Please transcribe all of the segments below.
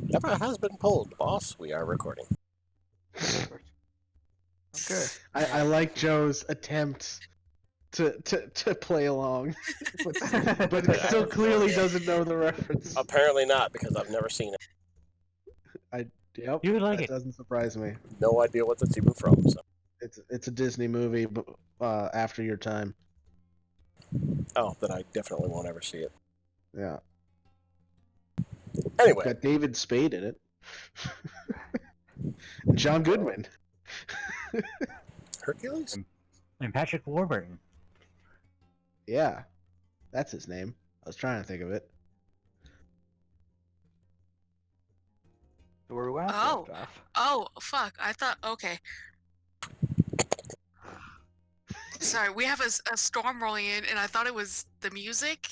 Never has been pulled, boss. We are recording. Perfect. Okay. I like Joe's attempt to play along, but he still clearly doesn't know the reference. Apparently not, because I've never seen it. Yep, You would like that it. doesn't surprise me. No idea what that's even from. So. It's a Disney movie, but after your time. Oh, then I definitely won't ever see it. Yeah. Anyway, Got David Spade in it. And John Goodman. Hercules? And Patrick Warburton. Yeah, that's his name. I was trying to think of it. So where we last Oh. left off. Oh, fuck. I thought, okay. Sorry, we have a storm rolling in, and I thought it was the music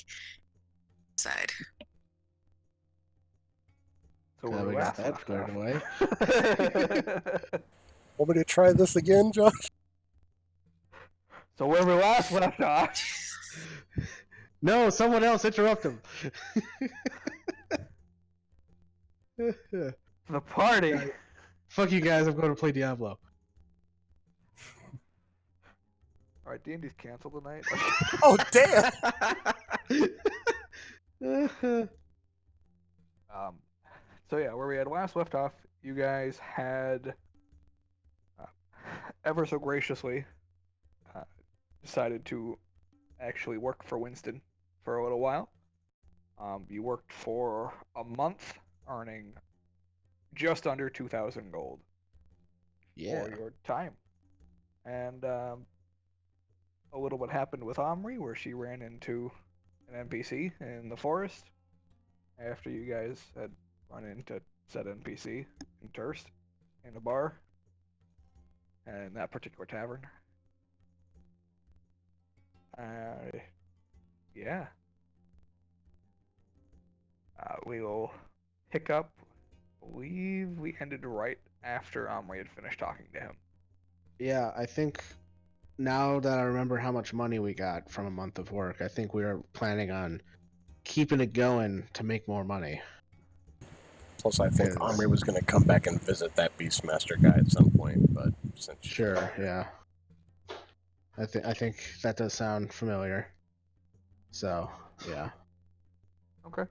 side. So Glad where we we got last that left squared off. away. Want me to try this again, Josh? So where we last left off. No, someone else interrupt him. The party. Fuck you guys, I'm going to play Diablo. Alright, D&D's canceled tonight. Oh, damn! So yeah, where we had last left off, you guys had ever so graciously decided to actually work for Winston for a little while. You worked for a month, earning just under 2,000 gold Yeah. for your time. And a little bit happened with Omri, where she ran into an NPC in the forest after you guys had run into said NPC in Turst in a bar and in that particular tavern. Yeah. We will pick up. I believe we ended right after Omri had finished talking to him. Yeah, I think now that I remember how much money we got from a month of work, I think we are planning on keeping it going to make more money. Plus, I think Yes. Omri was going to come back and visit that Beastmaster guy at some point, but since Sure, yeah. I think that does sound familiar. So, yeah. Okay.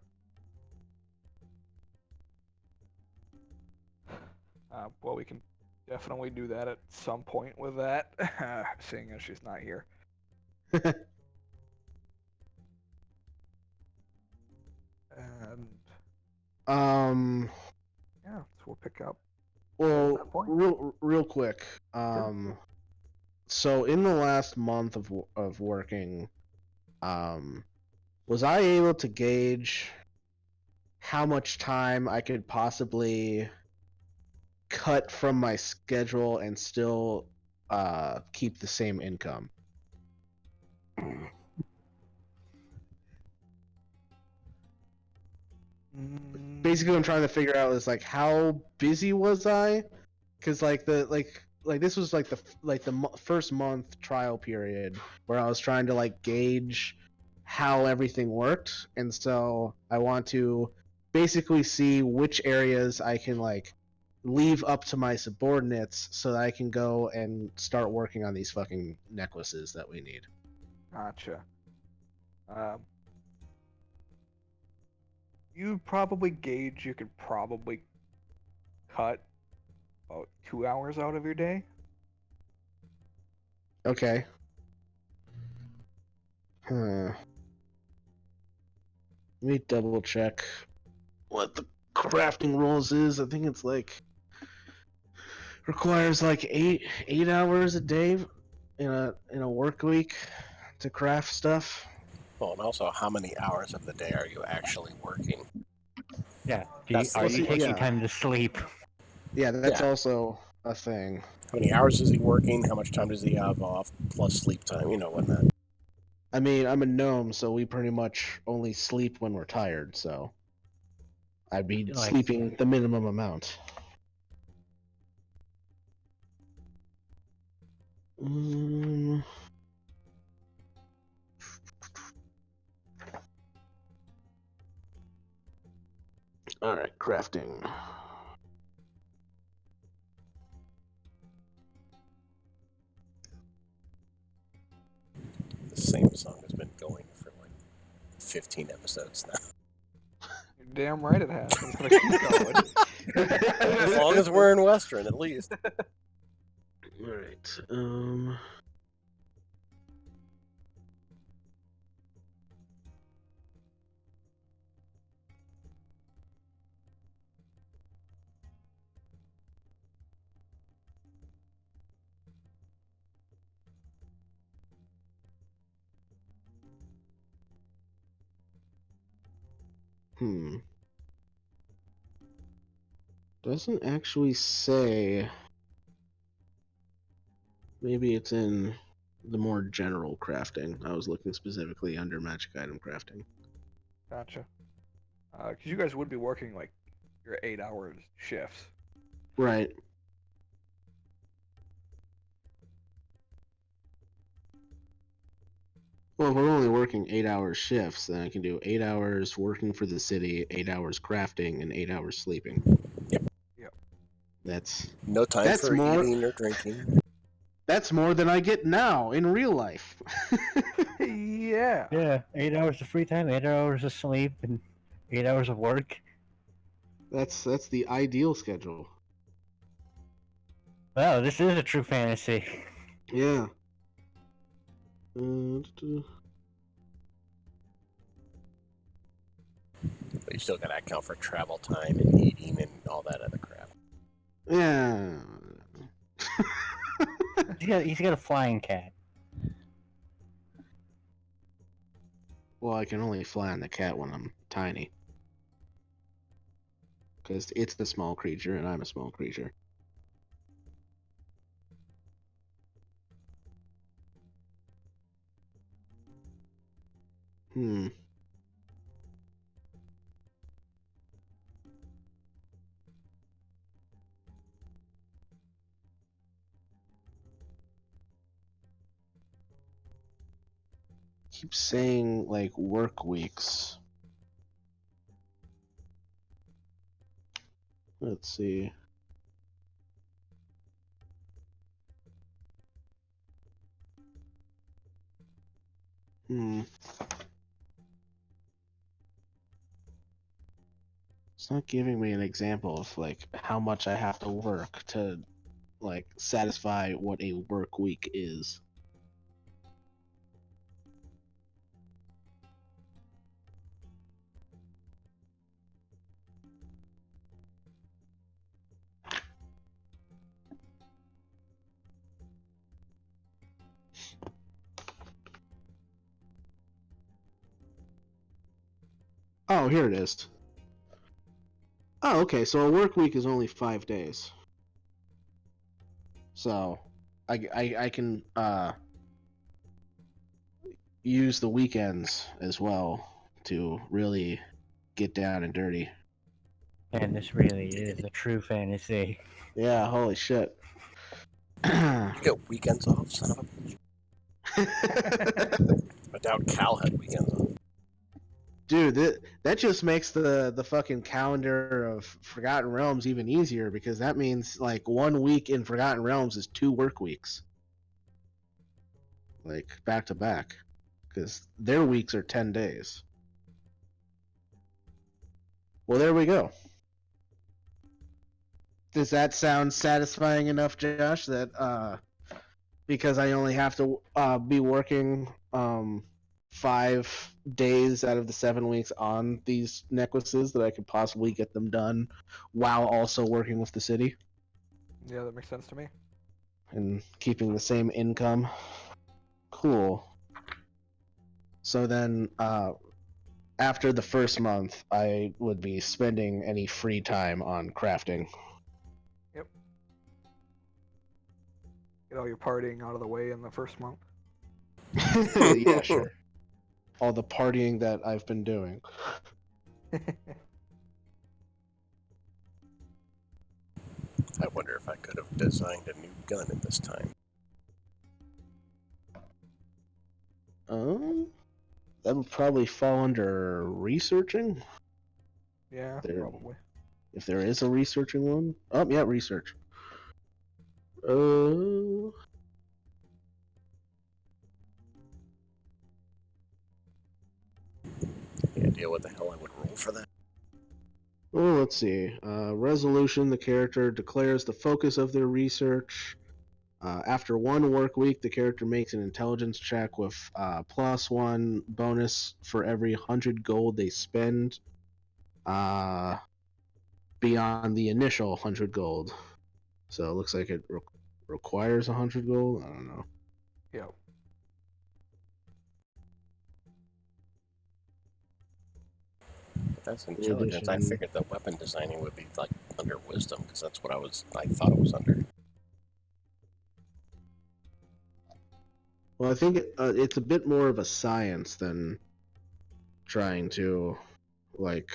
Well, we can definitely do that at some point with that, seeing as she's not here. And yeah, so we'll pick up. Well, that point. real quick. So in the last month of working, was I able to gauge how much time I could possibly cut from my schedule and still keep the same income? Basically, what I'm trying to figure out is like how busy was I? Because like this was like the first month trial period where I was trying to like gauge how everything worked, and so I want to basically see which areas I can like leave up to my subordinates so that I can go and start working on these fucking necklaces that we need. Gotcha. You probably gauge you could probably cut about 2 hours out of your day. Okay. Let me double check what the crafting rules is. I think it's like requires like eight hours a day in a work week to craft stuff. Well, and also, how many hours of the day are you actually working? Yeah. That's Are the you taking yeah. time to sleep? Yeah, that's Yeah. also a thing. How many hours is he working? How much time does he have off? Plus sleep time, whatnot. I mean, I'm a gnome, so we pretty much only sleep when we're tired, so I'd be Like- sleeping the minimum amount. All right, crafting. The same song has been going for like 15 episodes now. You're damn right it has. And it's gonna keep going. As long as we're in Western, at least. All right. Doesn't actually say. Maybe it's in the more general crafting. I was looking specifically under magic item crafting. Gotcha. Because you guys would be working like your 8 hours shifts. Right. Well, if we're only working 8 hour shifts, then I can do 8 hours working for the city, 8 hours crafting, and 8 hours sleeping. Yep. Yep. That's No time That's for more- eating or drinking. that's more than I get now in real life. Yeah. Yeah, 8 hours of free time, 8 hours of sleep, and 8 hours of work. That's the ideal schedule. Wow, this is a true fantasy. Yeah. But you still gotta account for travel time and eating and all that other crap. Yeah. He's got a flying cat. Well, I can only fly on the cat when I'm tiny. Because it's the small creature and I'm a small creature. Hmm. Keep saying like work weeks. Let's see. It's not giving me an example of like how much I have to work to like satisfy what a work week is. Oh, here it is. Oh, okay. So a work week is only 5 days. So, I can use the weekends as well to really get down and dirty. And this really is a true fantasy. Yeah, holy shit. You get weekends off, son of a bitch. I doubt Cal had weekends off. Dude, that just makes the fucking calendar of Forgotten Realms even easier because that means like 1 week in Forgotten Realms is 2 work weeks. Like back to back. Because their weeks are 10 days. Well, there we go. Does that sound satisfying enough, Josh? That because I only have to be working 5 days out of the 7 weeks on these necklaces, that I could possibly get them done while also working with the city Yeah, that makes sense to me. and keeping the same income. Cool. So then, after the first month, I would be spending any free time on crafting. Get all your partying out of the way in the first month. Yeah, sure. All the partying that I've been doing. I wonder if I could have designed a new gun at this time. That would probably fall under researching. Yeah, There- probably. If there is a researching one. Oh, yeah, research. Uh, Any idea what the hell I would roll for that? well, let's see. Resolution, the character declares the focus of their research. After one work week, the character makes an intelligence check with +1 bonus for every 100 gold they spend beyond the initial 100 gold. So it looks like it requires 100 gold. I don't know. Yeah. But that's In intelligence. I addition- figured the weapon designing would be like under wisdom because that's what I thought it was under. Well, I think it's a bit more of a science than trying to, like,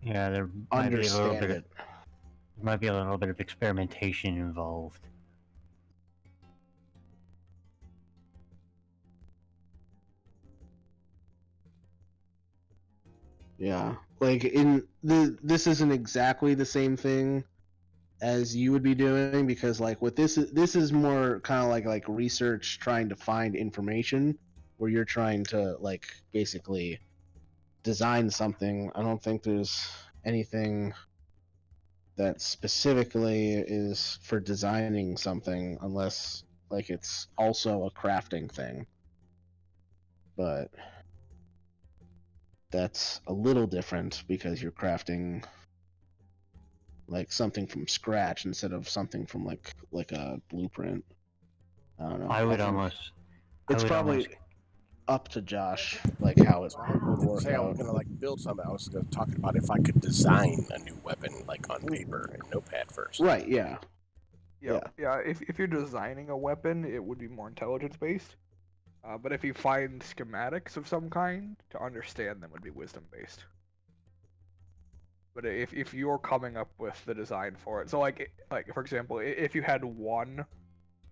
Yeah, there might be a little understand bit. it. There might be a little bit of experimentation involved. Yeah, like this isn't exactly the same thing as you would be doing because like what this is more kind of like research trying to find information where you're trying to like basically design something. I don't think there's anything that specifically is for designing something unless like it's also a crafting thing. But that's a little different because you're crafting like something from scratch instead of something from like a blueprint. I don't know. I would think almost. it's I would probably almost. up to Josh, like how it So I would didn't work say I was out. gonna like build something. I was talking about if I could design a new weapon like on paper and notepad first. Right? Yeah. Yeah. Yeah. If you're designing a weapon, it would be more intelligence based. But if you find schematics of some kind, to understand them would be wisdom based. But if you're coming up with the design for it, so like for example, if you had won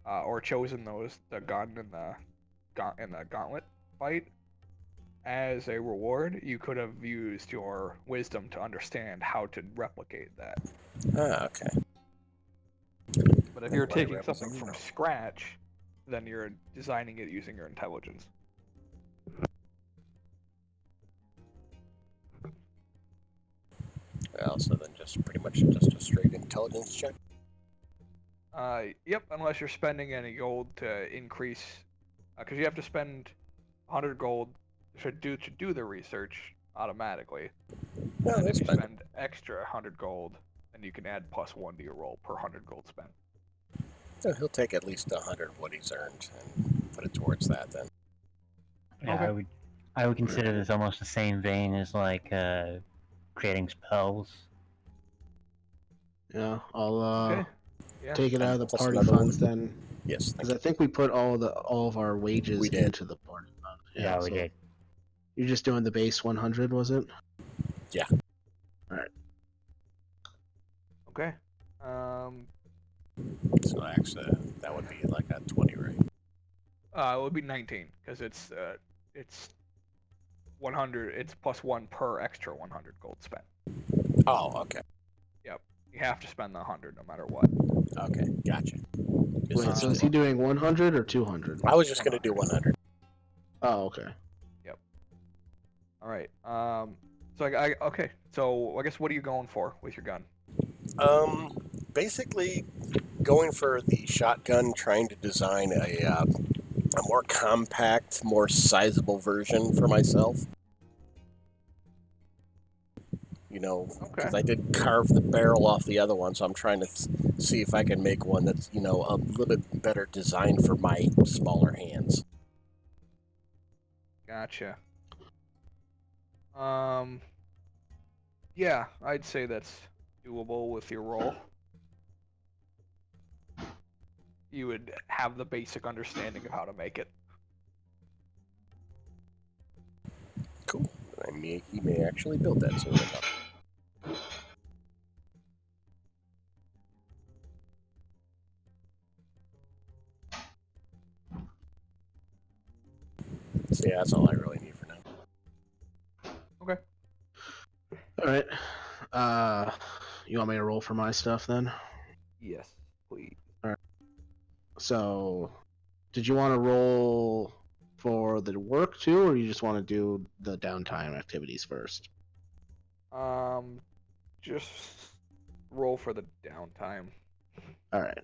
or chosen the gun in the gauntlet fight as a reward, you could have used your wisdom to understand how to replicate that. Ah, okay. But if you're taking Whatever, something you from know. scratch, then you're designing it using your intelligence. Well, so then just pretty much just a straight intelligence check. Yep, unless you're spending any gold to increase, because you have to spend 100 gold to do the research automatically. No, And they if you spend it. spend extra 100 gold, then you can add +1 to your roll per 100 gold spent. So he'll take at least 100 of what he's earned and put it towards that then. Yeah, Okay. I would consider this almost the same vein as like creating spells. Yeah. I'll Okay. Yeah. take it out of the Plus party another funds one. then, Yes, because thank I think we put all of our wages We did. into the party fund. Yeah, we so did. You're just doing the base 100, was it? Yeah. Okay. you. So actually, that would be like a 20, right? It would be 19 because it's 100. It's +1 per extra 100 gold spent. Oh, okay. You have to spend the 100 no matter what. Okay, gotcha. Wait, so is he doing 100 or 200? I was just going to do 100. Oh, okay. All right. So okay. So I guess what are you going for with your gun? Basically, going for the shotgun, trying to design a more compact, more sizable version for myself. You know, because Okay. I did carve the barrel off the other one, so I'm trying to see if I can make one that's, you know, a little bit better designed for my smaller hands. Gotcha. Yeah, I'd say that's doable with your roll. You would have the basic understanding of how to make it. Cool. He may actually build that soon enough. So yeah, that's all I really need for now. Okay. All right. You want me to roll for my stuff then? Yes, please. So, did you want to roll for the work too, or you just want to do the downtime activities first? Just roll for the downtime. All right.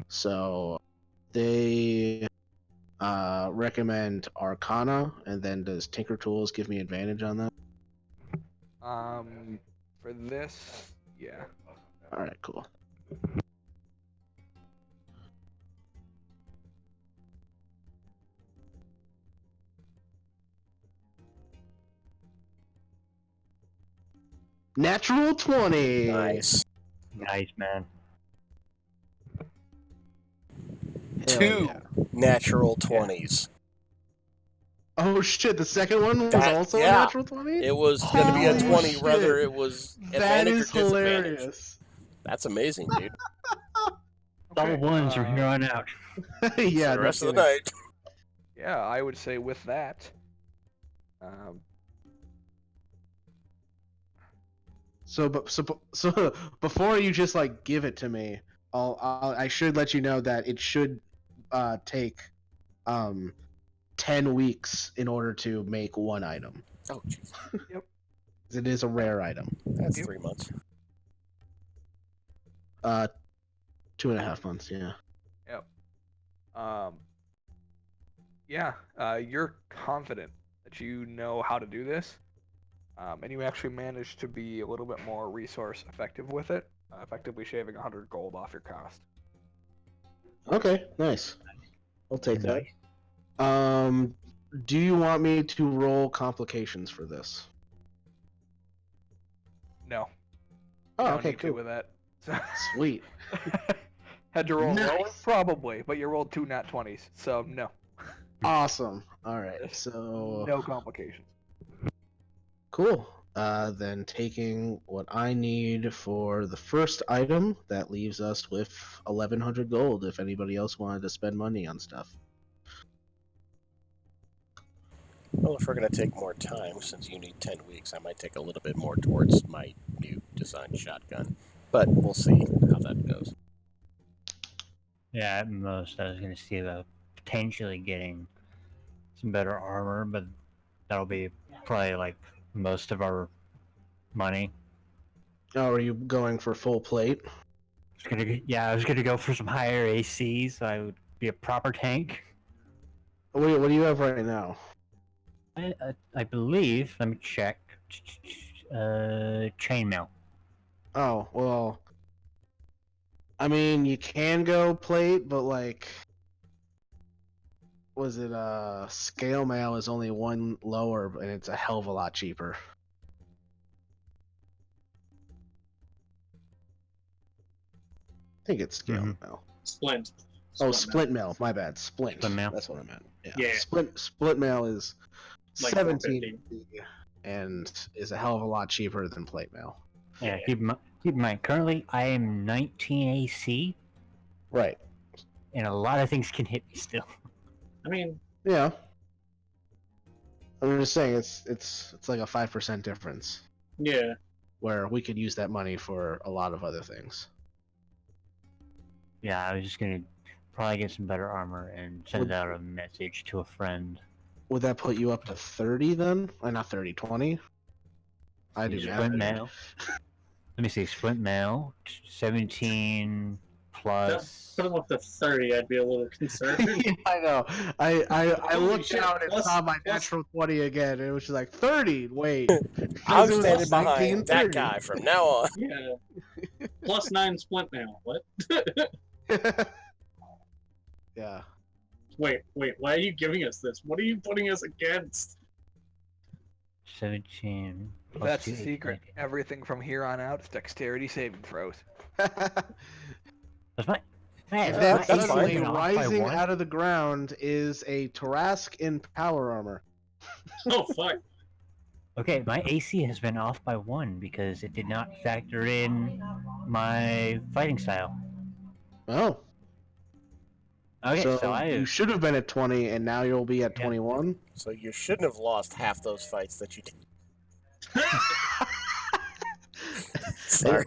So, they recommend Arcana, and then does Tinker Tools give me advantage on that? For this, yeah. All right, cool. Natural 20. Nice. Nice, man. Hell Two yeah. natural 20s. Oh shit, the second one was That- also yeah. a natural 20? It was going to be a Holy 20 shit. whether it was That advantage or is disadvantage. hilarious. That's amazing, dude. Double ones from here on out. Yeah, For the no rest of the kidding. night. Yeah, I would say with that. So before you just like give it to me, I should let you know that it should take 10 weeks in order to make one item. Oh, jeez. It is a rare item. That's Yep. 3 months. 2.5 months, yeah. Yep. Yeah, you're confident that you know how to do this, and you actually managed to be a little bit more resource effective with it, effectively shaving 100 gold off your cost. Okay, nice. I'll take that. Nice. Do you want me to roll complications for this? No. Oh, Don't okay, need to cool. with that. Sweet. Had to roll lower? Nice. Probably, but you rolled 2 nat 20s, so no. Awesome. All right. So No complications. cool. Then taking what I need for the first item, that leaves us with 1,100 gold. If anybody else wanted to spend money on stuff. Well, if we're going to take more time, since you need 10 weeks, I might take a little bit more towards my new design shotgun. But we'll see how that goes. Yeah, at most, I was going to see about potentially getting some better armor, but that'll be probably like most of our money. Oh, are you going for full plate? I was gonna go for some higher AC, so I would be a proper tank. Wait, what do you have right now? I believe. Let me check. Chainmail. Oh, well. I mean, you can go plate, but like, was it scale mail is only one lower, and it's a hell of a lot cheaper. I think it's scale mail. Splint. Oh, split mail. My bad. Splint. Split mail. That's what I meant. Yeah. Yeah. Split mail is Like 17 and is a hell of a lot cheaper than plate mail. Yeah, keep in mind. Currently, I am 19 AC, Right. and a lot of things can hit me still. I mean, Yeah. I'm just saying it's like a 5% difference yeah. where we could use that money for a lot of other things. Yeah, I was just gonna probably get some better armor and send out a message to a friend. Would that put you up to 30 then? Or not 30, 20? I do Splint math. mail. Let me see. Splint mail. 17 plus. Put him up to 30, I'd be a little concerned. Yeah, I know. I Holy looked shit, down and plus- saw my plus- natural 20 again, and it was just like 30. Wait, I'm 'Cause it was standing like behind that 1930. guy from now on. Yeah. Plus 9 splint mail. What? Yeah. Wait, why are you giving us this? What are you putting us against? 17. plus That's the 2, secret. 18. Everything from here on out is dexterity saving throws. That's my. Man, And then my AC suddenly, went off by rising one. out of the ground is a Tarask in power armor. Oh, fuck. Okay, my AC has been off by 1 because it did not factor in my fighting style. Oh. Okay, so, So you should have been at 20, and now you'll be at Yeah. 21. So you shouldn't have lost half those fights that you did. Sorry.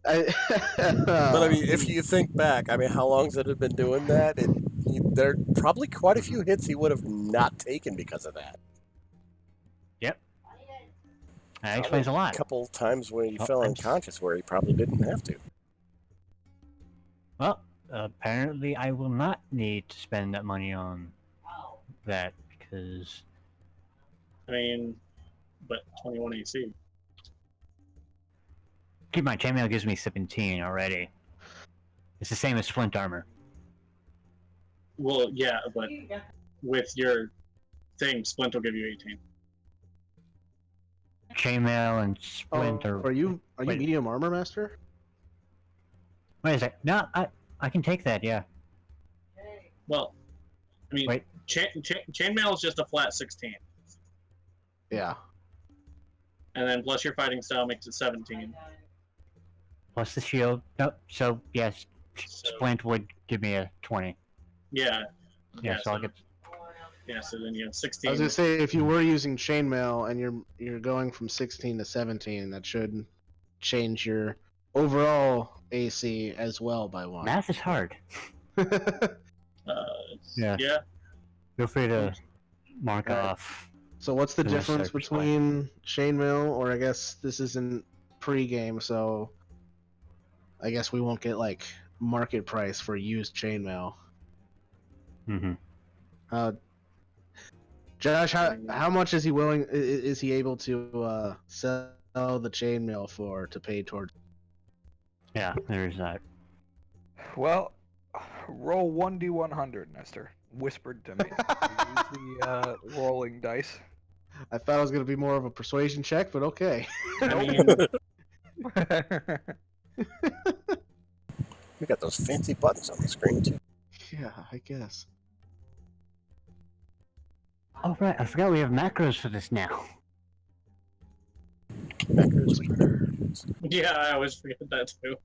But I mean, if you think back, I mean, how long's it have been doing that? There are probably quite a few hits he would have not taken because of that. Yep. That explains a lot. A couple times when he Oh, fell I'm unconscious where he probably didn't have to. Well, apparently I will not need to spend that money on that because I mean, but 21 AC. keep in mind, chainmail gives me 17 already. It's the same as splint armor. Well, yeah, but with your thing, Splint will give you 18. Chainmail and splint Are you wait. medium armor master? Wait a sec. No, I can take that. Yeah. Well, I mean, Wait. chainmail is just a flat 16, Yeah. and then plus your fighting style makes it 17. Plus the shield. Nope. So yes, So, splint would give me a 20. yeah, Yeah. So I'll get. yeah. So then you have I 16. was gonna say if you were using chainmail and you're going from 16 to 17, that should change your overall AC as well by one. Math is hard. Yeah. Yeah. Feel free to mark Alright. off. So what's the The difference necessary between chainmail, or I guess this isn't pre-game, so I guess we won't get like market price for used chainmail. Mm-hmm. Josh, how much is he willing? Is he able to sell the chainmail for to pay towards? Yeah. There's that. Well, roll 1d100, Nestor. Whispered to me. Use the rolling dice. I thought it was gonna be more of a persuasion check, but okay. I mean, We got those fancy buttons on the screen too. Yeah, I guess. Oh right, I forgot we have macros for this now. Macros Whisper. yeah, I always forget that too.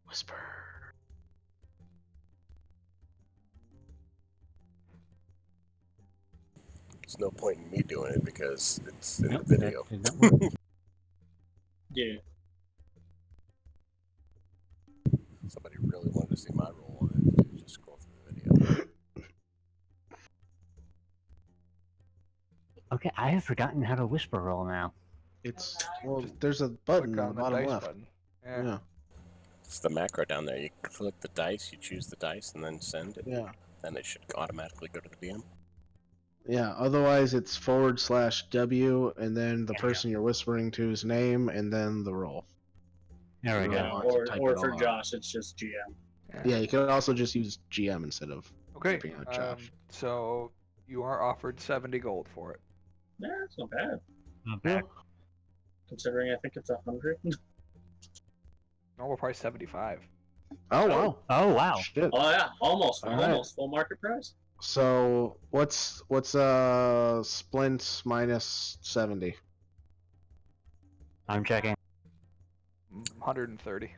Whisper. There's no point in me doing it because it's in Nope, the video. that did not work. Yeah. Somebody really wanted to see my roll on it. Just scroll through the video. Okay, I have forgotten how to whisper roll now. It's there's a Click button on on the the bottom dice left. button. Yeah. Yeah, It's the macro down there. You click the dice, you choose the dice, and then send it. yeah, Then it should automatically go to the BM. yeah. Otherwise, it's /W and then the person you're whispering to's name and then the roll. There we Yeah. go. Or, Type or it for all out. Josh, it's just GM. Yeah, you can also just use GM instead of Okay. typing out Josh. So you are offered 70 gold for it. Yeah, it's not bad. Not bad. Considering I think it's 100. Normal price 75. Oh wow! Oh wow. Shit. Oh yeah, almost Alright. full market price. So what's splint minus 70? I'm checking. 130.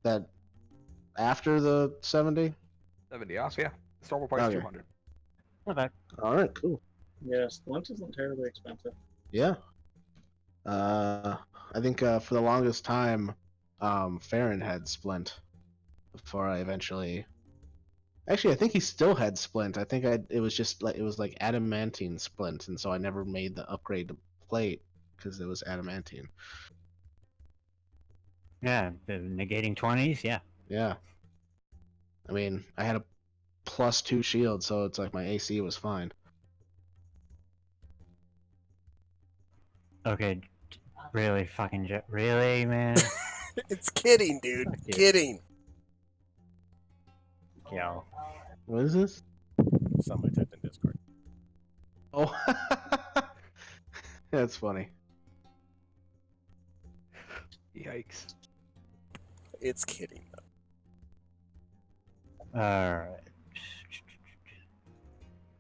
That after the 70? 70 off, yeah. It's normal price Okay. 200. Not bad. All right, cool. Yeah, Splint isn't terribly expensive. Yeah. I think for the longest time, Farron had splint before I eventually. Actually, I think he still had splint. I think it was just like adamantine splint, and so I never made the upgrade to plate because it was adamantine. Yeah, the negating 20s. Yeah. Yeah. I mean, I had a +2 shield, so it's like my AC was fine. Okay. Really, fucking really, man. It's kidding, dude. Fuck you. Kidding. Yo. What is this? Somebody typed in Discord. Oh, that's funny. Yikes. It's kidding. Though. All right.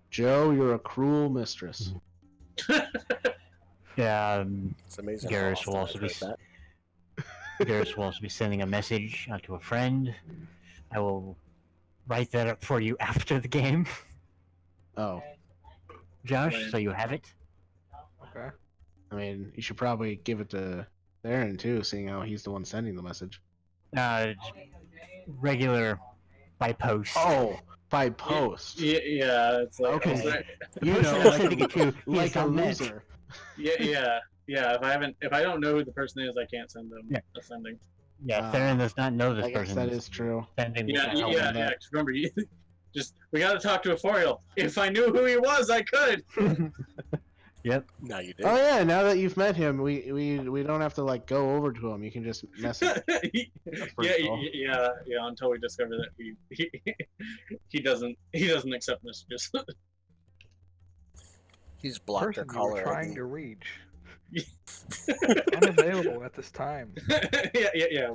Joe, you're a cruel mistress. Yeah. It's amazing. Garrus how will often also I've be heard that. Garrus will also be sending a message to a friend. I will write that up for you after the game, Oh, Josh, Right. so you have it. Okay. I mean, you should probably give it to Theron too, seeing how he's the one sending the message. Just regular by post. Oh, by post. Yeah, it's like Okay. it's like- You Person know, I'm like sending it to, he like is a not met. loser. yeah. If I don't know who the person is, I can't send them a sending. Yeah, Theron does not know this I guess person. that is true. Sending Yeah, the tell yeah. them that. 'Cause remember, we got to talk to a foil. If I knew who he was, I could. Yep. Now you do. Oh yeah, now that you've met him, we don't have to like go over to him. You can just message. pretty cool. yeah. Until we discover that he doesn't accept messages. He's blocked our Person you were caller trying ID. to reach. Unavailable at this time. yeah.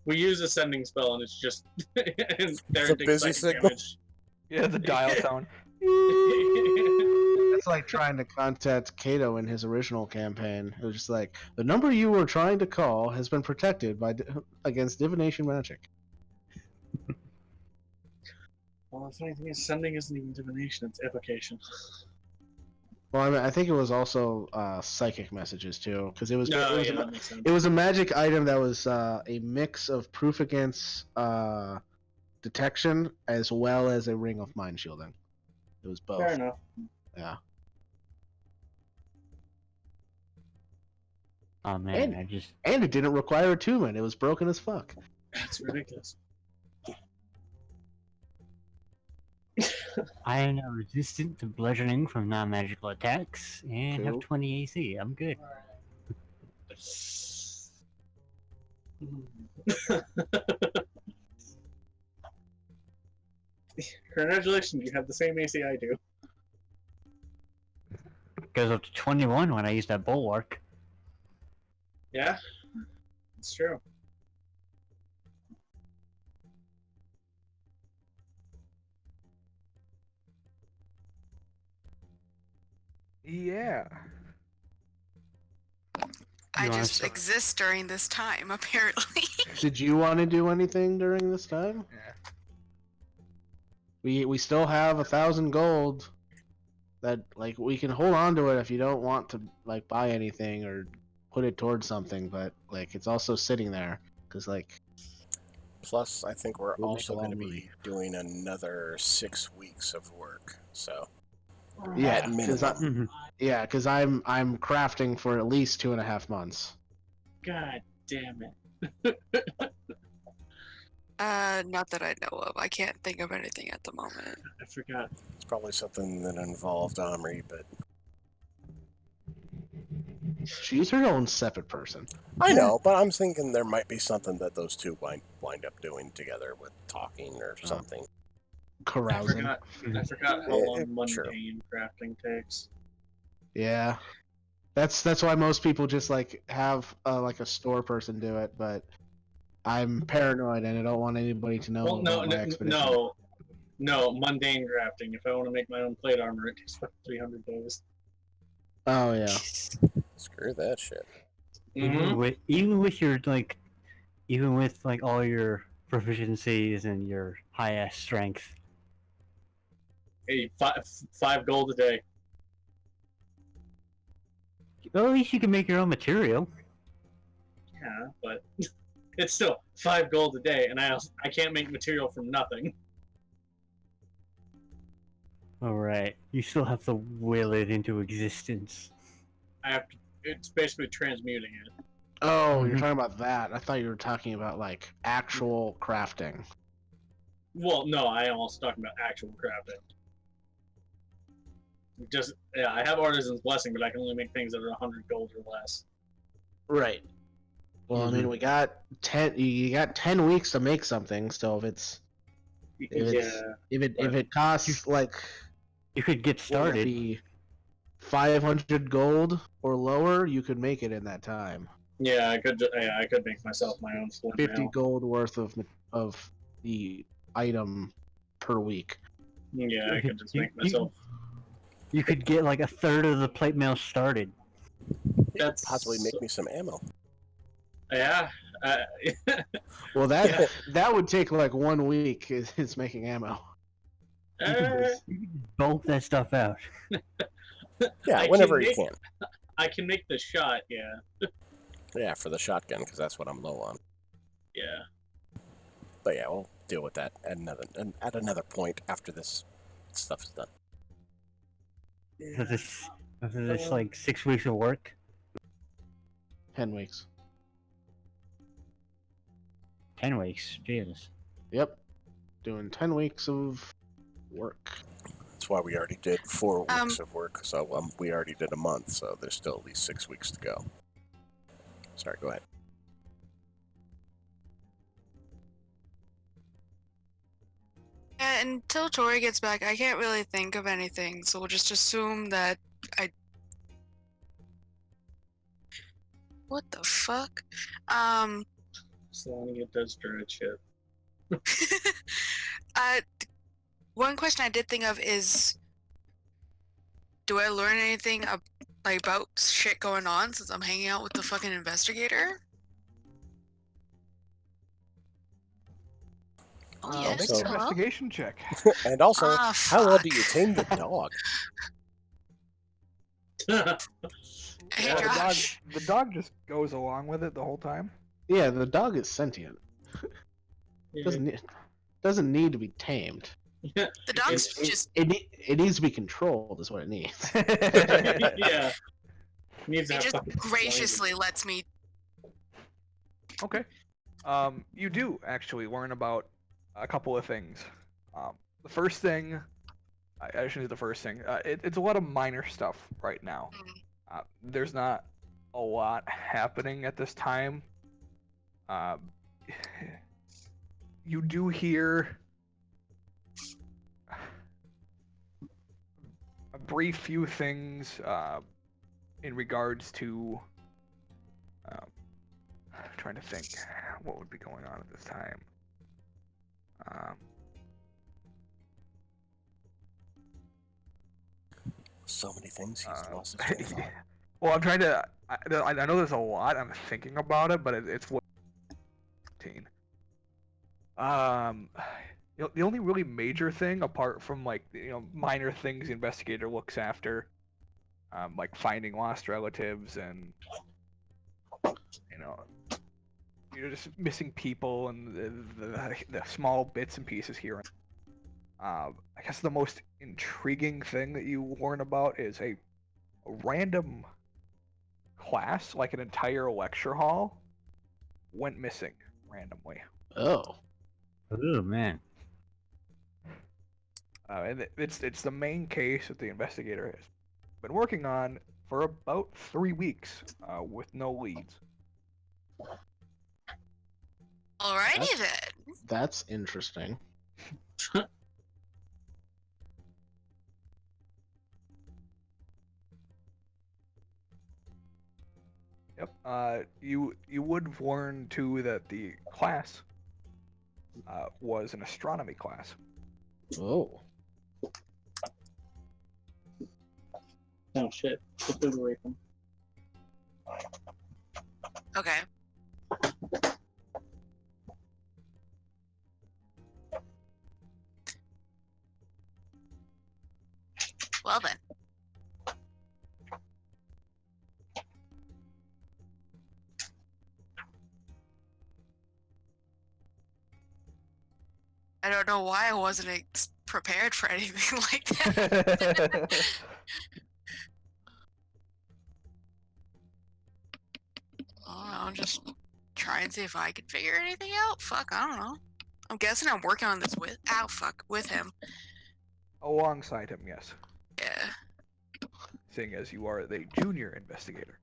We use a sending spell, and it's just and It's a busy signal. Yeah, the dial tone. It's like trying to contact Kato in his original campaign. It was just like the number you were trying to call has been protected by against divination magic. Well, the funny thing is, sending isn't even divination; it's evocation. Well, I mean, I think it was also psychic messages too, because it was that makes sense. it was a magic item that was a mix of proof against detection as well as a ring of mind shielding. It was both. Fair enough. Yeah. Oh man, And- And it didn't require attunement. It was broken as fuck. That's ridiculous. I am now resistant to bludgeoning from non-magical attacks and Cool. have 20 AC. I'm good. Congratulations, you have the same AC I do. Goes up to 21 when I use that bulwark. Yeah, it's true. Yeah. I You wanna just start? exist during this time, apparently. Did you want to do anything during this time? Yeah. We still have 1,000 gold. That like we can hold on to it if you don't want to like buy anything or put it towards something, but like it's also sitting there because like Plus, I think we're We'll make also a lot going to of be doing another 6 weeks of work. So yeah, at minimum. because I'm crafting for at least 2.5 months. God damn it. Not that I know of. I can't think of anything at the moment. I forgot. It's probably something that involved Omri, but She's her own separate person. I know. But I'm thinking there might be something that those two wind up doing together with talking or something. Carousing. I forgot how Yeah, long true. mundane crafting takes. Yeah, that's why most people just like have like a store person do it. But I'm paranoid and I don't want anybody to know Well, about my expedition. no, mundane crafting. If I want to make my own plate armor, it takes about 300 days. Oh yeah. Screw that shit. Mm-hmm. Even with like all your proficiencies and your high ass strength. Hey, 5 gold a day. Well, at least you can make your own material. Yeah, but it's still 5 gold a day, and I can't make material from nothing. Alright, you still have to will it into existence. I have to. It's basically transmuting it. Oh, you're Mhm. talking about that. I thought you were talking about like actual crafting. Well, no, I am also talking about actual crafting. I have Artisan's Blessing, but I can only make things that are 100 gold or less. Right. Well, I mean, we got 10. You got 10 weeks to make something. So if it costs like You could get what would it started. be 500 gold or lower, you could make it in that time. Yeah, I could make myself my own split 50 mail. gold worth of the item per week. Yeah, I could just make myself. You could get like a third of the plate mail started. That's Possibly make me some ammo. Yeah. Well, that would take like 1 week. Is making ammo. You can bulk that stuff out. Yeah, I whenever can you make- can. I can make the shot. Yeah. Yeah, for the shotgun, because that's what I'm low on. Yeah. But yeah, we'll deal with that at another point after this stuff is done. So this like 6 weeks of work? 10 weeks. 10 weeks. Jesus. Yep. Doing 10 weeks of work. That's why we already did 4 weeks of work. So we already did a month. So there's still at least 6 weeks to go. Sorry, go ahead. Yeah, until Tori gets back, I can't really think of anything, so we'll just assume that I. What the fuck? Selenium does druid shit. One question I did think of is, do I learn anything about shit going on since I'm hanging out with the fucking investigator? Oh, Yeah, yes, so- huh? Investigation check. And also, Ah, how well do fuck. you tame the dog? Hey, Yeah, Josh. the dog just goes along with it the whole time. Yeah, the dog is sentient. Doesn't need to be tamed. The dog's It's- just. It needs to be controlled, is what it needs. Yeah. Needs to It have just fucking graciously lets me. Okay. You do actually learn about a couple of things. The first thing, I shouldn't do the first thing. It's a lot of minor stuff right now. There's not a lot happening at this time. You do hear a brief few things in regards to. I'm trying to think what would be going on at this time. So many things. He's lost his train of thought. Well, I'm trying to. I know there's a lot. I'm thinking about it, but it's what. The only really major thing, apart from like minor things the investigator looks after, like finding lost relatives and just missing people and the small bits and pieces here. I guess the most intriguing thing that you learn about is a random class, like an entire lecture hall, went missing randomly. Oh. Oh man. And it's the main case that the investigator has been working on for about 3 weeks with no leads. Alrighty then. That's interesting. Yep. You would learn too that the class was an astronomy class. Oh. Oh shit. Put food away from. Okay. Well then. I don't know why I wasn't prepared for anything like that. I'll just try and see if I can figure anything out. Fuck, I don't know. I'm guessing I'm working on this with him. Alongside him, yes. Yeah. Seeing as you are the junior investigator.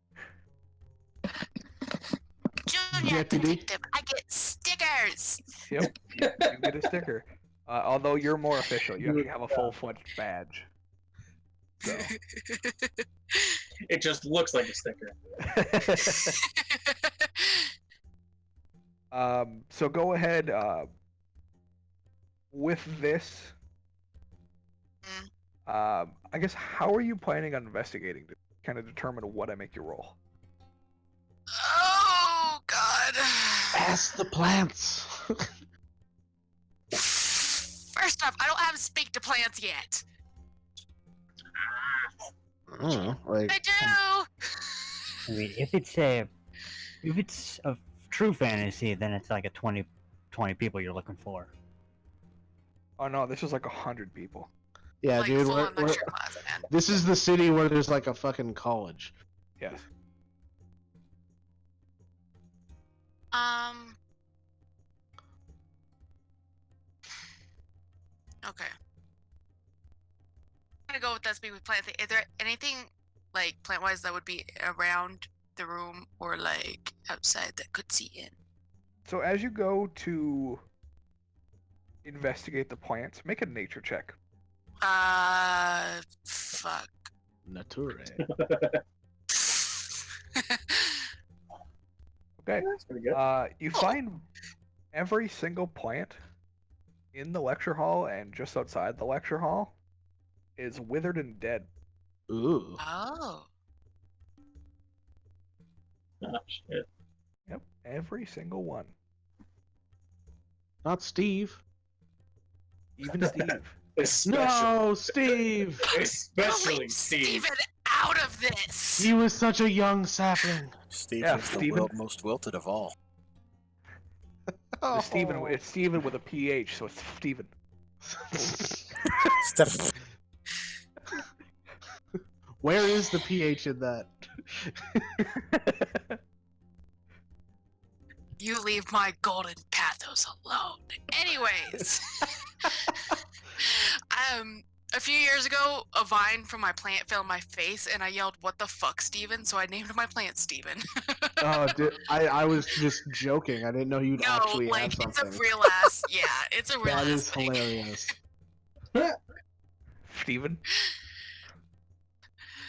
Junior Deputy. detective, I get stickers. Yep, you get a sticker. Although you're more official, you actually have a full-fledged badge. So. It just looks like a sticker. So go ahead with this. I guess how are you planning on investigating to kind of determine what I make your roll? Oh God. Ask the plants. First off, I don't have speak to plants yet. I don't know, like I do. I mean, if it's a If it's a true fantasy, then it's like a 20 people you're looking for. Oh no, this is like 100 people. Yeah, like dude. full on lecture class, man. This is the city where there's like a fucking college. Yes. Okay. I'm gonna go with that speak with plant thing. Is there anything like plant wise that would be around the room or like outside that could see in? So as you go to investigate the plants, make a nature check. Fuck. Nature. Okay. That's pretty good. You find every single plant in the lecture hall and just outside the lecture hall is withered and dead. Ooh. Oh. Oh, shit. Yep, every single one. Not Steve. Even Steve. Especially, No, Steve. especially Leave Steve. Steven out of this. He was such a young sapling. Steve Yeah, is the Steven. most wilted of all. It's Steven. It's Steven with a PH, so it's Steven. Steph, Where is the pH in that? You leave my golden pathos alone. Anyways, a few years ago, a vine from my plant fell on my face, and I yelled, "What the fuck, Steven?" So I named my plant Steven. Oh, dude, I was just joking. I didn't know you'd No, actually like have it's a something. real ass. Yeah, it's a real That ass is thing. hilarious, Steven.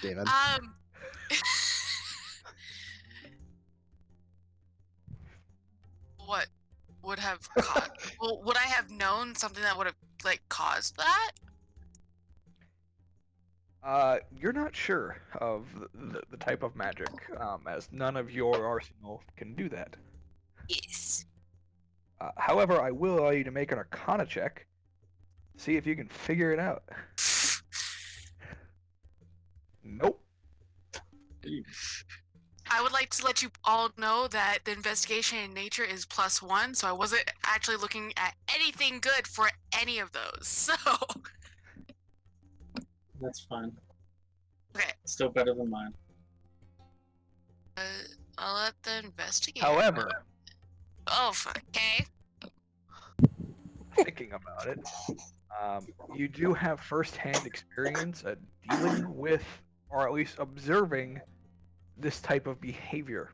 David. What would have caused? Well, would I have known something that would have like caused that? You're not sure of the type of magic, as none of your arsenal can do that. Yes. However, I will allow you to make an Arcana check. See if you can figure it out. Nope. I would like to let you all know that the investigation in nature is +1, so I wasn't actually looking at anything good for any of those. So, That's fine. okay, Still better than mine. I'll let the investigator. However, Oh, okay. thinking about it, you do have first-hand experience at dealing with, or at least observing, this type of behavior,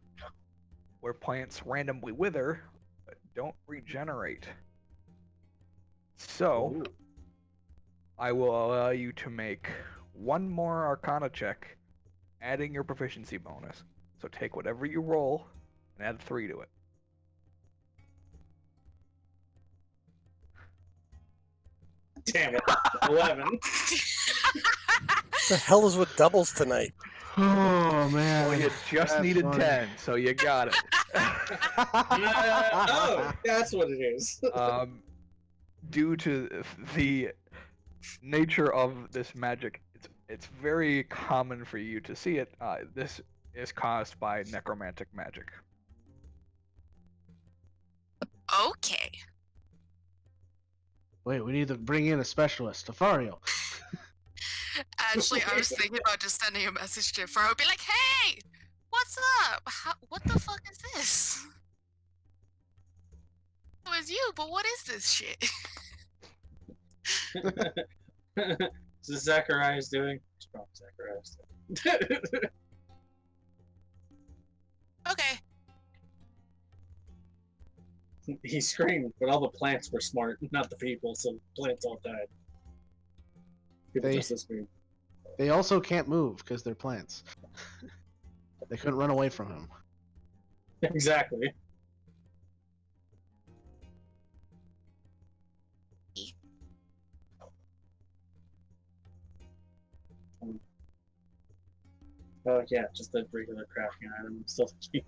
where plants randomly wither but don't regenerate. So, I will allow you to make one more Arcana check, adding your proficiency bonus. So take whatever you roll and add 3 to it. Damn it. 11. the hell is with doubles tonight? Oh man. Well, you just That's needed funny. 10, so you got it. Oh, that's what it is. Due to the nature of this magic, it's very common for you to see it. This is caused by necromantic magic. Okay. Wait, we need to bring in a specialist, Afario. Actually, I was thinking about just sending a message to Faro, be like, "Hey, what's up? What the fuck is this? It was you, but what is this shit?" Is this Zacharias doing? It's probably Zacharias doing. Okay. He screamed, but all the plants were smart, not the people, so the plants all died. People They- just listening. They also can't move because they're plants. They couldn't run away from him. Exactly. Oh yeah, just a regular crafting item. I'm still thinking.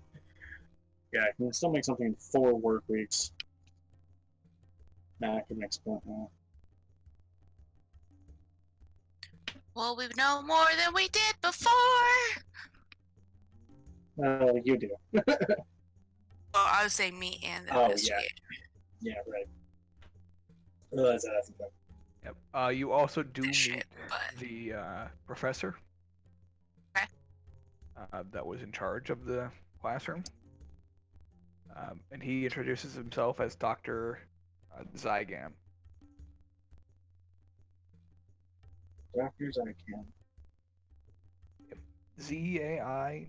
Yeah, I can still make something in 4 work weeks. Nah, I can make split now. Well, we know more than we did before. You do. Oh, I was saying me and the Oh, investigator. Yeah, right. Realize that. Yep. You also do Shit, meet but- the professor. Okay. That was in charge of the classroom. And he introduces himself as Dr. Zygan. Doctors I can. Zaigan.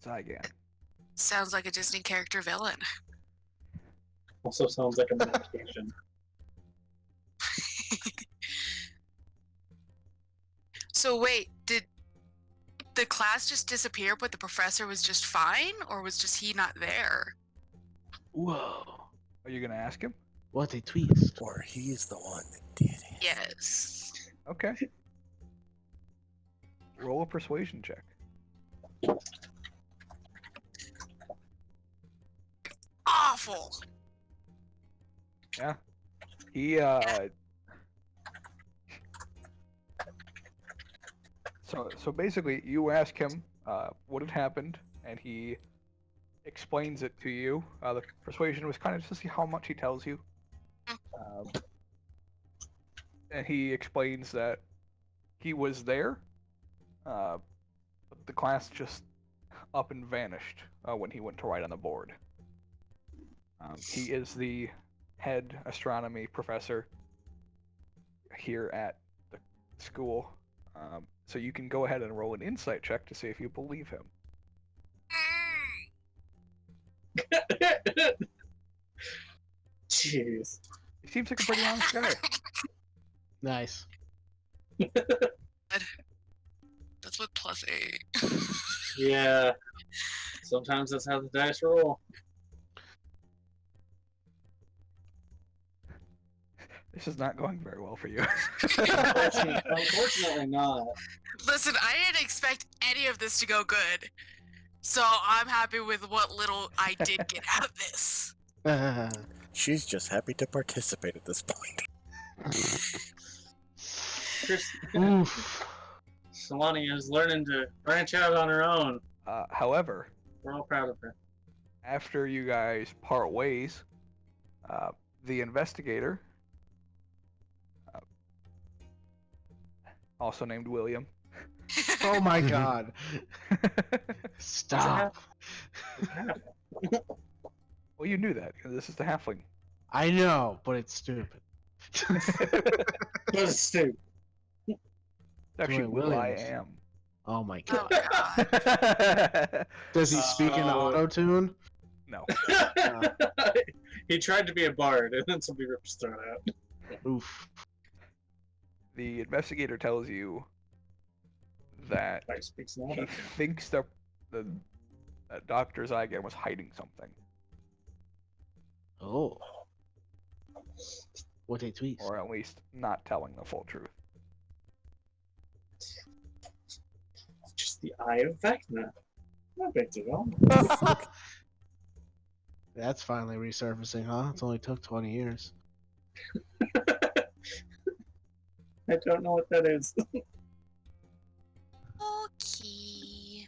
Zygan. Sounds like a Disney character villain. Also sounds like a medication. So wait, did the class just disappear, but the professor was just fine, or was just he not there? Whoa. Are you gonna ask him? What a twist. Or he's the one that did it. Yes. Okay. Roll a persuasion check. Awful. Yeah. He So basically you ask him what had happened and he explains it to you. The persuasion was kind of just to see how much he tells you. And he explains that he was there, but the class just up and vanished when he went to write on the board. He is the head astronomy professor here at the school. So you can go ahead and roll an insight check to see if you believe him. Jeez. He seems like a pretty honest guy. Nice. That's what +8. Yeah. Sometimes that's how the dice roll. This is not going very well for you. Unfortunately not. Listen, I didn't expect any of this to go good. So I'm happy with what little I did get out of this. She's just happy to participate at this point. Oof. Solani is learning to branch out on her own. However, We're all proud of her. after you guys part ways, the investigator, also named William, Oh my god. Stop. well, you knew that because this is the halfling. I know, but it's stupid. But it's stupid. It's actually Joy Will I Williams. am. Oh my Oh god. god. Does he speak in auto tune? No. He tried to be a bard, and then somebody ripped his throat out. Oof. The investigator tells you that He speaks in he auto. thinks that Dr. Zygan was hiding something, Oh. What a twist. or at least not telling the full truth. Just the eye of Vecna. No big deal. That's finally resurfacing, huh? It's only took 20 years. I don't know what that is. Okay.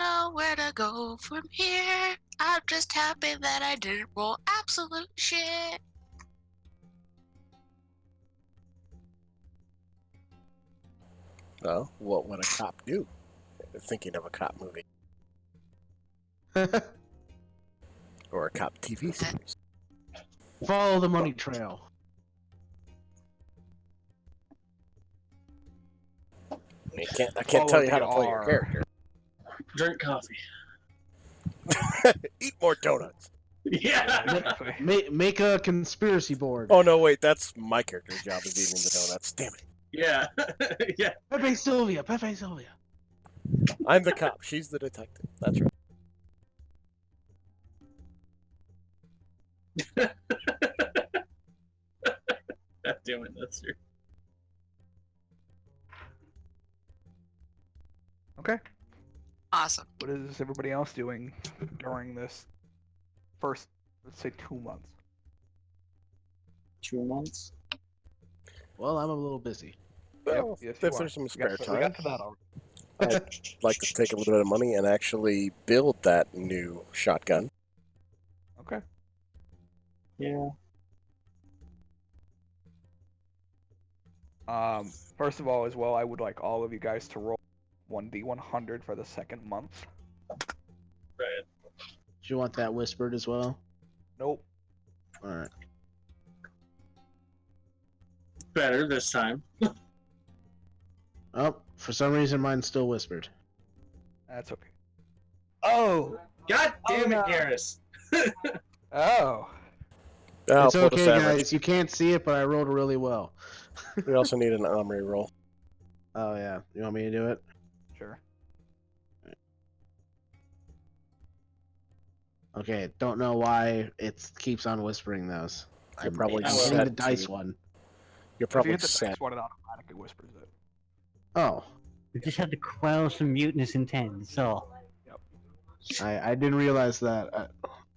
Know where to go from here. I'm just happy that I didn't roll absolute shit. Well, what would a cop do? Thinking of a cop movie or a cop TV series. Follow the money trail. I can't tell you how to Follow play the your R. character. Drink coffee. Eat more donuts. Yeah. Make a conspiracy board. Oh no, wait, that's my character's job is eating the donuts. Damn it. Yeah. Yeah. Pepe Sylvia. Pepe Sylvia. I'm the cop. She's the detective. That's right. God damn it, that's true. Okay. Awesome. What is everybody else doing during this first, let's say, 2 months? 2 months? Well, I'm a little busy. Well, yes, if you there's are. some We spare got time. to that already. I'd like to take a little bit of money and actually build that new shotgun. Okay. Yeah. First of all, as well, I would like all of you guys to roll 1d100 for the second month. Right. Do you want that whispered as well? Nope. All right. Better this time. Oh, for some reason mine's still whispered. That's okay. Oh! God damn Oh, it, no. Garrus! Oh. Oh, It's okay, average. guys. You can't see it, but I rolled really well. We also need an armory roll. Oh yeah. You want me to do it? Sure. Okay. Don't know why it keeps on whispering those. You're I'm probably hitting set the dice to- one. You're If you probably hit the set. dice one, it automatically whispers it. Oh, We just had to quell some mutinous intent, so. I didn't realize that.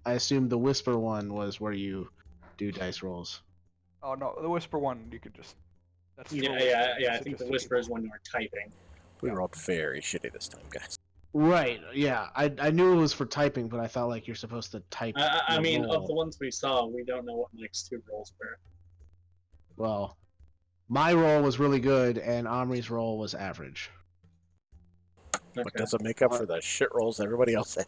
I assumed the whisper one was where you do dice rolls. Oh no, the whisper one you could just. That's Yeah, through yeah, whisper, yeah. I use it think just the to whisper keep- is when you're typing. We rolled very shitty this time, guys. Right. Yeah. I knew it was for typing, but I thought like you're supposed to type. I the mean, roll. of the ones we saw, we don't know what Mike's 2 rolls were. Well, my roll was really good, and Omri's roll was average. But Okay. does it make up for the shit rolls everybody else had?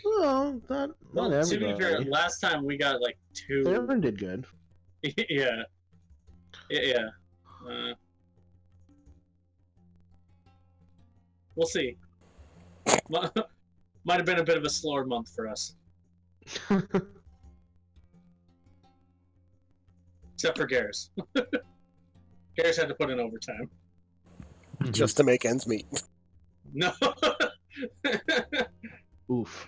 Well, not Well, to be fair, everybody. last time we got like 2. Aaron did good. Yeah. Yeah. We'll see. Might have been a bit of a slower month for us. Except for Garrus. Garrus had to put in overtime. Just to make ends meet. No. Oof.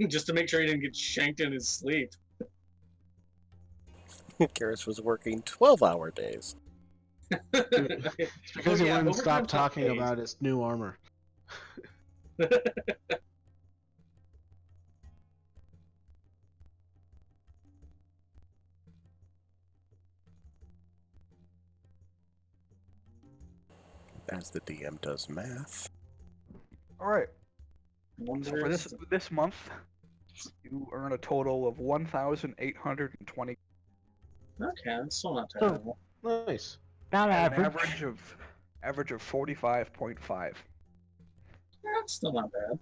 Just to make sure he didn't get shanked in his sleep. Garrus was working 12-hour days. It's because he yeah, wouldn't stop overtime's not talking paid. about his new armor. As the DM does math. All right. Wonder So for if- this month, you earn a total of 1,820. Okay, that's still not So- terrible. Nice. Not An average. average of 45.5. That's still not bad.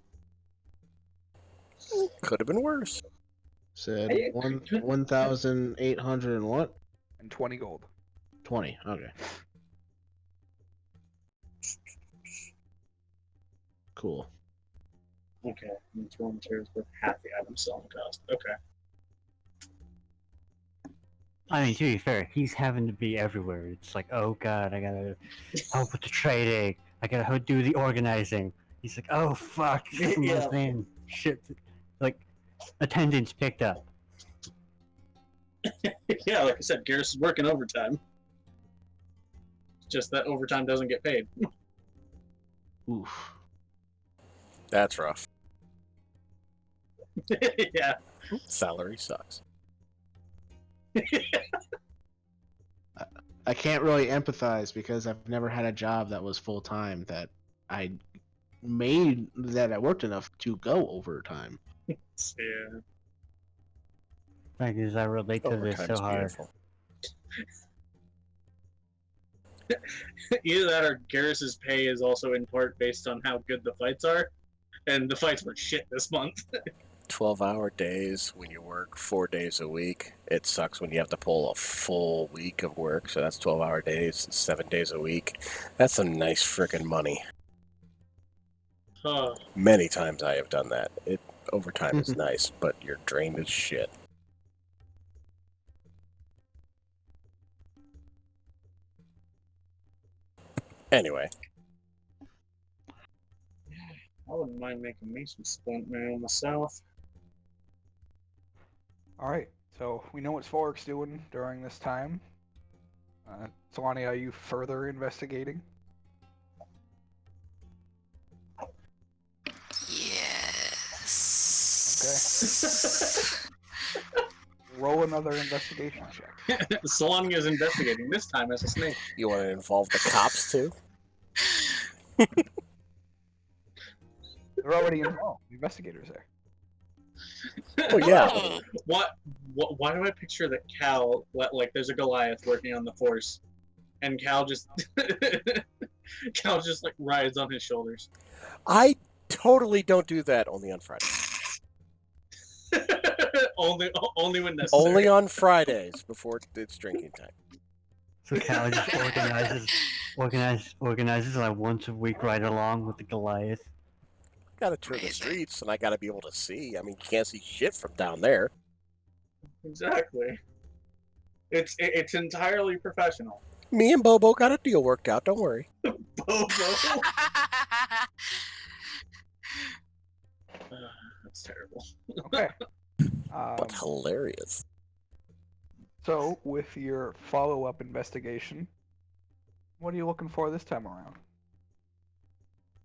Could have been worse. Said Hey, 1,800 and what? And 20 gold. 20. Okay. Cool. Okay, and 2 materials with half the item selling cost. Okay. I mean, to be fair, he's having to be everywhere. It's like, oh god, I gotta help with the trading. I gotta do the organizing. He's like, oh fuck, second Yeah. month in. Shit. Like, attendance picked up. Yeah, like I said, Garrus is working overtime. It's just that overtime doesn't get paid. Oof. That's rough. Yeah. Salary sucks. I can't really empathize because I've never had a job that was full time that I worked enough to go overtime. Yeah. Like, as I relate to this Overtime's so hard. beautiful. Either that or Garrus's pay is also in part based on how good the fights are. And the fights were shit this month. 12-hour days when you work 4 days a week. It sucks when you have to pull a full week of work. So that's 12-hour days, 7 days a week. That's some nice freaking money. Huh. Many times I have done that. Overtime is nice, but you're drained as shit. Anyway, I wouldn't mind making me some splint mail myself. All right. So we know what Svork's doing during this time. Solani, are you further investigating? Yes. Roll another investigation check. Solani is investigating, this time as a snake. you want to involve the cops too? They're already involved. The investigators there. Oh, yeah. Oh, What? Why do I picture that Cal, like, there's a Goliath working on the Force, and Cal just, Cal just like rides on his shoulders. I totally don't do that only on Friday. only when necessary. Only on Fridays before it's drinking time. So Cal just organizes like once a week right along with the Goliath. Gotta tour the Amazing. streets, and I gotta be able to see. I mean, you can't see shit from down there. Exactly. It's entirely professional. Me and Bobo got a deal worked out. Don't worry. Bobo. That's terrible. Okay. But hilarious. So, with your follow-up investigation, what are you looking for this time around?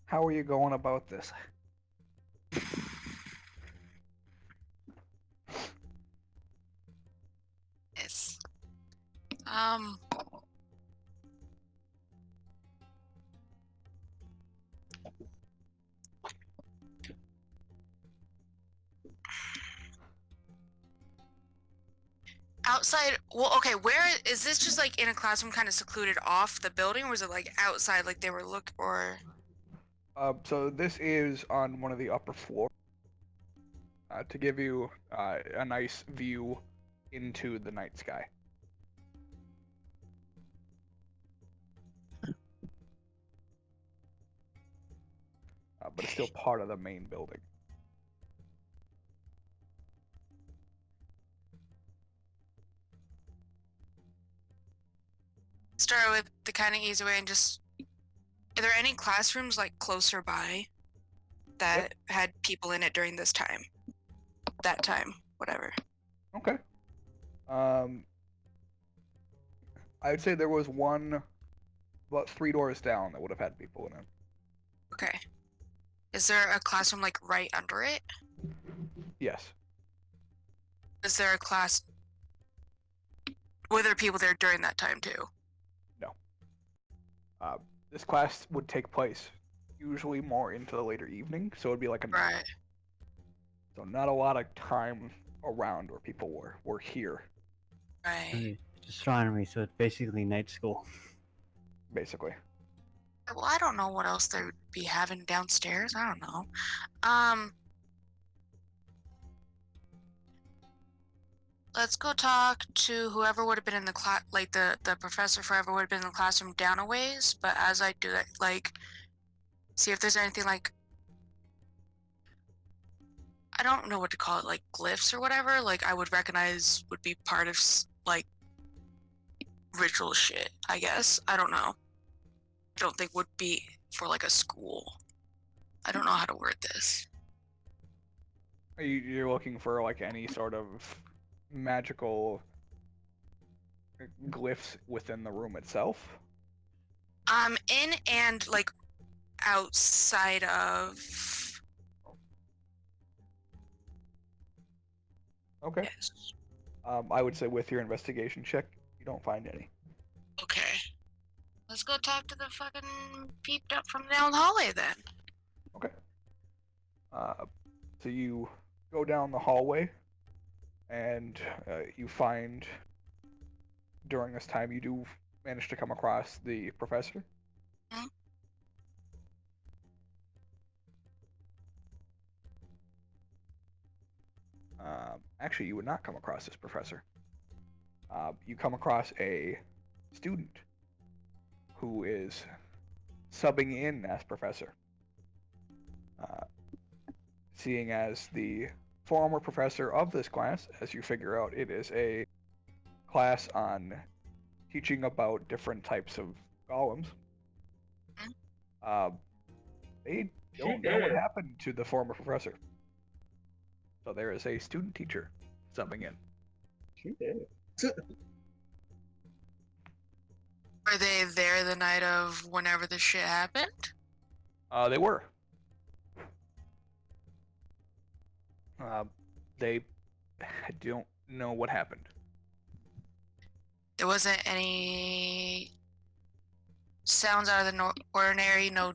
How are you going about this? Yes. Outside, well, okay, where is this? Just like in a classroom kind of secluded off the building, or was it like outside, like they were or So this is on one of the upper floors to give you a nice view into the night sky. But it's still part of the main building. start with the kind of easy way and just, are there any classrooms like closer by that had people in it during this time? That time, whatever. Okay. I would say there was one about 3 doors down that would have had people in it. Okay. Is there a classroom like right under it? Yes. Is there a class? Were there people there during that time too? No. This class would take place usually more into the later evening, so it'd be like a night. Right. So not a lot of time around where people were here, Right. It's astronomy, so it's basically night school. basically. Well, I don't know what else they would be having downstairs. I don't know. Let's go talk to whoever would have been in the class, like the professor for whoever would have been in the classroom down a ways. But as I do that, like, see if there's anything like, I don't know what to call it, like glyphs or whatever. Like I would recognize would be part of like ritual shit. I guess I don't know. I don't think would be for like a school. I don't know how to word this. You're looking for like any sort of magical glyphs within the room itself? In and like outside of. Okay. Yes. I would say with your investigation check, you don't find any. Okay. Let's go talk to the fucking peeped up from down the hallway then. Okay. So you go down the hallway, and you find during this time you do manage to come across the professor. Hmm? Actually, you would not come across this professor. You come across a student who is subbing in as professor. Seeing as the former professor of this class, as you figure out, it is a class on teaching about different types of golems. They don't know what happened to the former professor. So there is a student teacher subbing in. Were they there the night of whenever this shit happened? They were. They don't know what happened. There wasn't any sounds out of the ordinary, no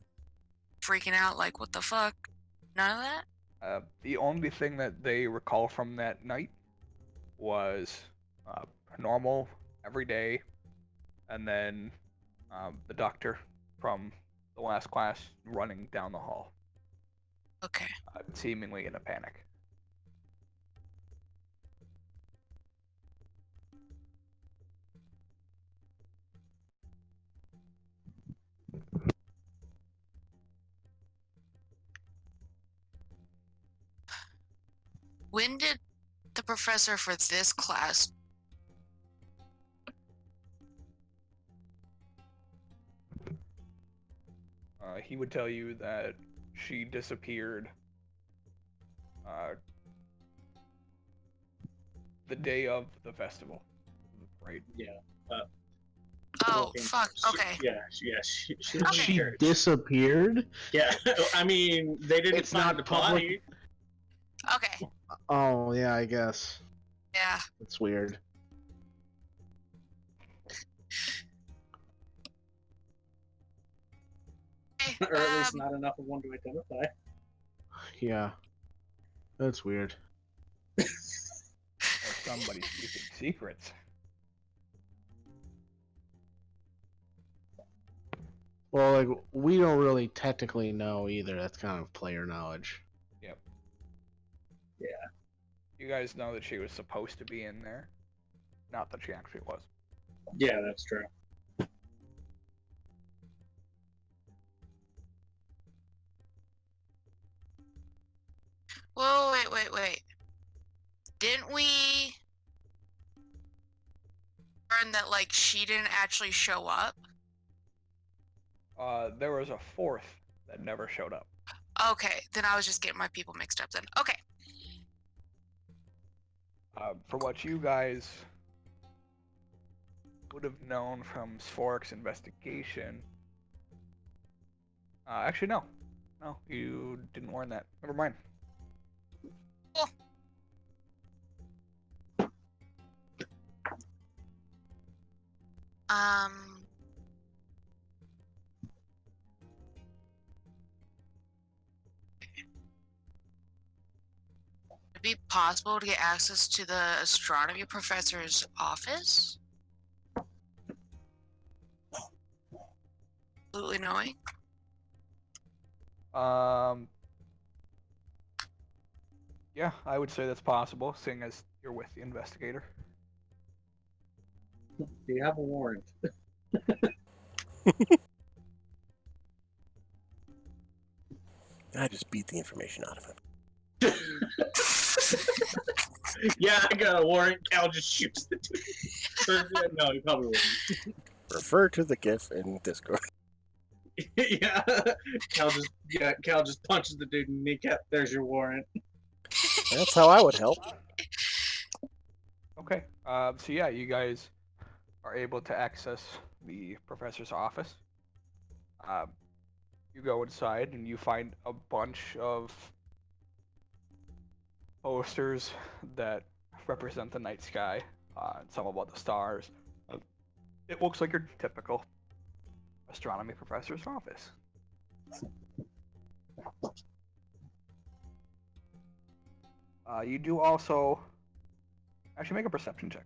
freaking out like, what the fuck? None of that? The only thing that they recall from that night was normal, every day, and then the doctor from the last class running down the hall, Okay. seemingly in a panic. When did the professor for this class? He would tell you that she disappeared the day of the festival, right? Yeah. Oh, Walking- fuck. Okay. She She disappeared. disappeared. Yeah, I mean, they didn't It's find not the public- body. Okay. Oh yeah, I guess Yeah. that's weird. Okay, Or at least not enough of one to identify. Yeah, that's weird. Or somebody's keeping secrets. Well, like we don't really technically know either. That's kind of player knowledge. Yep. Yeah. You guys know that she was supposed to be in there, not that she actually was. Yeah, that's true. Whoa, wait. Didn't we learn that, like, she didn't actually show up? There was a fourth that never showed up. Okay, then I was just getting my people mixed up then. Okay. For what you guys would have known from Sfork's investigation. Actually, no. No, you didn't learn that. Never mind. Cool. Would it be possible to get access to the astronomy professor's office? Absolutely knowing. Yeah, I would say that's possible, seeing as you're with the investigator. Do you have a warrant? I just beat the information out of him. Yeah, I got a warrant. Cal just shoots the dude. No, he probably wouldn't. Refer to the GIF in Discord. Yeah, Cal just punches the dude in the kneecap. There's your warrant. That's how I would help. Okay. So yeah, you guys are able to access the professor's office. You go inside and you find a bunch of posters that represent the night sky, and some about the stars. It looks like your typical astronomy professor's office. You do also actually make a perception check.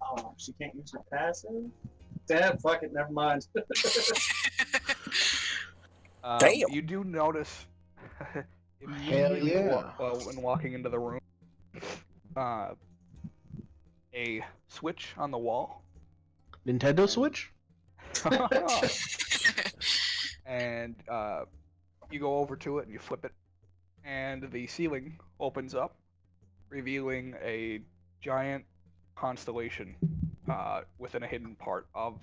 Oh, she can't use her passive? Damn, fuck it, never mind. Damn. You do notice immediately yeah. when walking into the room, a switch on the wall. Nintendo Switch? And you go over to it and you flip it, and the ceiling opens up, revealing a giant constellation within a hidden part of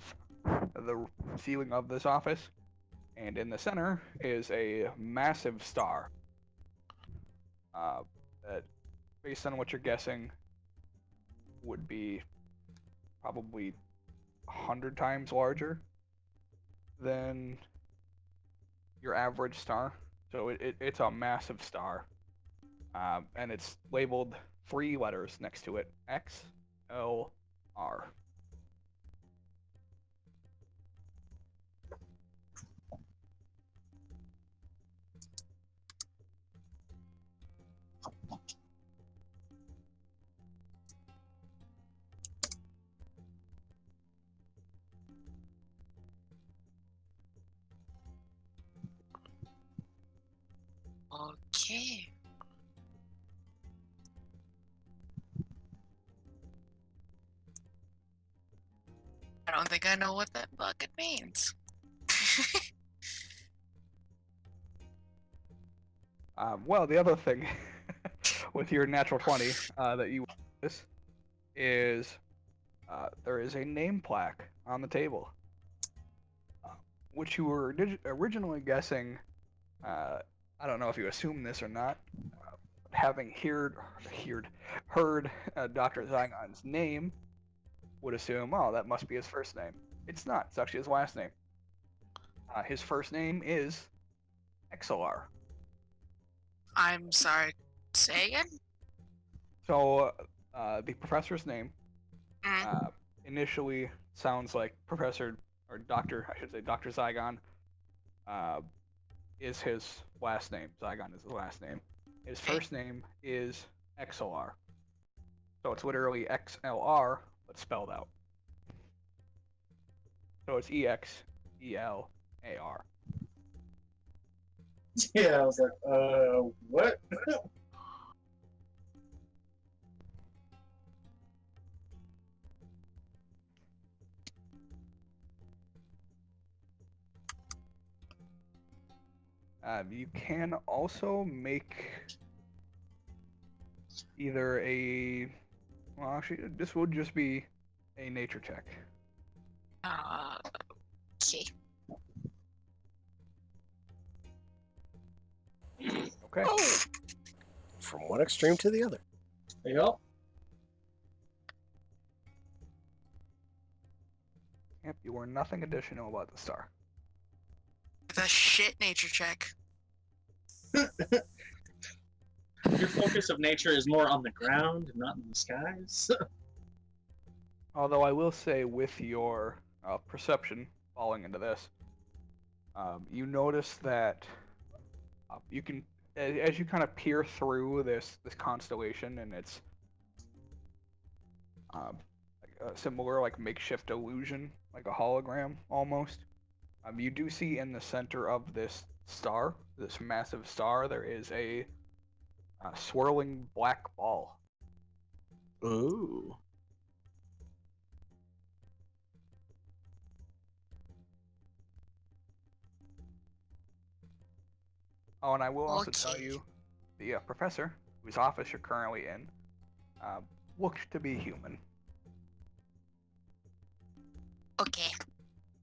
the ceiling of this office. And in the center is a massive star that, based on what you're guessing, would be probably 100 times larger than your average star. So it's a massive star. And it's labeled 3 letters next to it: X, L, R. Okay. I don't think I know what that fucking means. Well, the other thing with your natural 20 that you notice is there is a name plaque on the table, which you were originally guessing. I don't know if you assumed this or not. Having heard Dr. Zygon's name, would assume, oh, that must be his first name. It's not. It's actually his last name. His first name is XLR. I'm sorry. Say again? So the professor's name Mm. initially sounds like Professor or Doctor, I should say, Dr. Zygon is his last name. Zygon is his last name. His first name is XLR. So it's literally XLR, but spelled out. So it's EXELAR. Yeah, I was like, what? You can also make either a, well, actually, this would just be a nature check. Okay. Okay. Oh, From one extreme to the other. There you go. Yep, you learn nothing additional about the star. the shit nature check. Your focus of nature is more on the ground, not in the skies. Although I will say, with your perception falling into this, you notice that you can, as you kind of peer through this constellation, and it's like a similar, like makeshift illusion, like a hologram almost. You do see in the center of this star, this massive star, there is a swirling black ball. Ooh. Oh, and I will also tell Okay. you, the professor, whose office you're currently in, looked to be human. Okay.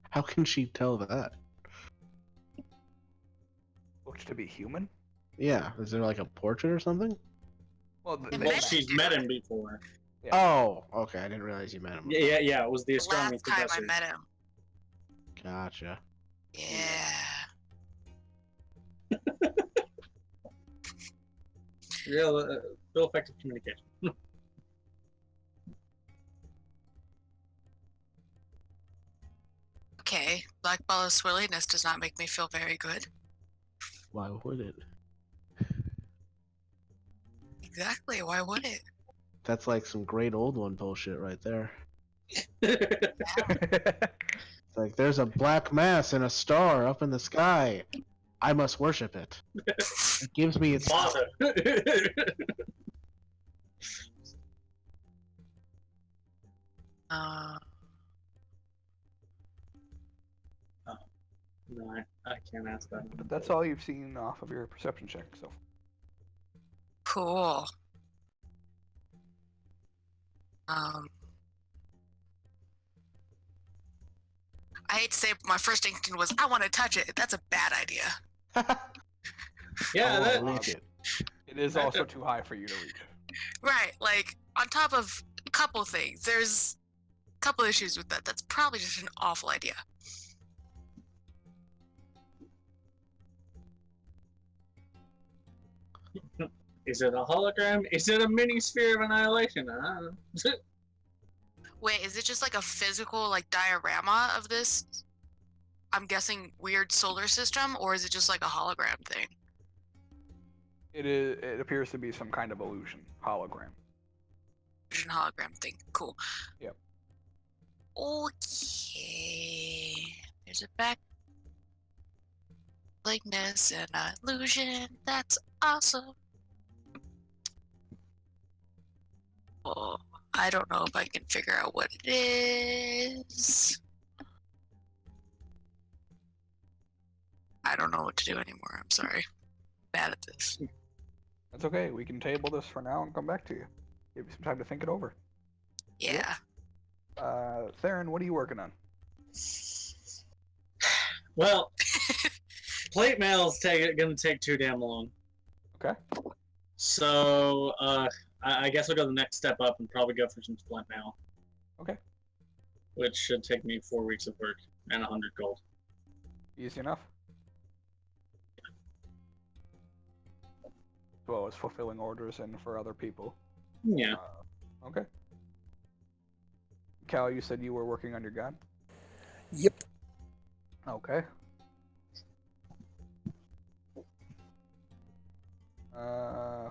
How can she tell that? Looked to be human? Yeah, is there like a portrait or something? Well, It Well, met she's you. met him before. Yeah. Oh, okay. I didn't realize you met him. Yeah. It was the The astronomy last time professor. I met him. Gotcha. Yeah. Real effective communication. Okay. Black ball of swirliness does not make me feel very good. Why would it? Exactly. Why would it? That's like some great old one bullshit right there. It's like there's a black mass and a star up in the sky. I must worship it. It gives me its Father. Uh, No, I can't ask that. But that's all you've seen off of your perception check. So cool. I hate to say it, but my first instinct was I want to touch it. That's a bad idea. Yeah, I that. won't leak it. it is also too high for you to reach. Right. Like, on top of a couple things, there's a couple issues with that. That's probably just an awful idea. Is it a hologram? Is it a mini sphere of annihilation? I don't know. Wait, is it just like a physical, like, diorama of this, I'm guessing, weird solar system? Or is it just like a hologram thing? It appears to be some kind of illusion, hologram. Vision hologram thing. Cool. Yep. Okay. There's a back likeness and an illusion. That's Awesome. Oh, I don't know if I can figure out what it is. I don't know what to do anymore. I'm sorry. Bad at this. That's okay. We can table this for now and come back to you. Give you some time to think it over. Yeah. Theron, what are you working on? Well, plate mail's gonna take too damn long. Okay. So, I guess I'll go the next step up and probably go for some splint mail. Okay. Which should take me 4 weeks of work and 100 gold. Easy enough. As well as fulfilling orders and for other people. Yeah. Okay. Cal, you said you were working on your gun? Yep. Okay. I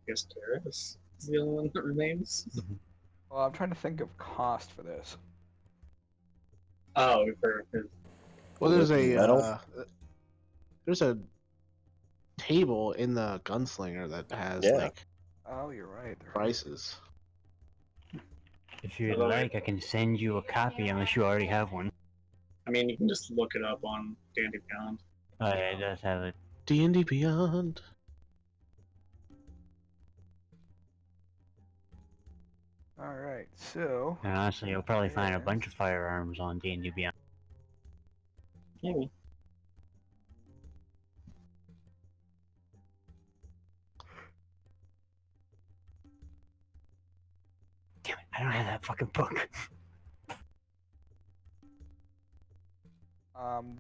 guess Garrett is the only one that remains. Well, I'm trying to think of cost for this. Oh, for Well, there's Metal? there's a table in the gunslinger that has Yeah. like Oh, you're right. prices. If you'd Although like, I can send you a copy unless you already have one. I mean, you can just look it up on Dandy Beyond. Oh yeah, it does have it. D&D Beyond. All right, so And honestly, you'll probably find a bunch of firearms on D&D Beyond. Maybe. Damn it, I don't have that fucking book.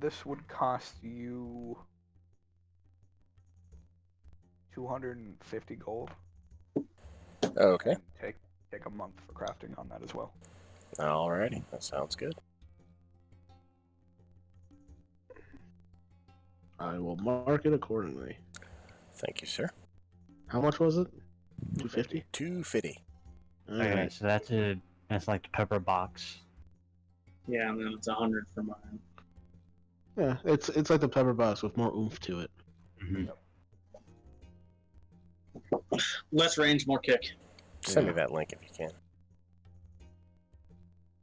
this would cost you 250 gold. Okay. And take a month for crafting on that as well. Alrighty. That sounds good. I will mark it accordingly. Thank you, sir. How much was it? 250. 250. Okay, Alright. so that's like the pepper box. Yeah, and then it's 100 for mine. Yeah, it's like the pepper box with more oomph to it. Mm-hmm. Less range, more kick. Send me Yeah. that link if you can.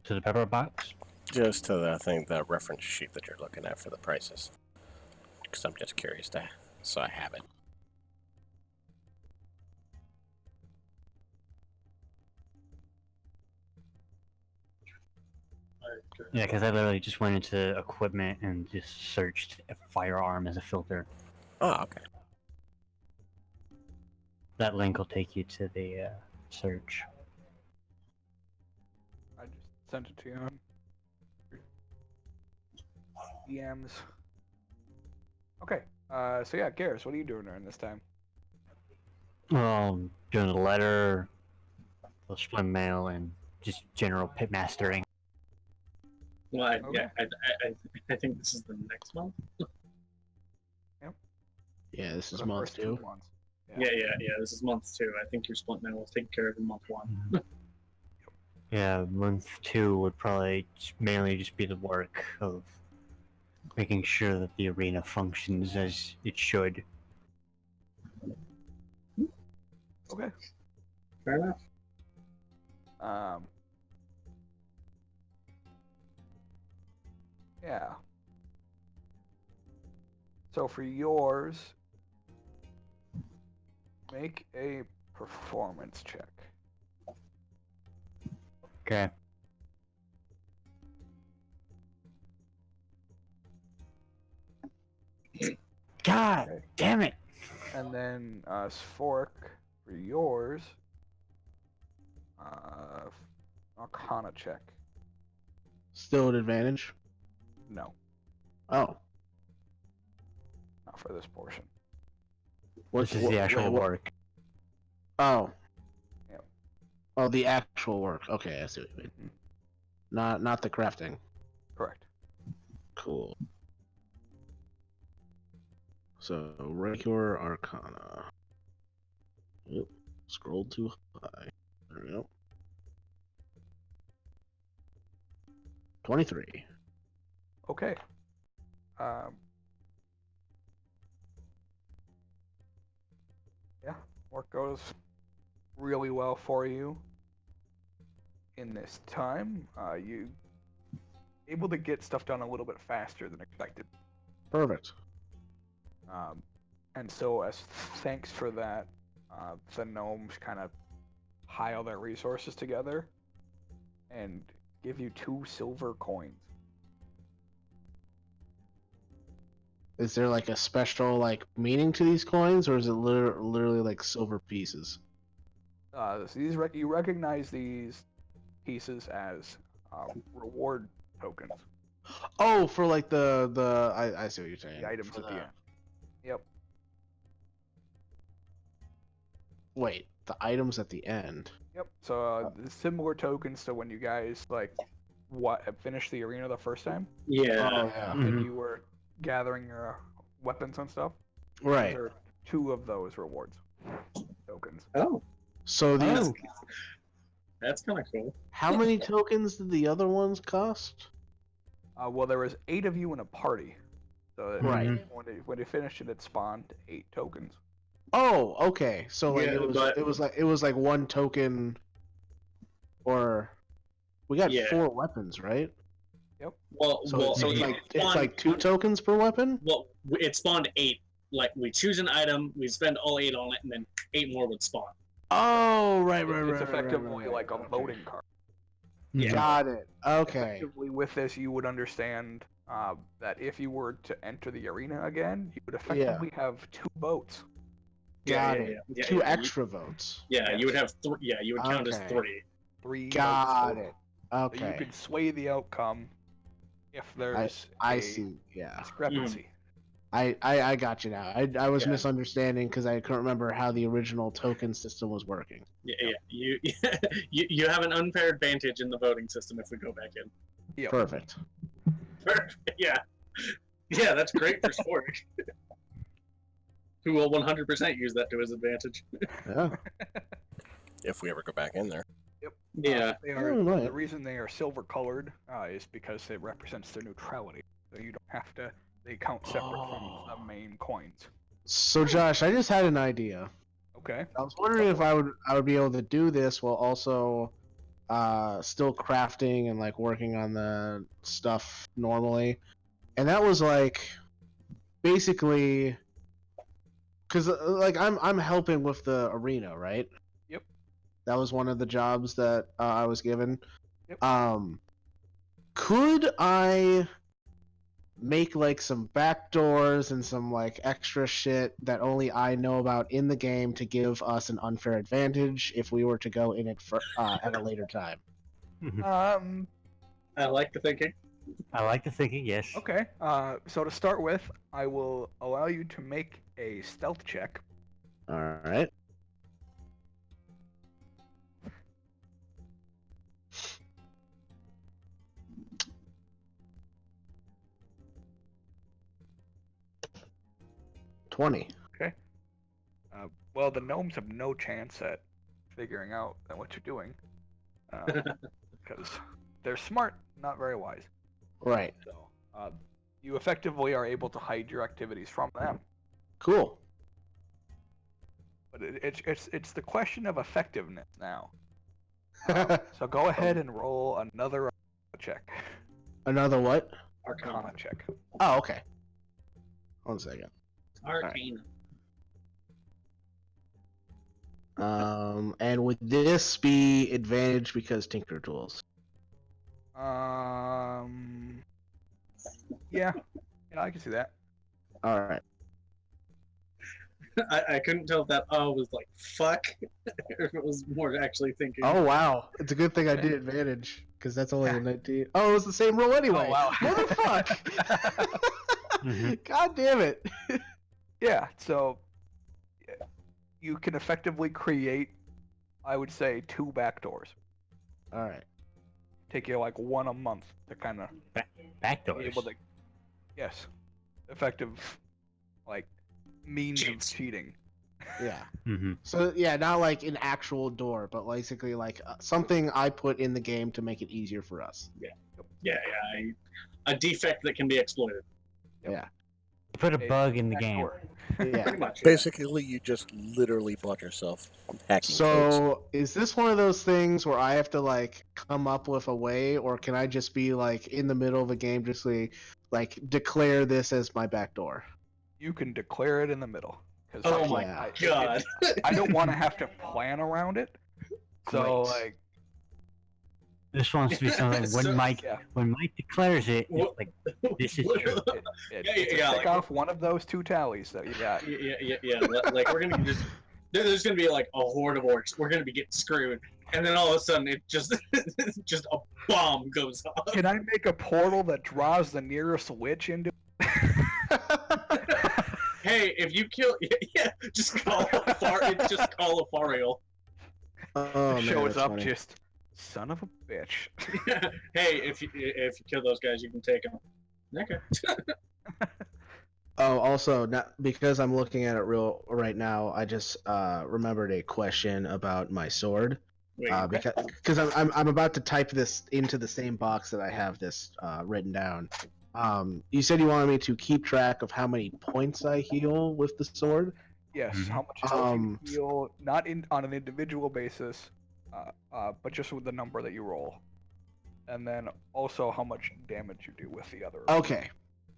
To the pepper box? Just to the reference sheet that you're looking at for the prices. Because I'm just curious so I have it. Yeah, because I literally just went into equipment and just searched a firearm as a filter. Oh, okay. That link will take you to the search. I just sent it to you on DMs. Okay. So yeah, Garrus, what are you doing during this time? Well, doing the letter, the swim mail, and just general pit mastering. Well, Okay. I think this is the next month. Yeah, this is For the month first 2 2. months. Yeah, this is month 2. I think your splint mail was taken care of in month 1. Yeah, month 2 would probably mainly just be the work of making sure that the arena functions as it should. Okay. Fair enough. Yeah. So for yours, make a performance check. Okay. God Okay. damn it! And then Sfork, for yours, Arcana check. Still at advantage? No, Oh. not for this portion. What's This is the actual what- work. Oh. Yep. Oh, the actual work. Okay, I see what you mean. Not the crafting. Correct. Cool. So regular Arcana. Oop, scrolled too high. There we go. 23. Okay. Yeah, work goes really well for you in this time. You able to get stuff done a little bit faster than expected. Perfect. And so as thanks for that, the gnomes kind of pile their resources together and give you 2 silver coins. Is there like a special like meaning to these coins, or is it literally like silver pieces? So you recognize these pieces as reward tokens, Oh, for like I see what you're saying. the items For at the end. Yep. Wait, the items at the end. Yep. So similar tokens to when you guys finished the arena the first time, Yeah. Oh yeah. and you were gathering your weapons and stuff. Right. There are 2 of those rewards tokens. Oh, So these. Oh. that's kind of cool. How many tokens did the other ones cost? Well, there was 8 of you in a party, so Right. when they finished it, it spawned 8 tokens. Oh, okay. So like Yeah, it was like 1 token, or we got Yeah. 4 weapons, right? Well, So it's it like spawned, 2 tokens per weapon. well, it spawned 8. Like we choose an item, we spend all 8 on it, and then 8 more would spawn. Oh, right. It's effectively like a Okay. voting card. Yeah. Got it. Okay. Effectively, with this, you would understand that if you were to enter the arena again, you would effectively have 2 votes. Got it. Yeah, 2 yeah, extra votes. Yeah, you would have 3. Yeah, you would count as Okay. 3. 3 Got votes it. total. So you Okay. could sway the outcome if there's I a see. Yeah. discrepancy. I got you now. I was Yeah. misunderstanding because I couldn't remember how the original token system was working. Yeah, you you have an unfair advantage in the voting system if we go back in. Yep. Perfect. Yeah, that's great for Sport. Who will 100% use that to his advantage. Yeah. If we ever go back in there. Yeah. They are, Oh, right. the reason they are silver colored is because it represents their neutrality. So you don't have to. They count separate from the main coins. So Josh, I just had an idea. Okay. I was wondering if I would be able to do this while also still crafting and like working on the stuff normally. And that was like basically cuz like I'm helping with the arena, right? Yep. That was one of the jobs that I was given. Yep. Could I make like some backdoors and some like extra shit that only I know about in the game to give us an unfair advantage if we were to go in it for, at a later time? I like the thinking. I like the thinking, yes. Okay. So to start with, I will allow you to make a stealth check. All right. $20. Well, the gnomes have no chance at figuring out what you're doing, because they're smart, not very wise. Right. So you effectively are able to hide your activities from them. Cool. But it's the question of effectiveness now. So go ahead and roll another check. Another what? Arcana check. Oh, okay. 1 second. Arcane. And would this be advantage because Tinker Tools? Yeah, I can see that. All right. I couldn't tell if that was like fuck, or if it was more actually thinking. Oh wow, it's a good thing I did advantage because that's only a 19. Oh, it was the same roll anyway. Oh, wow. Motherfuck! God damn it! Yeah, so you can effectively create, I would say, 2 backdoors. All right. Take you like 1 a month to kind of be Backdoors. able to, yes, effective, like, means Cheats. of cheating. Yeah. Mm-hmm. So yeah, not like an actual door, but basically like something I put in the game to make it easier for us. Yeah, a defect that can be exploited. Yeah. Put a A bug in the back game. door. Yeah. Pretty much. Yeah. Basically, you just literally bought yourself hacking codes. So is this one of those things where I have to like come up with a way, or can I just be like in the middle of a game, just like declare this as my back door? You can declare it in the middle. Oh Fuck my yeah. god. I don't want to have to plan around it. So Great. like, This wants to be something So- when Mike declares it, What- it's like this is true. it's a yeah, tick like- off one of those two tallies that you got. Yeah. Like we're gonna just there's gonna be like a horde of orcs. We're gonna be getting screwed, and then all of a sudden it just just a bomb goes off. Can I make a portal that draws the nearest witch into? Hey, if you kill, just call a Fariel. Oh man, Shows that's up funny. just son of a bitch. Hey, if you kill those guys, you can take them. Okay. Oh, also, not because I'm looking at it right now. I just remembered a question about my sword. Wait, Because I'm about to type this into the same box that I have this written down. You said you wanted me to keep track of how many points I heal with the sword. Yes, Mhm. how much health you heal, not on an individual basis, but just with the number that you roll, and then also how much damage you do with the other. Okay,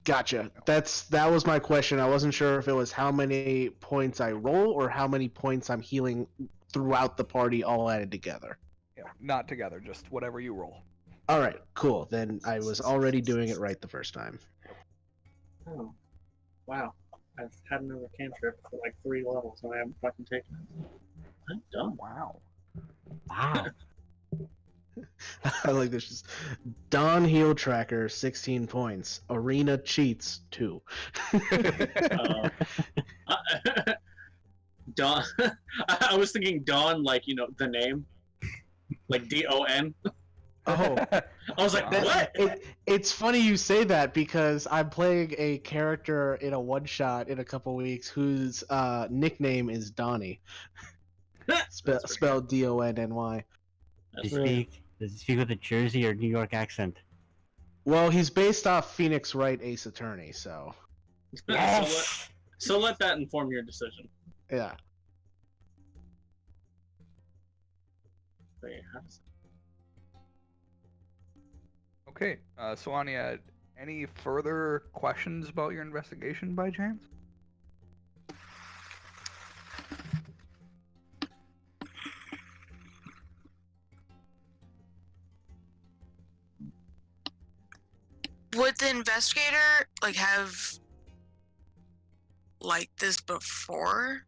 gotcha. That was my question. I wasn't sure if it was how many points I roll or how many points I'm healing throughout the party all added together. Yeah, not together, just whatever you roll. All right, cool. Then I was already doing it right the first time. Oh, wow. I've had another cantrip for like 3 levels and I haven't fucking taken it. I'm done. Wow. Wow. I like this. Just Dawn Heal Tracker, 16 points. Arena Cheats, 2. Dawn. I was thinking Dawn, like, the name. Like DON. Oh, I was like, Wow. what? it's funny you say that because I'm playing a character in a one-shot in a couple weeks whose nickname is Donnie. Spelled D-O-N-N-Y. Does he speak with a Jersey or New York accent? Well, he's based off Phoenix Wright Ace Attorney, so So let that inform your decision. yeah. Wait, how does Okay, Soania, any further questions about your investigation by chance? Would the investigator have this before?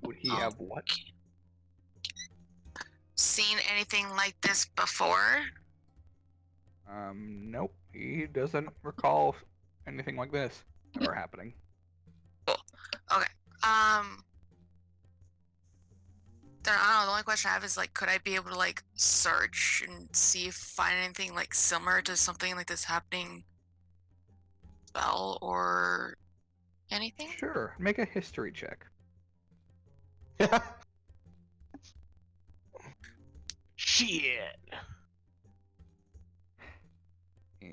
Would he have what? Seen anything like this before? Nope. He doesn't recall anything like this ever happening. Then I don't know. The only question I have is could I be able to search and see if find anything similar to something like this happening, spell or anything? Sure. Make a history check. Shit.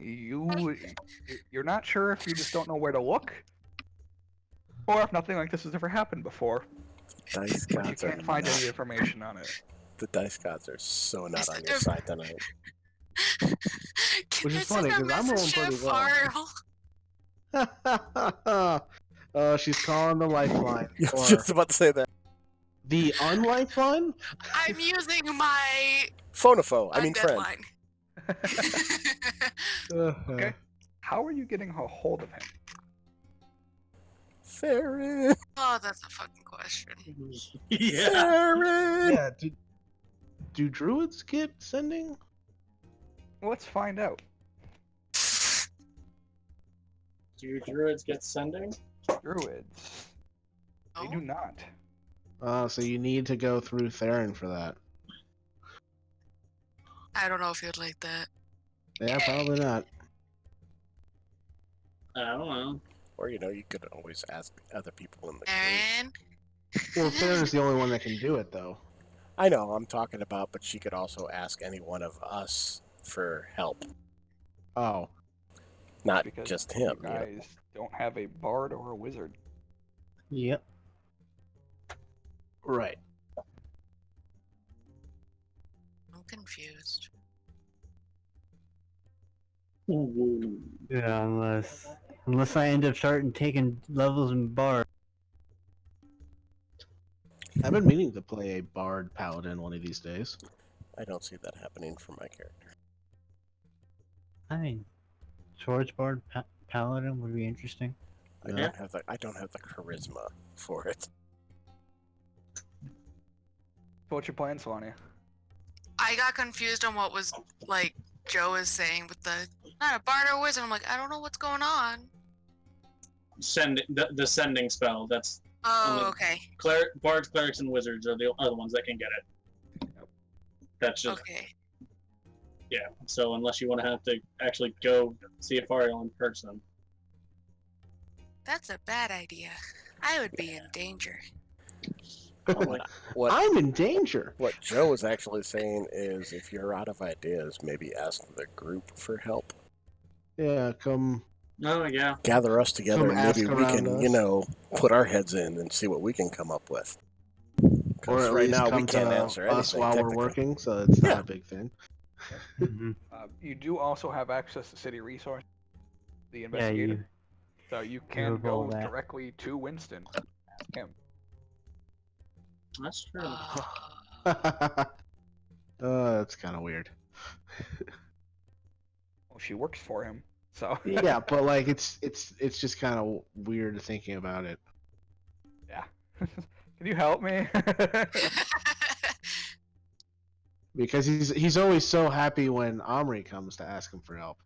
You're not sure if you just don't know where to look, or if nothing like this has ever happened before. Dice But you gods are can't find any information on it. the dice gods are so not on your side tonight. Which is Send funny, a 'cause I'm rolling message to pretty well. Farrell. She's calling the lifeline. I Or was just about to say that. the unlifeline? I'm using my Phonopho, I mean undead friend. line. Okay. How are you getting a hold of him? Farron! Oh, that's a fucking question. Yeah. Farron! Yeah, do druids get sending? Let's find out. Do druids get sending? Druids. They do not. So you need to go through Theron for that. I don't know if you'd like that. Yeah, probably not. I don't know. Or you could always ask other people in the group. Aaron. Well, Farron's the only one that can do it, though. I know I'm talking about, but she could also ask any one of us for help, Oh. not Because just him. you guys don't have a bard or a wizard. Yep. Right. I'm confused. Yeah, unless I end up starting taking levels in bar. I've been meaning to play a bard paladin one of these days. I don't see that happening for my character. I mean, Swords Bard Paladin would be interesting. I don't have the charisma for it. What's your plan, Sonia? I got confused on what was like Joe is saying with the not a bard or wizard. I'm like, I don't know what's going on. The sending spell. That's Oh, okay. bards, clerics, and wizards are the other ones that can get it. That's just Okay. yeah. So unless you want to have to actually go see a Fariel in person, That's a bad idea. I would be in danger. What I'm in danger. what Joe was actually saying is, if you're out of ideas, maybe ask the group for help. Yeah, come. oh yeah, Gather us together, Come and maybe ask we around can, us. put our heads in and see what we can come up with. Or Because at right least now come we can't to answer us anything while we're technically. working, so it's not Yeah. a big thing. Mm-hmm. You do also have access to city resource, the Yeah, investigator. So you can have all go that. directly to Winston. Ask him. that's true. That's kind of weird. Well, she works for him, so Yeah, but like it's just kind of weird thinking about it. yeah. Can you help me? Because he's always so happy when Omri comes to ask him for help.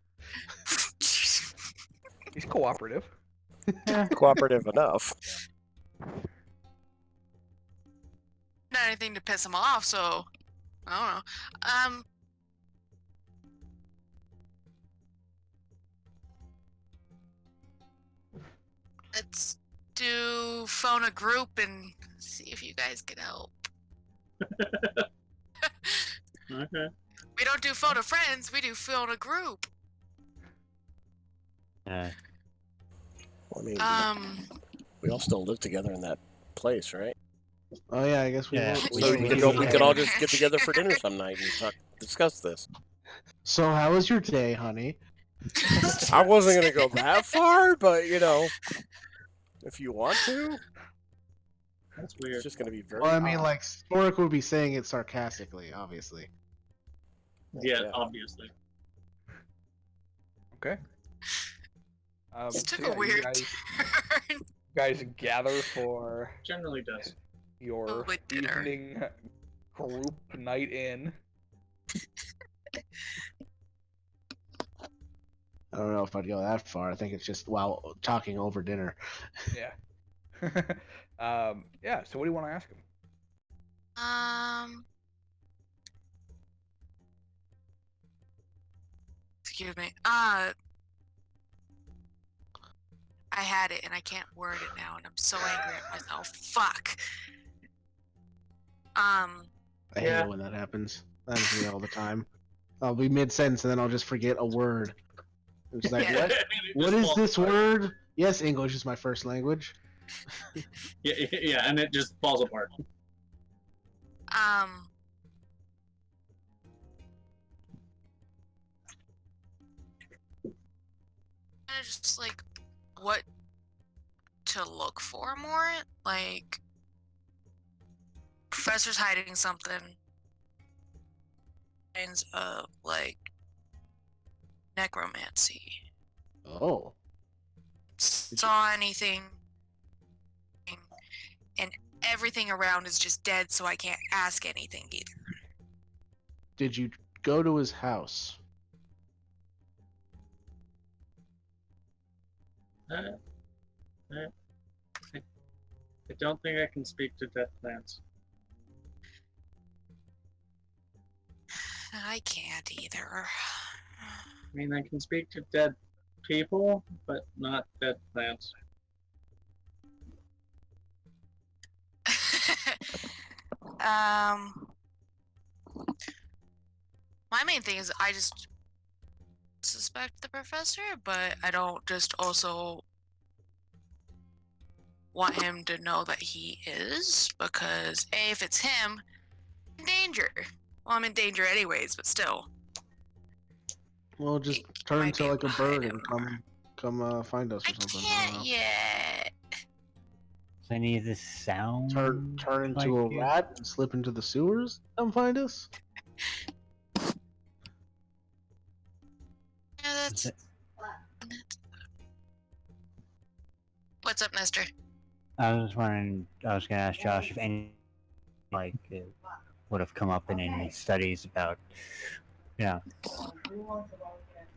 He's cooperative. Cooperative enough. Not anything to piss him off, so I don't know. Let's do phone a group and see if you guys can help. Okay. We don't do phone a friends, we do phone a group. Yeah. Well, I mean, we all still live together in that place, right? Oh yeah, I guess we Yeah. will. We, So, we could all just get together for dinner some night and discuss this. so how was your day, honey? I wasn't gonna go that far, but if you want to, That's it's weird. just gonna be very. Well, I mean, odd. like Spork would be saying it sarcastically, obviously. Yeah, obviously. Okay. This took so yeah, a weird you turn. guys gather for Generally does. your With dinner. evening group night in. I don't know if I'd go that far. I think it's just while talking over dinner. Yeah. Yeah. So what do you want to ask him? Excuse me. I had it and I can't word it now, and I'm so angry at myself. Fuck. I hate Yeah. it when that happens. That happens to me all the time. I'll be mid-sentence and then I'll just forget a word. It's like, Yeah. what is this word? Yes, English is my first language. Yeah, and it just falls apart. Just like what to look for more. Like, professor's hiding something. Kinds of like necromancy. Oh. Saw anything, and everything around is just dead, so I can't ask anything either. Did you go to his house? I don't think I can speak to dead plants. I can't either. I mean, I can speak to dead people, but not dead plants. um, my main thing is I just suspect the professor, but I don't just also want him to know that he is, because A, if it's him, I'm in danger. Well, I'm in danger anyways, but still. Well, just He turn might into be like a able to hide bird him and more. come find us I or something. I can't don't know. yet. Does any of this sound Turn into like a you? rat and slip into the sewers. Come find us. Yeah, that's... What's up, Nestor? I was wondering. I was gonna ask Josh if any would have come up in any studies about, you know, if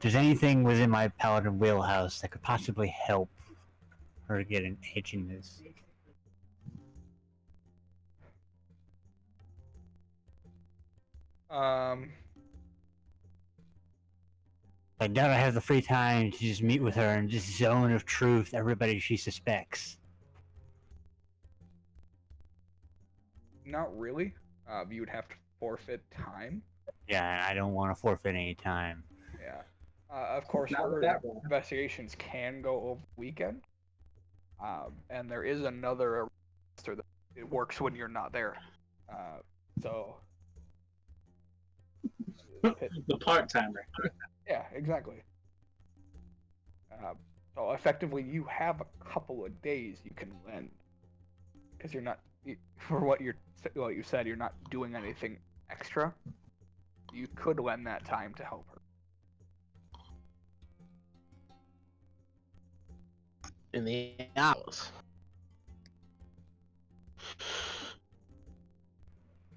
there's anything within my paladin wheelhouse that could possibly help her get an edge in this. I doubt I have the free time to just meet with her and just zone of truth everybody she suspects. Not really. You would have to forfeit time. Yeah, and I don't want to forfeit any time. Yeah. Of course, Not with her that rule. investigations can go over the weekend. And there is another arrester that it works when you're not there. So. The part timer. Yeah, exactly. So effectively, you have a couple of days you can lend, because you're not, for what you said, you're not doing anything extra. You could lend that time to help her. In the hours.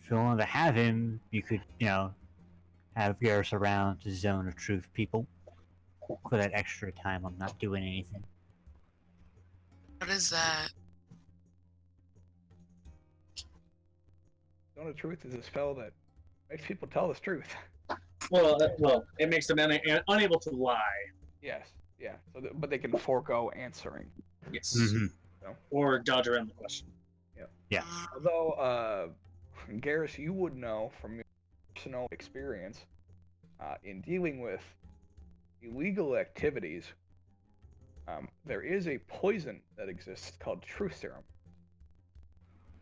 If you want to have him, you could, have Garrus around to zone of truth people for that extra time I'm not doing anything. What is that? Zone of Truth is a spell that makes people tell the truth. Well, it makes them unable to lie. Yes, yeah. So, but they can forego answering. Yes. Mm-hmm. So. Or dodge around the question. Yeah. Although, Garrus, you would know from your personal experience in dealing with illegal activities, there is a poison that exists called truth serum.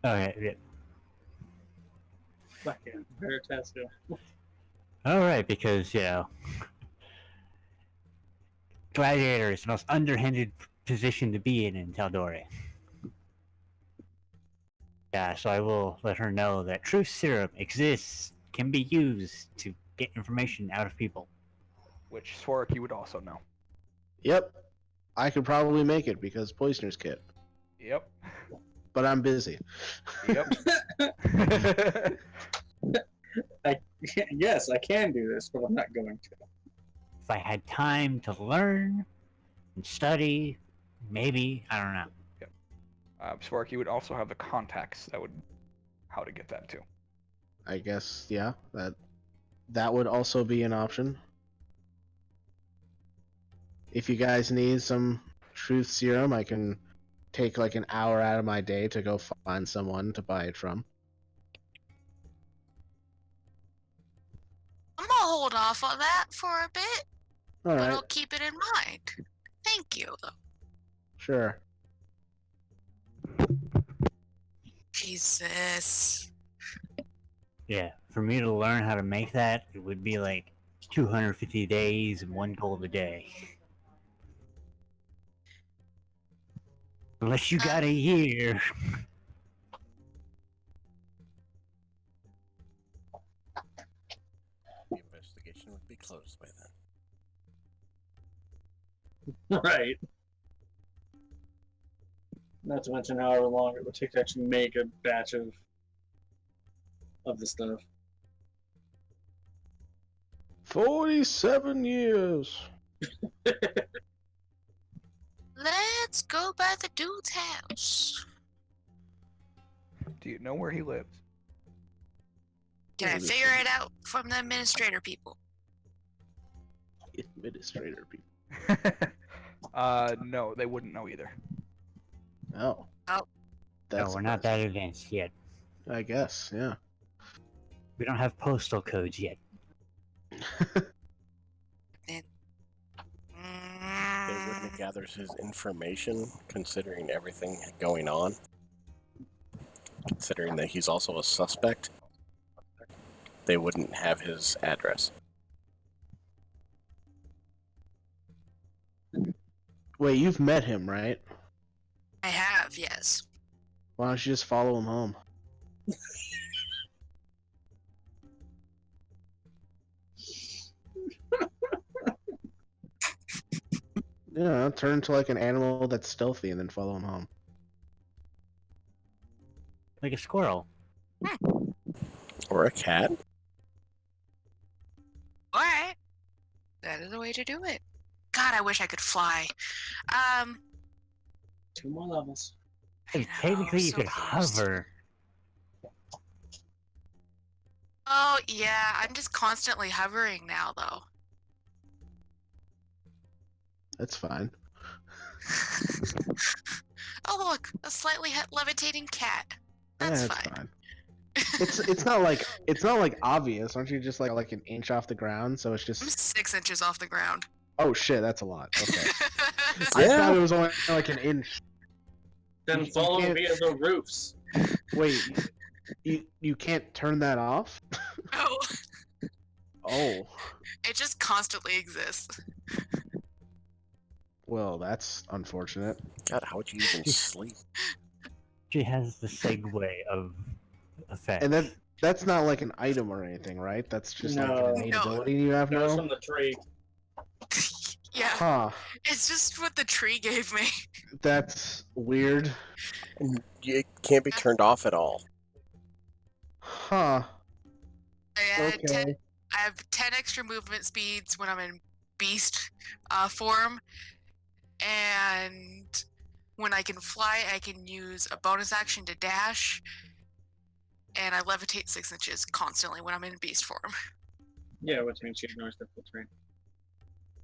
Okay, yeah. Fucking Veritasium. Alright, because, Gladiator is the most underhanded position to be in Tal'Dorei. Yeah, so I will let her know that truth serum exists, can be used to get information out of people. Which Swark you would also know. Yep. I could probably make it because Poisoner's kit. Yep. But I'm busy. Yep. Yes, I can do this, but I'm not going to. If I had time to learn and study, maybe, I don't know. Yep. Swark, you would also have the contacts that would how to get that too. I guess, yeah, that would also be an option. If you guys need some truth serum, I can take like an hour out of my day to go find someone to buy it from. I'm gonna hold off on that for a bit, All but right, I'll keep it in mind. Thank you, though. sure. Jesus. Yeah, for me to learn how to make that, it would be like 250 days and 1 gold a day. Unless you got a year. The investigation would be closed by then. Right. Not to mention however long it would take to actually make a batch of the stuff. 47 years. Let's go by the dude's house. Do you know where he lives? Can I figure it out from the administrator people? Administrator people. No, they wouldn't know either. Oh. Oh. That's No, we're not that advanced yet. I guess, yeah. We don't have postal codes yet. They wouldn't have gathered his information, considering everything going on. Considering that he's also a suspect, they wouldn't have his address. Wait, you've met him, right? I have, yes. Why don't you just follow him home? Yeah, turn into like an animal that's stealthy and then follow him home. Like a squirrel. Or a cat. Alright. That is a way to do it. God, I wish I could fly. 2 more levels. I Hey, know, technically, you so could close. hover. Oh, yeah, I'm just constantly hovering now, though. That's fine. Oh, look, a slightly levitating cat. That's Yeah, that's fine. fine. It's not like obvious. Aren't you just like an inch off the ground? So it's I'm just 6 inches off the ground. oh shit, that's a lot. Okay, I thought it was only like an inch. Then You follow can't- via the roofs. Wait, you can't turn that off? No, Oh, it just constantly exists. well, that's unfortunate. God, how would you even sleep? She has the segue of effects. And that's not like an item or anything, right? That's just like No. an innate No. ability you have That was now. from the tree. Yeah, Huh? it's just what the tree gave me. That's weird. And it can't be turned off at all. Huh? I had 10, Okay. I have 10 extra movement speeds when I'm in beast form, and when I can fly, I can use a bonus action to dash, and I levitate 6 inches constantly when I'm in beast form. Yeah, which means she ignores difficult terrain.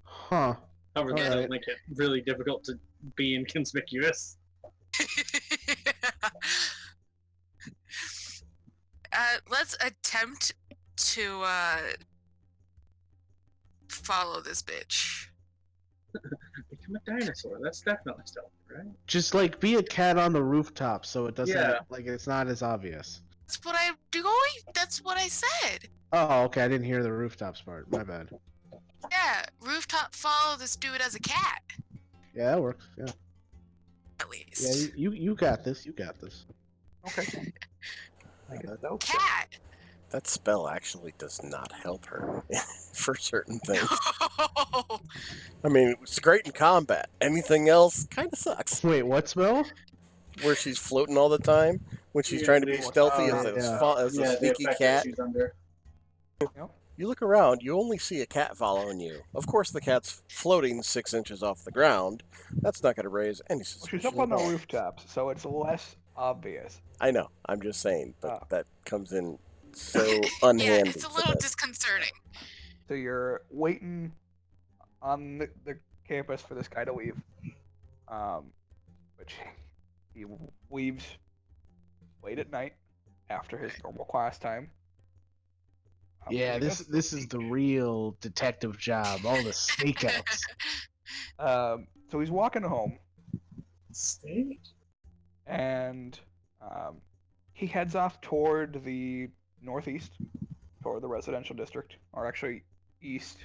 Huh? However, that does Alright. make it really difficult to be inconspicuous. Let's attempt to follow this bitch. Become a dinosaur. That's definitely stealthy, right? Just like be a cat on the rooftop, so it doesn't Yeah. like it's not as obvious. That's what I'm doing. That's what I said. Oh, okay. I didn't hear the rooftops part. My bad. Yeah, rooftop follow this dude as a cat, Yeah, that works. Yeah. at Yeah, least. you got this. You got this. Okay. I guess so. Cat. That spell actually does not help her for certain things. No. I mean, it's great in combat. Anything else kind of sucks. Wait, what spell? Where she's floating all the time when she's Yeah, trying to be they- stealthy oh, as yeah. a Yeah, the sneaky effect cat. that she's under. You look around, you only see a cat following you. Of course, the cat's floating 6 inches off the ground. That's not going to raise any Well, suspicion. she's up on the at all. rooftops, so it's less obvious. I know. I'm just saying, but Oh. that comes in so Yeah, unhandy. it's a for little that. disconcerting. So you're waiting on the campus for this guy to leave, which he leaves late at night after his normal class time. Yeah, he this does this is the real detective job. All the stakeouts. So he's walking home, Steak? and he heads off toward the northeast, toward the residential district, or actually east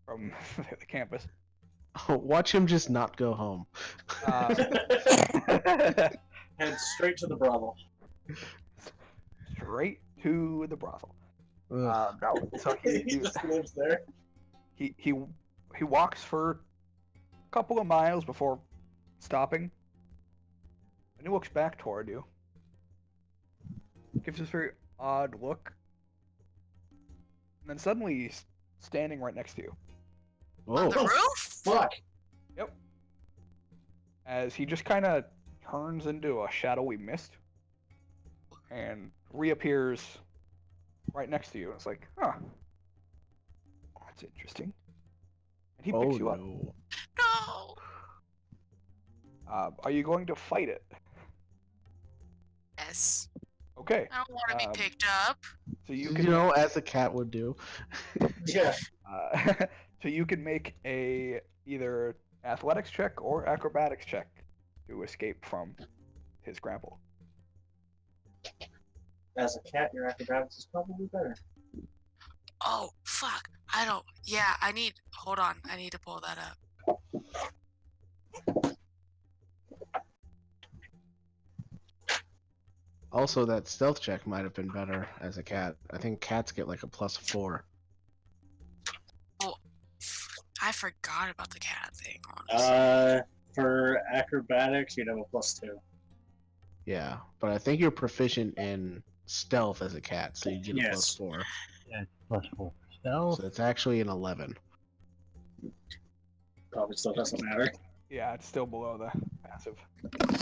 from the campus. Watch him just not go home. Head straight to the brothel. Straight to the brothel. Ugh. No, so He just lives there. he walks for a couple of miles before stopping, and he looks back toward you. Gives this very odd look, and then suddenly he's standing right next to you. On the Whoa. roof? Fuck. Yep. As he just kind of turns into a shadowy mist and reappears right next to you. It's like, huh, that's interesting. and he Oh picks you up. no. No. Are you going to fight it? Yes. Okay. I don't want to Um, be picked up. So you You can know, as a cat would do. Yeah. so you can make a either athletics check or acrobatics check to escape from his grapple. As a cat, your acrobatics is probably better. Oh, fuck. I don't. Yeah, I need. Hold on. I need to pull that up. Also, that stealth check might have been better as a cat. I think cats get like a +4. I forgot about the cat thing, honestly. For acrobatics, you'd have a +2. Yeah, but I think you're proficient in stealth as a cat, so you get a Yes. +4. Yeah, +4 So stealth. it's actually an 11. Probably still doesn't matter. Yeah, it's still below the passive.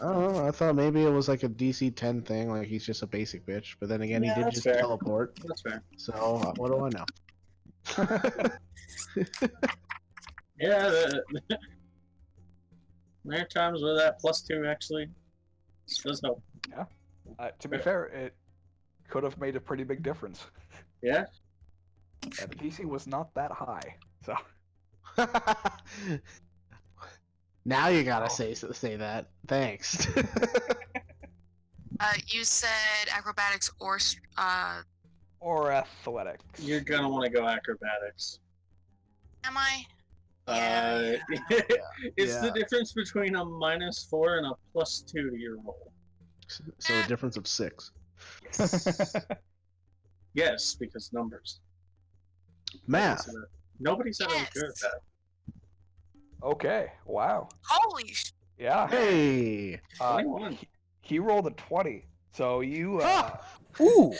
Oh, I thought maybe it was like a DC 10 thing, like he's just a basic bitch. But then again, he Yeah, did that's just fair. teleport. That's fair. So what do I know? Yeah, there are times where that +2 actually does help. To be fair, it could have made a pretty big difference. Yeah? The DC was not that high, so Now you gotta say that. Thanks. You said acrobatics or or athletics. You're gonna want to go acrobatics. am I? It's Yeah. the difference between a -4 and a +2 to your roll. So a difference of 6. Yes, because numbers. Math. Nobody said I was good at Yes. that. Okay, wow. Holy Yeah. Hey. 21. He rolled a 20, so you Ooh.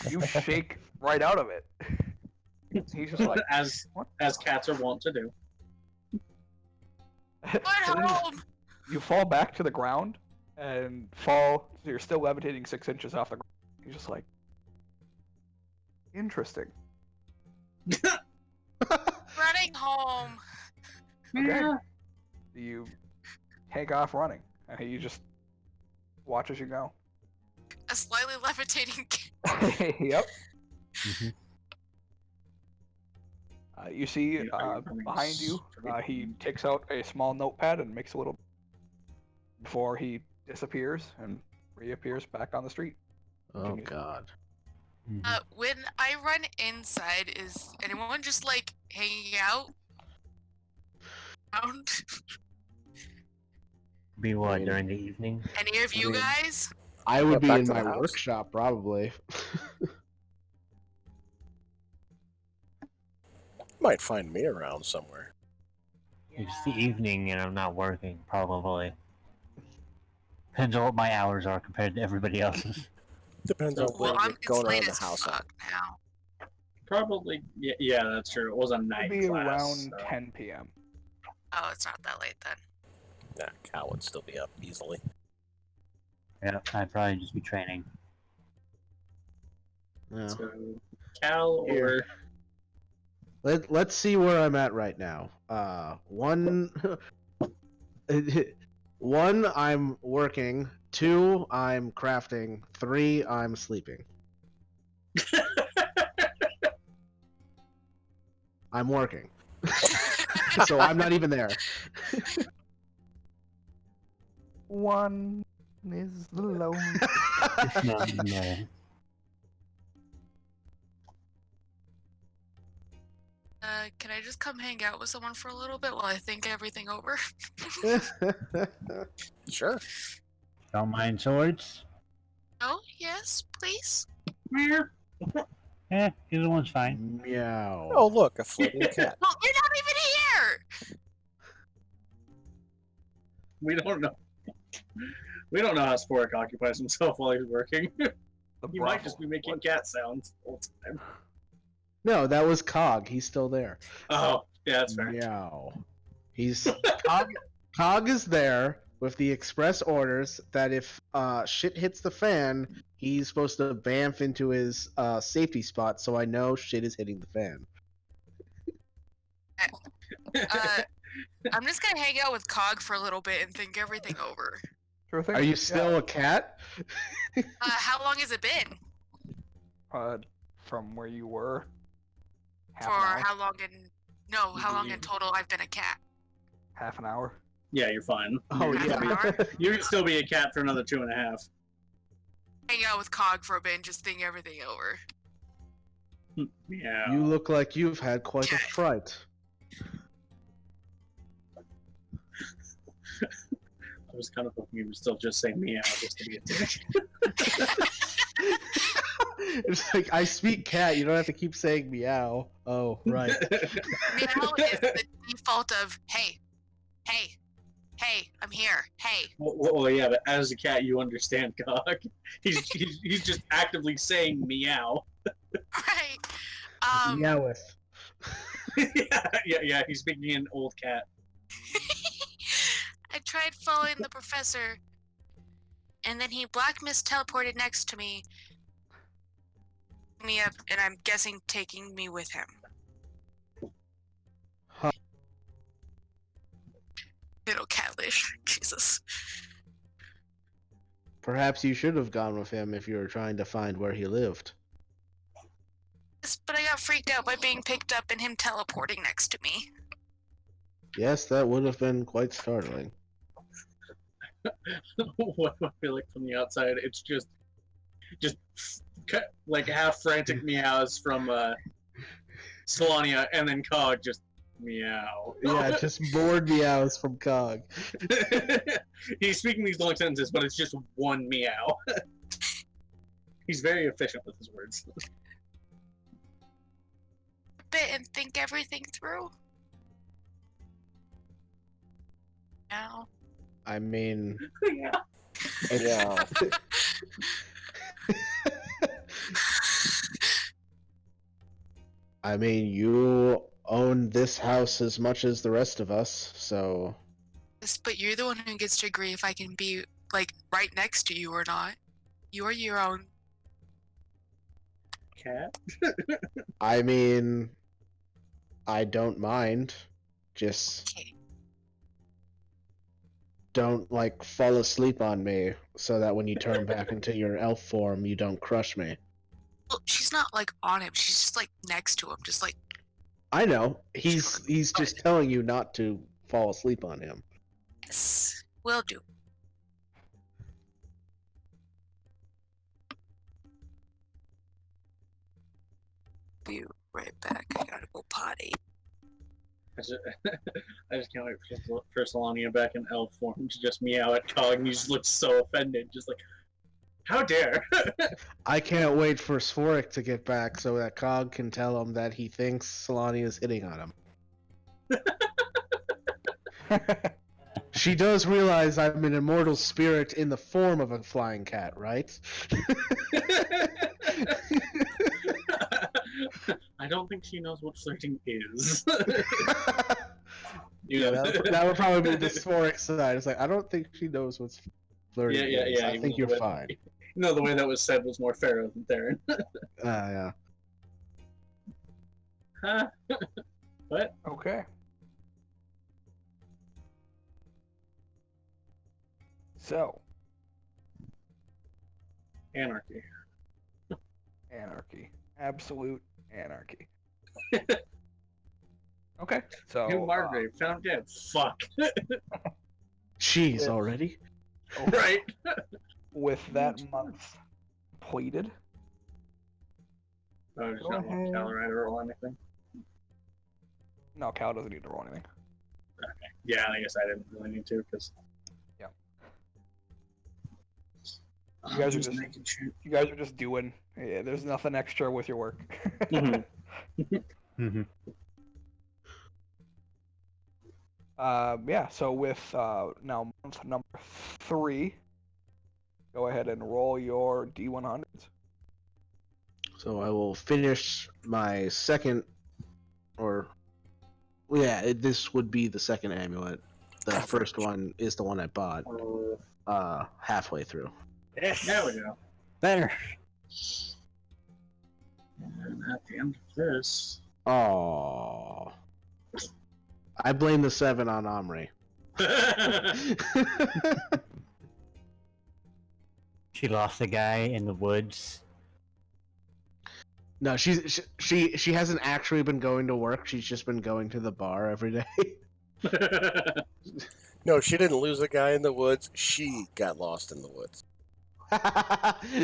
you shake right out of it. He's just like, as what? cats are wont to do. Good So then home! you fall back to the ground and fall. So you're still levitating 6 inches off the ground. He's just like, interesting. Running home. Okay. You take off running, and he just watches you go. A slightly levitating Yep. Mhm. You see Are you coming behind you, straight he from- takes out a small notepad and makes a little before he disappears and reappears back on the street. Oh Continues. God. Mhm. When I run inside, is anyone just like hanging out? Around? Be what, mean- during the evening? Any of you mean- guys? I would What, be back in to the my house? workshop probably. Might find me around somewhere. It's the evening and I'm not working, probably. Depends on what my hours are compared to everybody else's. Depends on Well, what you're it's going late around the as house on. fuck now. Probably, yeah, that's true. It was a It'll night be class. around so. 10 p.m. Oh, it's not that late then. Nah, Cal would still be up easily. Yeah, I'd probably just be training. Yeah. So, Cal Here. or Let's see where I'm at right now. One, one, I'm working. 2, I'm crafting. 3, I'm sleeping. I'm working. So I'm not even there. One is lonely. No, no. Can I just come hang out with someone for a little bit while I think everything over? Sure. Don't mind swords? Oh, yes, please. Eh, either one's fine. Meow. Oh, look, a floating cat. Well, you're not even here! we don't know. We don't know how Spork occupies himself while he's working. The He might brothel. just be making What? cat sounds the whole time. No, that was Cog. He's still there. Oh, yeah, that's fair. Meow. He's Cog is there with the express orders that if shit hits the fan, he's supposed to bamf into his safety spot, so I know shit is hitting the fan. I'm just gonna hang out with Cog for a little bit and think everything over. Sure thing. Are you still a cat? How long has it been? From where you were? Half For an hour? how long how long in total I've been a cat? Half an hour? Yeah, you're fine. Oh Half an yeah. hour? You can still be a cat for another 2.5. Hang out with Cog for a bit and just think everything over. Yeah. You look like you've had quite a Yeah. fright. I was kind of hoping you would still just say meow just to be a dick. It's like, I speak cat, you don't have to keep saying meow. Oh, right. Meow is the default of hey, hey, hey, I'm here, hey. Well, yeah, but as a cat, you understand Cog. He's just actively saying meow. Right. Meoweth. yeah, he's speaking in old cat. I tried following the professor, and then he black mist teleported next to me up, and I'm guessing taking me with him. Huh. Little catlish, Jesus. Perhaps you should have gone with him if you were trying to find where he lived. Yes, but I got freaked out by being picked up and him teleporting next to me. Yes, that would have been quite startling. What I feel like from the outside, it's just like half frantic meows from Solania, and then Cog just meow. Yeah, just bored meows from Cog. He's speaking these long sentences, but it's just one meow. He's very efficient with his words. Bit and think everything through. Now. I mean, Yeah. Yeah. I mean, you own this house as much as the rest of us, so Yes, but you're the one who gets to agree if I can be, like, right next to you or not. You are your own. Cat? I mean, I don't mind. Just Okay. don't like fall asleep on me so that when you turn back into your elf form, you don't crush me. Well, she's not, like, on him. She's just, like, next to him. Just, like, I know. He's just telling you not to fall asleep on him. yes. Will do. Be right back. I gotta go potty. I just can't wait for Solania back in elf form to just meow at Cog, and he just looks so offended, just like, how dare! I can't wait for Sforik to get back so that Cog can tell him that he thinks Solani is hitting on him. She does realize I'm an immortal spirit in the form of a flying cat, right? I don't think she knows what flirting is. Yeah, that would probably be the Sforik side. It's like, I don't think she knows what's flirting is. I think you're fine. No, the way that was said was more Pharaoh than Theron. Yeah. Huh? What? Okay. So, Anarchy. anarchy. Absolute anarchy. Okay, so... New Margrave found dead. Fuck. Jeez, Yeah. already? Right. With that month completed, I just Go not want ahead. Tal'Dorei to roll anything. no, Cal doesn't need to roll anything. Yeah, I guess I didn't really need to, because... Yeah. I'm You guys are just just- making sure. You guys are just doing. Yeah, there's nothing extra with your work. Mhm. Mm-hmm. Yeah, so with now month number 3, go ahead and roll your D100s. So I will finish my second, or yeah, this would be the second amulet. The first one is the one I bought halfway through. Yes. There we go. Better. And at the end of this, Oh, I blame the 7 on Omri. She lost a guy in the woods. No, she hasn't actually been going to work. She's just been going to the bar every day. No, she didn't lose a guy in the woods. She got lost in the woods.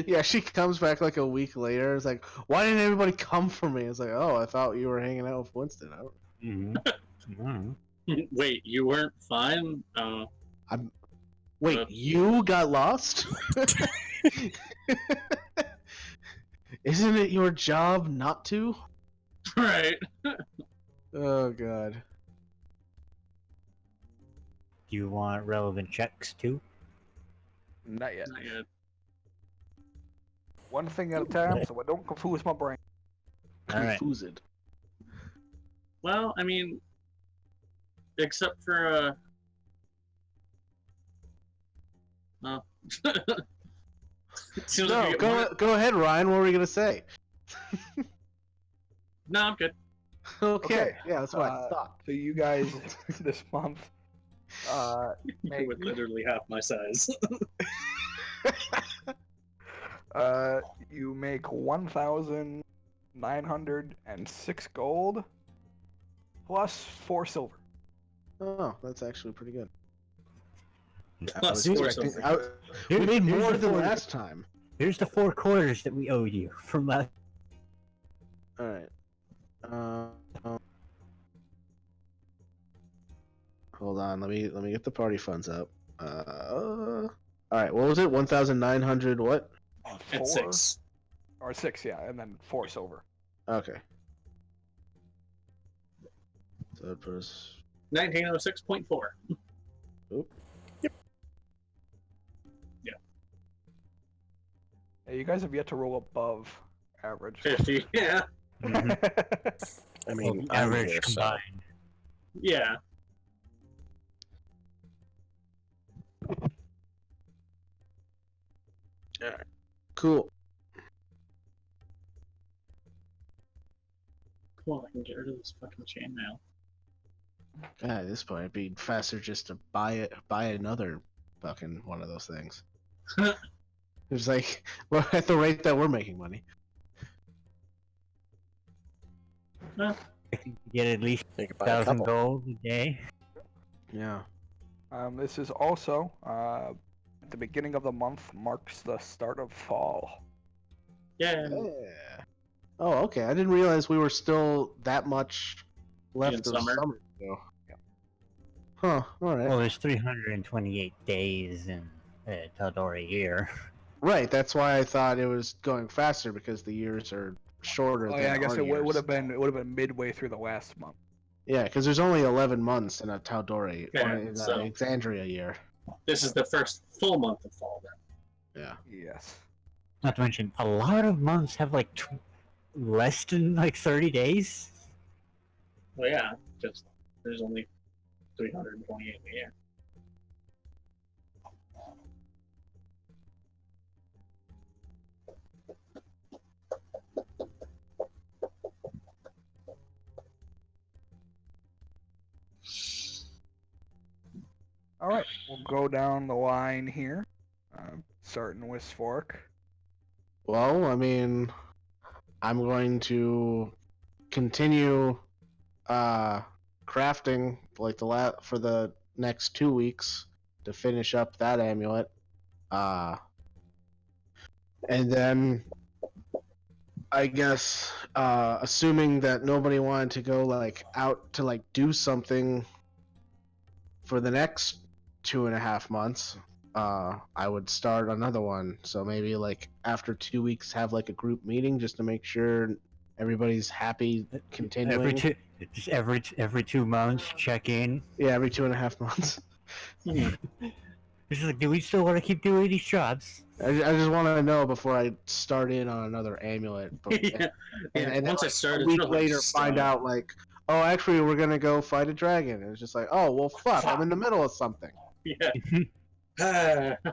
Yeah, she comes back like a week later. It's like, why didn't everybody come for me? It's like, oh, I thought you were hanging out with Winston. Wait, you weren't fine? Wait, you got lost? Isn't it your job not to? Right. Oh god. Do you want relevant checks too? Not yet. Not yet. One thing at a time, so I don't confuse my brain. All right. Confused. Well, I mean, except for no. Seems like we No, get more- go ahead, Ryan. What were we gonna say? No, I'm good. Okay, yeah, that's what I uh, thought. So you guys this month, You're with literally half my size. you make 1,906 gold plus 4 silver. Oh, that's actually pretty good. I Plus was 4 expecting- silver. we made Here's more the than four- last time. Here's the 4 quarters that we owe you from last. All right. Hold on. Let me get the party funds up. All right. What was it? 1,900 what? At 4 6. or 6, yeah, and then 4 silver. Okay. So it was 1906.4. Oop. Yeah, you guys have yet to roll above average. 50. Yeah. Mhm. I mean, Well, I'm average here, so- combined. Yeah. cool. Well, I can get rid of this fucking chainmail. God, at this point, it'd be faster just to buy another fucking one of those things. It's like, well, at the rate that we're making money. I can get at least You could buy a 1,000 couple. gold a day. Yeah. This is also at the beginning of the month marks the start of fall. Yeah. Yeah. Oh, okay. I didn't realize we were still that much left In of summer? summer. So. Yep. Huh. All right. Well, there's 328 days in a Tal'Dorei year. Right. That's why I thought it was going faster because the years are shorter. Oh than yeah, I guess our it would years. have been midway through the last month. Yeah, because there's only 11 months in a Tal'Dorei Yeah, or in so- Exandria year. This is the first full month of fall then. Yeah. Yes. Not to mention, a lot of months have like less than like 30 days. Well, yeah, just there's only 328 in a year. All right, we'll go down the line here, starting with Fork. Well, I mean, I'm going to continue crafting like for the next 2 weeks to finish up that amulet. And then I guess assuming that nobody wanted to go like out to like do something for the next 2.5 months, I would start another one. So maybe like after 2 weeks, have like a group meeting just to make sure everybody's happy continuing. Every 2 months, check in. Yeah, every 2.5 months. It's like, do we still want to keep doing these jobs? I just want to know before I start in on another amulet. Yeah. And then Once I like, start, a it's week really later, just, find out like, oh, actually, we're gonna go fight a dragon. And it's just like, oh, well, fuck, I'm in the middle of something. Yeah.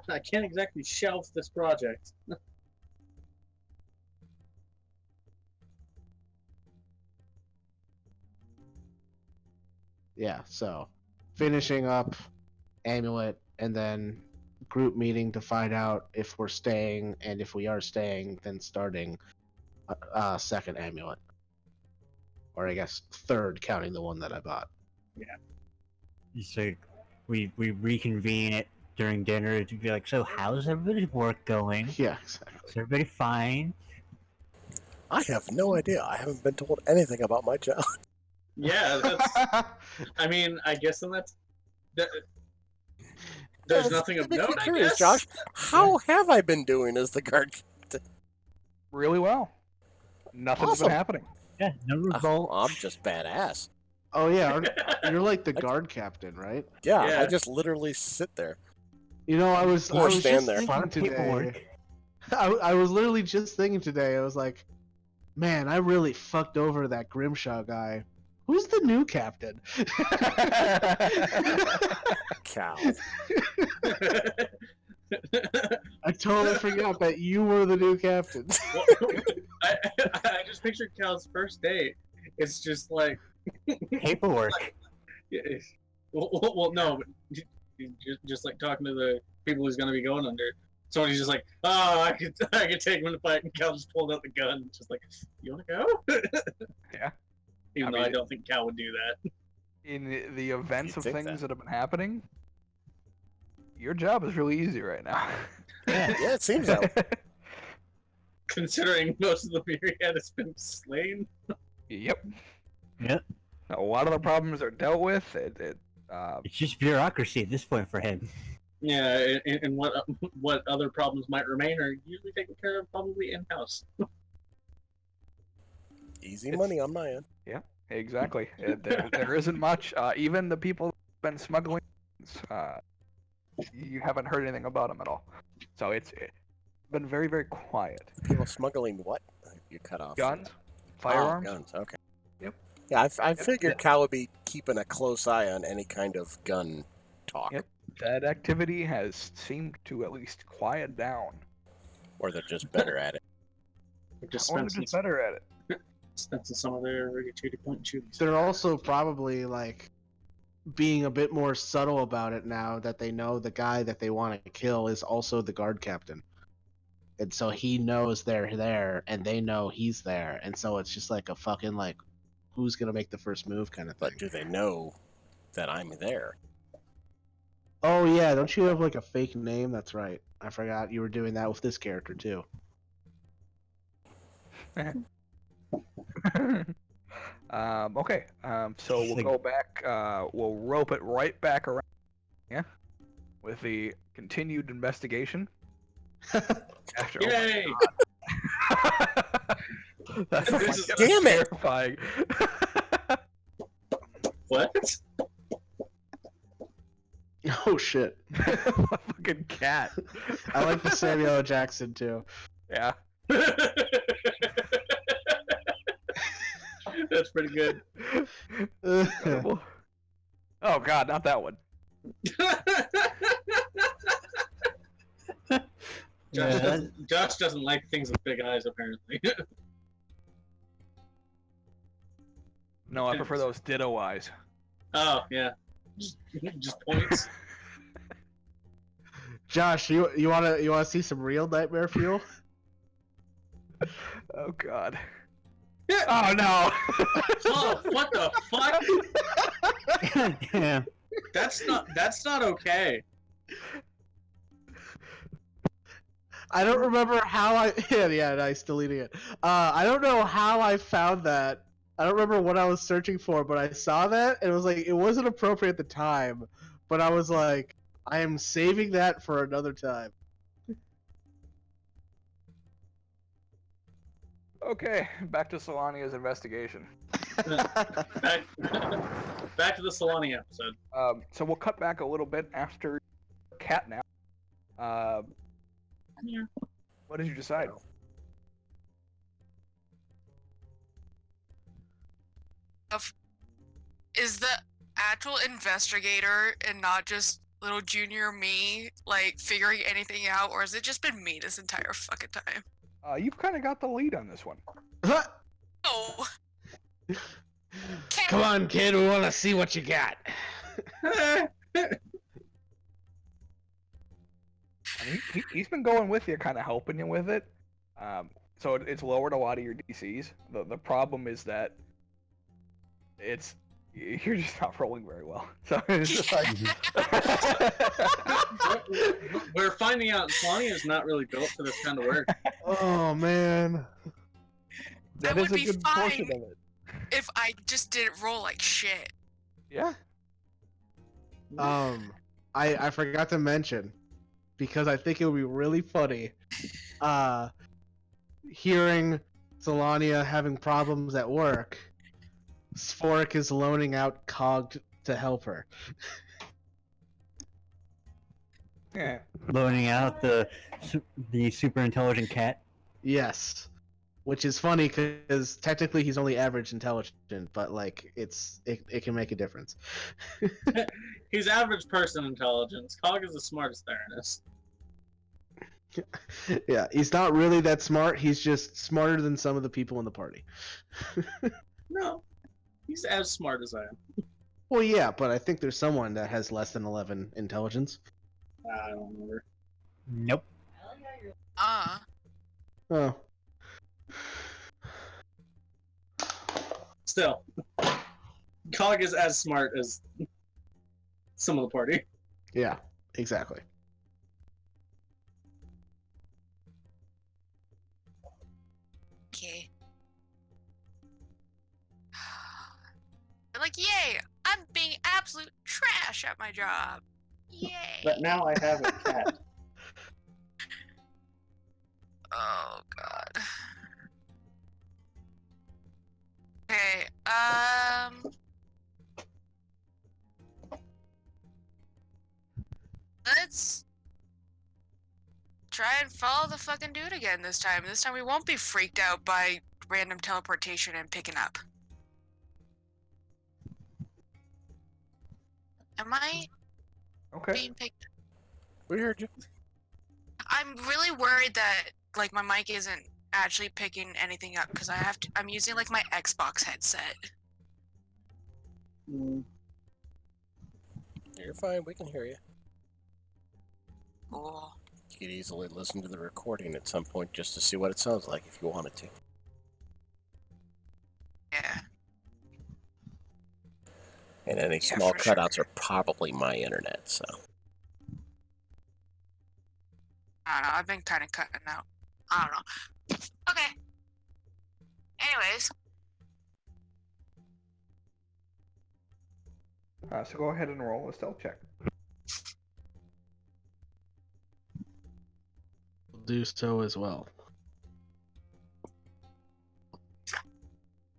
I can't exactly shelf this project. Yeah, so finishing up Amulet and then group meeting to find out if we're staying, and if we are staying, then starting second Amulet. Or I guess third, counting the one that I bought. So we reconvene it during dinner to be like, so how's everybody's work going? Yeah, exactly. Is everybody fine? I have no idea. I haven't been told anything about my job. Yeah, that's. I mean, I guess then there's nothing of Makes me note, I curious, guess. Josh. How have I been doing as the guard captain? Really well. Nothing's Awesome. been happening. Yeah, no revolt. I'm just badass. Oh yeah, you're like the guard captain, right? Yeah, Yeah. I just literally sit there. You know, I was stand just there. thinking Fun today. paperwork. I was literally just thinking today. I was like, man, I really fucked over that Grimshaw guy. Who's the new captain? Cow. I totally forgot that you were the new captain. I just pictured Cal's first date. It's just like, Paperwork. well, no, but just like talking to the people he's gonna be going under. Somebody's just like, oh, I could take him in a fight, and Cal just pulled out the gun, just like, you wanna go? Yeah. Even though mean, I don't think Cal would do that. In the events You'd of think things that. that have been happening, your job is really easy right now. Yeah. Yeah, it seems that way. Considering most of the myriad has been slain. Yep. Yep. A lot of the problems are dealt with. It's just bureaucracy at this point for him. Yeah, and what other problems might remain are usually taken care of probably in house. Easy money on my end. Exactly. There isn't much. Even the people who've been smuggling, you haven't heard anything about them at all. So it's been very, very quiet. People smuggling what? You cut off. Guns, Oh, firearms. guns. Okay. Yep. Yeah, I figured Yeah. Cal would be keeping a close eye on any kind of gun talk. Yep. That activity has seemed to at least quiet down. Or they're just better at it. They're just Or they're dispensing, just better at it. dispensing some of their ready-to point chilies. They're also probably like being a bit more subtle about it now that they know the guy that they want to kill is also the guard captain. And so he knows they're there and they know he's there. And so it's just like a fucking like who's gonna make the first move kind of thing. But do they know that I'm there? Oh yeah, don't you have like a fake name? That's right. I forgot you were doing that with this character too. Okay. So we'll Like- go back. We'll rope it right back around. Yeah. With the continued investigation. After. Yay! That's This is- Damn it! terrifying. What? Oh shit. Fucking cat. I like the Samuel L. Jackson too. Yeah. That's pretty good. Incredible. Oh god, not that one. Josh doesn't like things with big eyes, apparently. No, I prefer those ditto eyes. Oh, yeah. Just points. Josh, you wanna see some real nightmare fuel? Oh god. Oh no. Oh, what the fuck? Yeah. That's not okay. I don't remember how I yeah, nice deleting it. I don't know how I found that. I don't remember what I was searching for, but I saw that and it was like it wasn't appropriate at the time, but I was like, I am saving that for another time. Okay, back to Solania's investigation. Back to the Solani episode. So we'll cut back a little bit after cat nap. Yeah. What did you decide? Is the actual investigator and not just little junior me like figuring anything out, or has it just been me this entire fucking time? You've kind of got the lead on this one. Oh, can't Come on, kid. We want to see what you got. I mean, he's been going with you, kind of helping you with it. So it's lowered a lot of your DCs. The problem is that you're just not rolling very well. So it's just like We're finding out Swanee is not really built for this kind of work. Oh man. that would is a be good portion fine. of it. If I just didn't roll like shit. Yeah. I forgot to mention, because I think it would be really funny, hearing Solania having problems at work. Spork is loaning out Cog to help her. Yeah. Loaning out the super intelligent cat. Yes, which is funny because technically he's only average intelligent, but like it can make a difference. He's average person intelligence. Cog is the smartest there is. Yeah, he's not really that smart. He's just smarter than some of the people in the party. No, he's as smart as I am. Well, yeah, but I think there's someone that has less than 11 intelligence. I don't remember. Nope. Oh. Still, Cog is as smart as some of the party. Yeah, exactly. Okay. They're like, yay! I'm being absolute trash at my job. Yay! But now I have a cat. Oh god. Okay, let's try and follow the fucking dude again this time. This time we won't be freaked out by random teleportation and picking up. Am I Okay. being picked? We heard you. I'm really worried that like my mic isn't actually picking anything up because I'm using like my Xbox headset. You're fine. We can hear you. Cool. You could easily listen to the recording at some point just to see what it sounds like if you wanted to. Yeah. And any Yeah, small for sure. cutouts are probably my internet, so. I don't know. I've been kind of cutting out. I don't know. Okay. Anyways. So go ahead and roll a stealth check. We'll do so as well.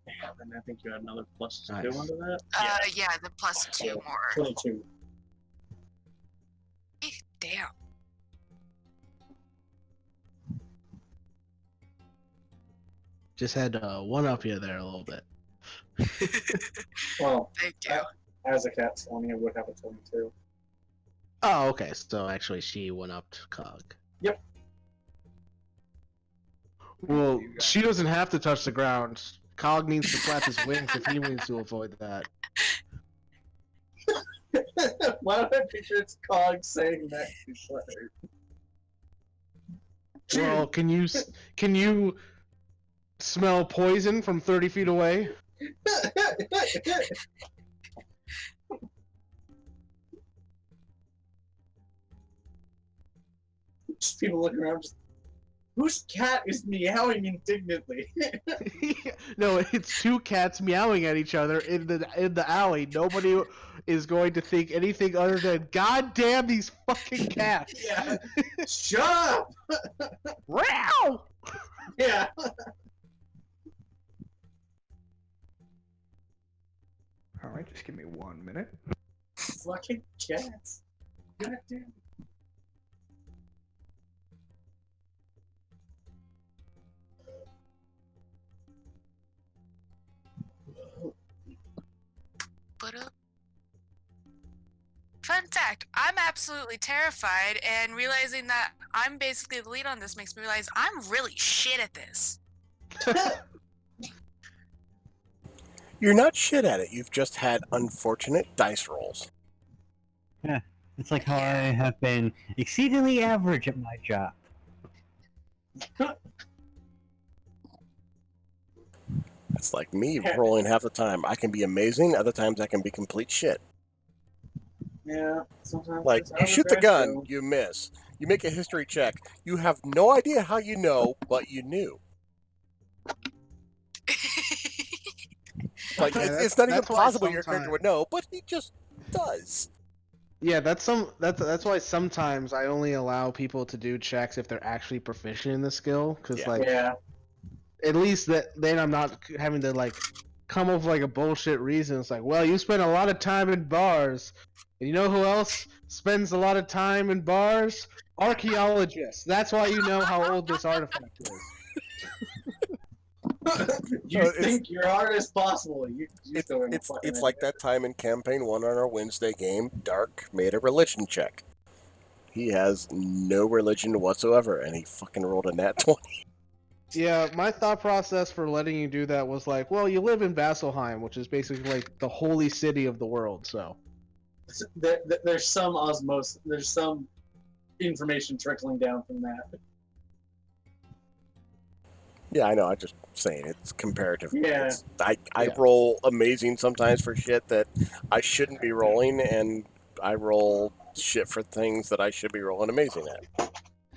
Yeah, and I think you had another plus Nice. 2 under that. Yeah, the plus 2 Yeah, more. 22. Damn. Just had to one up you there a little bit. Well, Thank you. as a cat, Sonia would have a 22. Oh, okay. So actually, she went up to Cog. Yep. Well, You got- she doesn't have to touch the ground. Cog needs to flap his wings if he needs to avoid that. Why do I picture it's Cog saying that to Slayer? Well, can you smell poison from 30 feet away? Just people looking around, just whose cat is meowing indignantly? No, it's two cats meowing at each other in the alley. Nobody is going to think anything other than, God damn these fucking cats! Yeah. Shut up! Meow! Yeah. All right, just give me 1 minute. Fucking cats. God damn. Fun fact, I'm absolutely terrified, and realizing that I'm basically the lead on this makes me realize I'm really shit at this. You're not shit at it. You've just had unfortunate dice rolls. It's like how I have been exceedingly average at my job. It's like me rolling half the time. I can be amazing. Other times I can be complete shit. Yeah, sometimes Like, it's you out of shoot the dice gun, roll. you miss. You make a history check. You have no idea how you know, but you knew. Like, Yeah, it's not even that's why possible your character sometimes- would know, but he just does. Yeah, that's why sometimes I only allow people to do checks if they're actually proficient in the skill, because Yeah. like Yeah. at least then I'm not having to like come up with like a bullshit reason. It's like, well, you spent a lot of time in bars, and you know who else spends a lot of time in bars? Archaeologists. That's why you know how old this artifact is. You it's- think you're hard as possible. You still don't It's fucking like that time in campaign 1 on our Wednesday game. Dark made a religion check. He has no religion whatsoever, and he fucking rolled a nat 20. Yeah, my thought process for letting you do that was like, well, you live in Vasselheim, which is basically like the holy city of the world, so. There's some osmosis. There's some information trickling down from that. Yeah, I know. I'm just saying it's comparative. Yeah. I Yeah. roll amazing sometimes for shit that I shouldn't be rolling, and I roll shit for things that I should be rolling amazing at.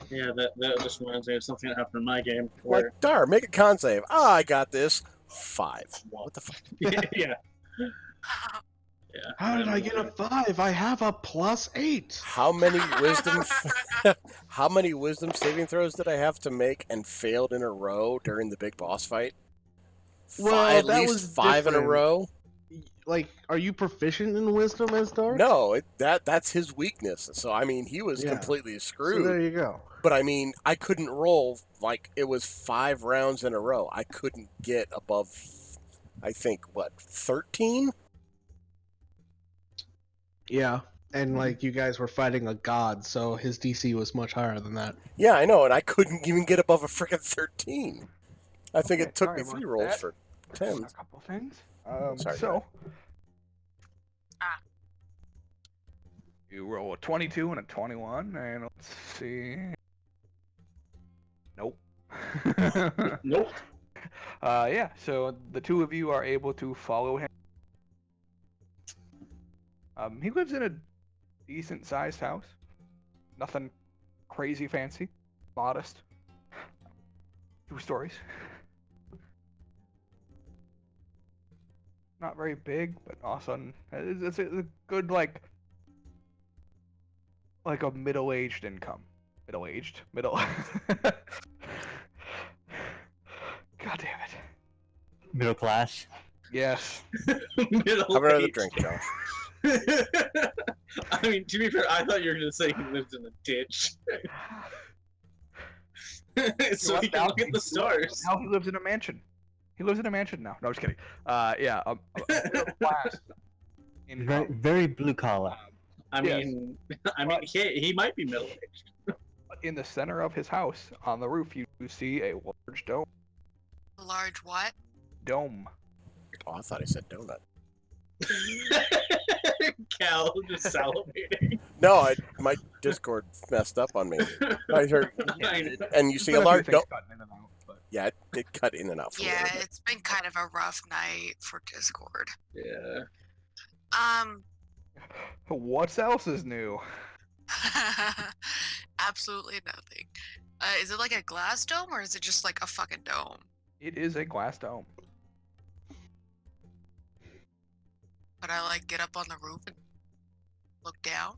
Yeah, that just reminds me of something that happened in my game. Where, Like, Dar, make a con save. I got this. 5. What the fuck? yeah. How did I get a 5? I have a +8. How many wisdom how many wisdom saving throws did I have to make and failed in a row during the big boss fight? Well, At that least was 5 in a different. row? Like, are you proficient in wisdom as Dark? No, that's his weakness. So I mean, he was Yeah. completely So screwed. there you go. But I mean, I couldn't roll like it was 5 rounds in a row. I couldn't get above, I think, what, 13? Yeah. And like you guys were fighting a god, so his DC was much higher than that. Yeah, I know, and I couldn't even get above a freaking 13. I think Okay, it took sorry me about 3 rolls that. for A 10. couple things. Sorry, So you roll a 22 and a 21, and let's see. Nope. Nope. Yeah. So the two of you are able to follow him. He lives in a decent-sized house. Nothing crazy fancy. Modest. 2 stories. Not very big, but also it's a good like a middle-aged income. Middle-aged. Middle. God damn it. Middle class. Yes. Middle Have another age. drink, Josh. I mean, to be fair, I thought you were going to say he lived in a ditch. So he can look at the stars. Now he lives in a mansion. He lives in a mansion now. No, just kidding. Yeah, middle class Very, income. very blue collar. I Yes. mean, he might be middle aged. In the center of his house, on the roof, you see a large dome. Large what? Dome. Oh, I thought he said donut. Cal just salivating. No, my Discord messed up on me. I heard, and you see a There's been large few dome. things cutting in and out, but Yeah, it did cut in and out for a Yeah, little bit. it's been kind of a rough night for Discord. Yeah. what else is new? Absolutely nothing. Is it like a glass dome or is it just like a fucking dome? It is a glass dome. But I like get up on the roof and look down.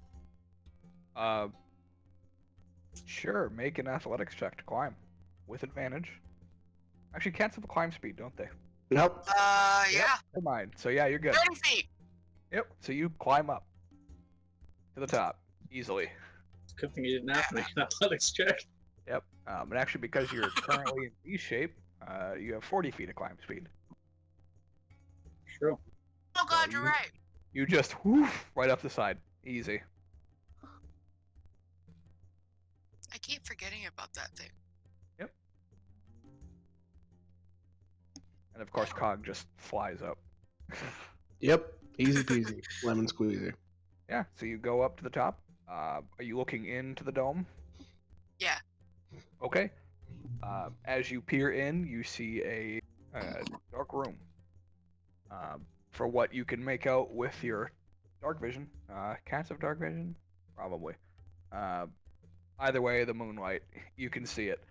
Sure. Make an athletics check to climb, with advantage. Actually, cats have a climb speed, don't they? Nope. Yeah, Never mind. So yeah, you're good. 30 feet. Yep. So you climb up to the top easily. Good thing you didn't have to make an athletics check. Yep. And actually, because you're currently in V shape, you have 40 feet of climb speed. True. Oh god, So you're you- right. You just whoof right off the side, easy. I keep forgetting about that thing. And of course, Cog just flies up. Yep, easy peasy, lemon squeezy. Yeah, so you go up to the top. Are you looking into the dome? Yeah. Okay. As you peer in, you see a dark room. For what you can make out with your dark vision, cats have dark vision, probably. Either way, the moonlight, you can see it.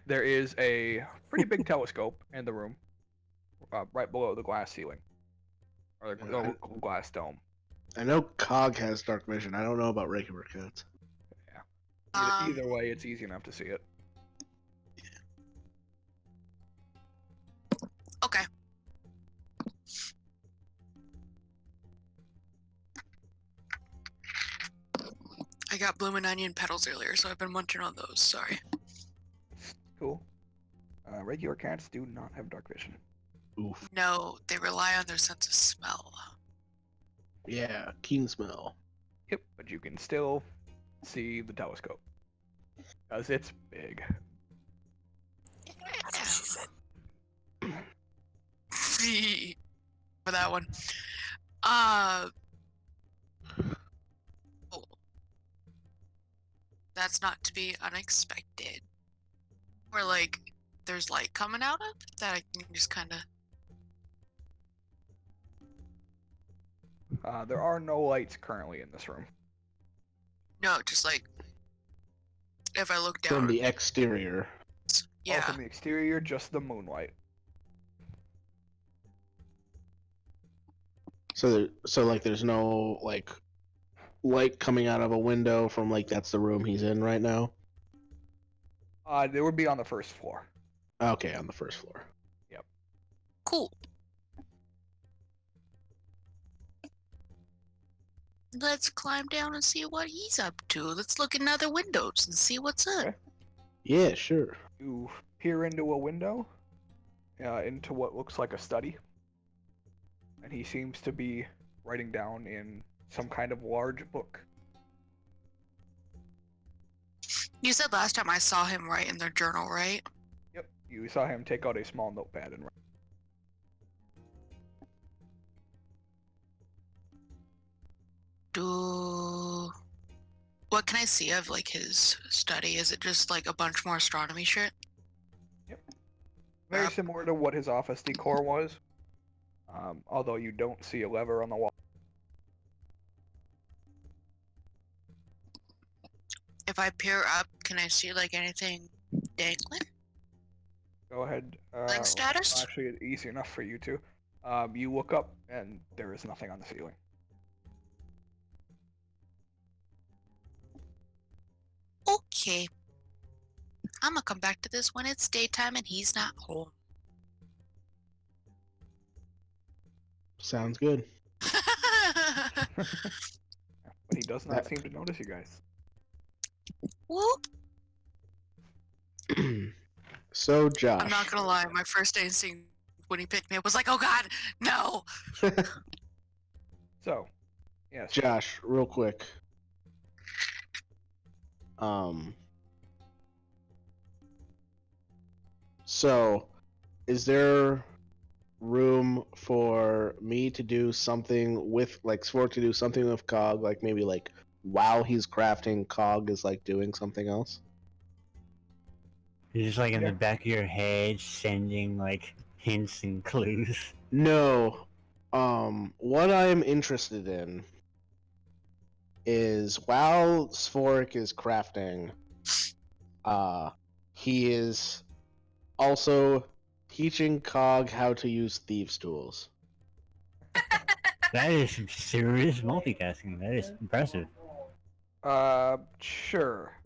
There is a pretty big telescope in the room, right below the glass ceiling, or the glass dome. I know Cog has dark vision. I don't know about regular cats. Yeah. Either way, it's easy enough to see it. Okay. I got bloomin' onion petals earlier, so I've been munching on those. Sorry. Cool. Regular cats do not have dark vision. Oof. No, they rely on their sense of smell. Yeah, keen smell. Yep, but you can still see the telescope. Because it's big. That's what she said. For that one. Oh. That's not to be unexpected. Or like, there's light coming out of that I can just kind of. There are no lights currently in this room. No, just like if I look down. From the exterior. All from the exterior, just the moonlight. So like there's no like light coming out of a window from like that's the room he's in right now. They would be on the first floor. Okay, on the first floor. Yep. Cool. Let's climb down and see what he's up to. Let's look in other windows and see what's up. Okay. Yeah, sure. You peer into a window, into what looks like a study. And he seems to be writing down in some kind of large book. You said last time I saw him write in their journal, right? Yep. You saw him take out a small notepad and write. What can I see of like his study? Is it just like a bunch more astronomy shit? Yep. Very similar to what his office decor was. Although you don't see a lever on the wall. If I peer up, can I see like anything dangling? Go ahead. Status? Actually, it's easy enough for you to. You look up and there is nothing on the ceiling. Okay. I'm gonna come back to this when it's daytime and he's not home. Sounds good. But he does not seem to notice you guys. Whoop. So, Josh. I'm not gonna lie, my first instinct when he picked me up was like, oh god, no! So, yes. Josh, real quick. So, is there room for me to do something with, like, Swark to do something with Cog, like maybe, like, while he's crafting, Cog is, like, doing something else? You're just like in the back of your head, sending like hints and clues. No. What I'm interested in is while Svork is crafting, he is also teaching Cog how to use thieves' tools. That is some serious multitasking. That is impressive. Sure.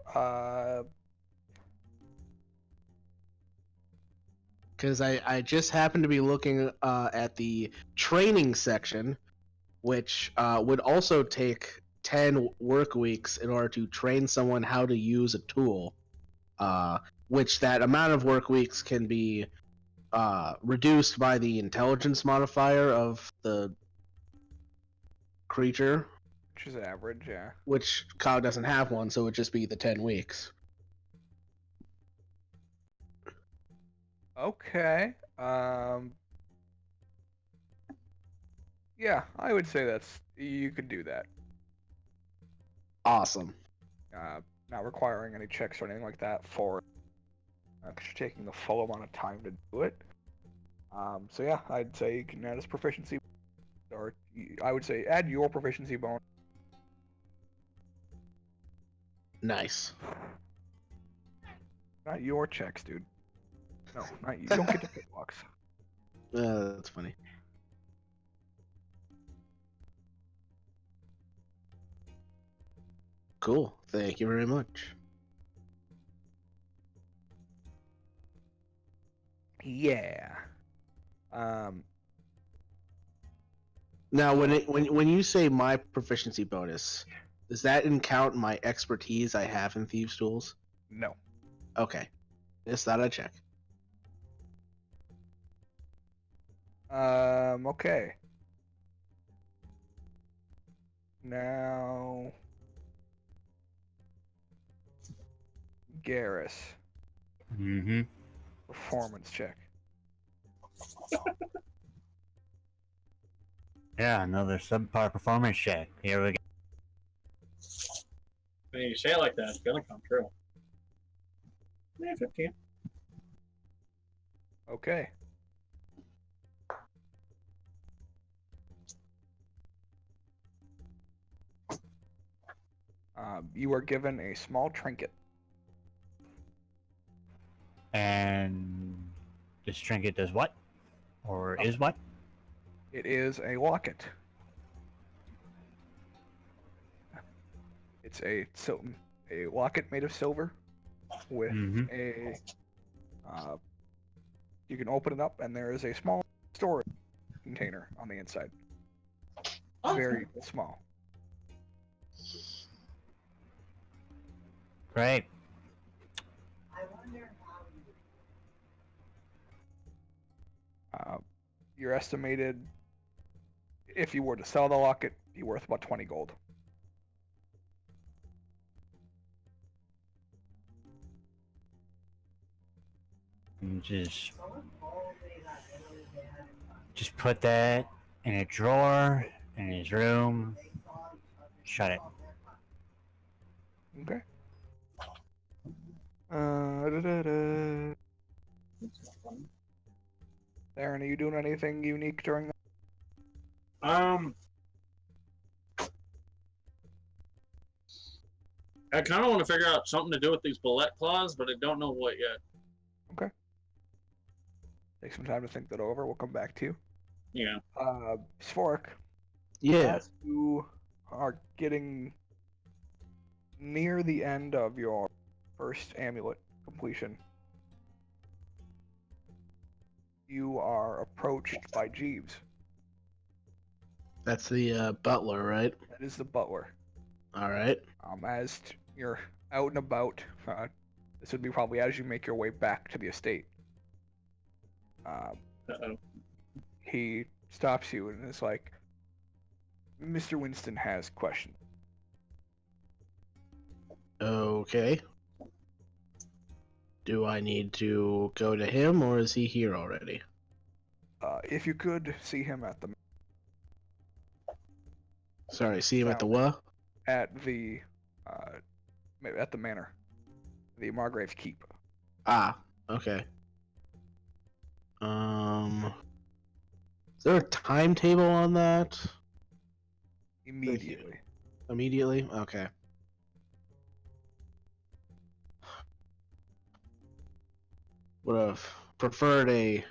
Because I just happened to be looking at the training section, which would also take 10 work weeks in order to train someone how to use a tool, which that amount of work weeks can be reduced by the intelligence modifier of the creature. Which is average, yeah. Which Cog doesn't have one, so it would just be the 10 weeks. Okay. Yeah, I would say you could do that. Awesome. Not requiring any checks or anything like that for because you're taking the full amount of time to do it. So yeah, I'd say you can add his proficiency, or I would say add your proficiency bonus. Nice. Not your checks, dude. No, not you. You don't get to pick locks. That's funny. Cool. Thank you very much. Yeah. Now, when you say my proficiency bonus, does that count my expertise I have in thieves' tools? No. Okay, just thought I'd check. Okay. Now, Garrus, Mm-hmm. performance check. Yeah, another subpar performance check. Here we go. When you say it like that, it's gonna come true. Yeah, 15. Okay. You are given a small trinket. And this trinket does what? Or is what? It is a locket. It's a locket made of silver with Mhm. a. You can open it up, and there is a small storage container on the inside. Very small. Great. You're estimated, if you were to sell the locket, be worth about 20 gold. And just put that in a drawer in his room. Shut it. Okay. Da-da-da. Aaron, are you doing anything unique during that? I kind of want to figure out something to do with these bullet claws, but I don't know what yet. Okay. Take some time to think that over. We'll come back to you. Yeah. Spork, Yeah. as you are getting near the end of your first amulet completion, you are approached by Jeeves. That's the butler, right? That is the butler. All right. As you're out and about, this would be probably as you make your way back to the estate. Uh-oh. He stops you and is like, Mr. Winston has questions. Okay. Do I need to go to him, or is he here already? If you could see him at the Sorry, see him at the what? at the manor, the Margrave's Keep. Ah, okay. Is there a timetable on that? Immediately. Immediately? Okay. Would have preferred a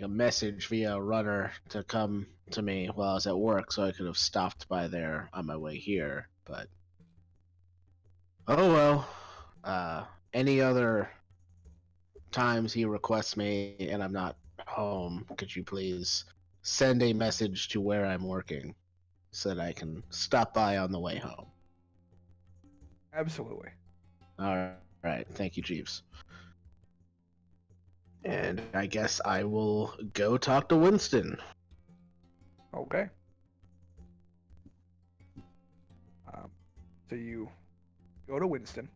message via runner to come to me while I was at work, so I could have stopped by there on my way here. But oh well. Any other times he requests me and I'm not home, could you please send a message to where I'm working so that I can stop by on the way home? Absolutely. All right. Thank you, Jeeves. And I guess I will go talk to Winston. Okay. So you go to Winston.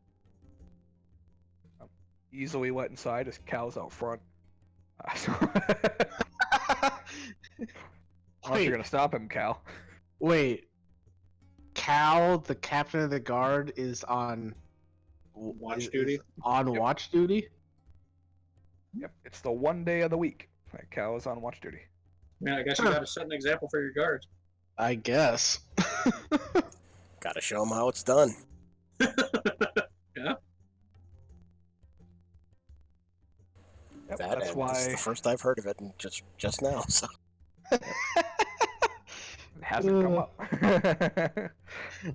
Easily let inside as Cal's out front. Unless Wait. you're gonna stop him, Cal. Wait. Cal, the captain of the guard, is on Watch duty? on Yep. watch duty. Yep, it's the one day of the week that Cal is on watch duty. Man, I guess you gotta set an example for your guards. I guess. Gotta show them how it's done. Yeah. Yep, That that's and this is why the first I've heard of it, and just now. So it hasn't come up.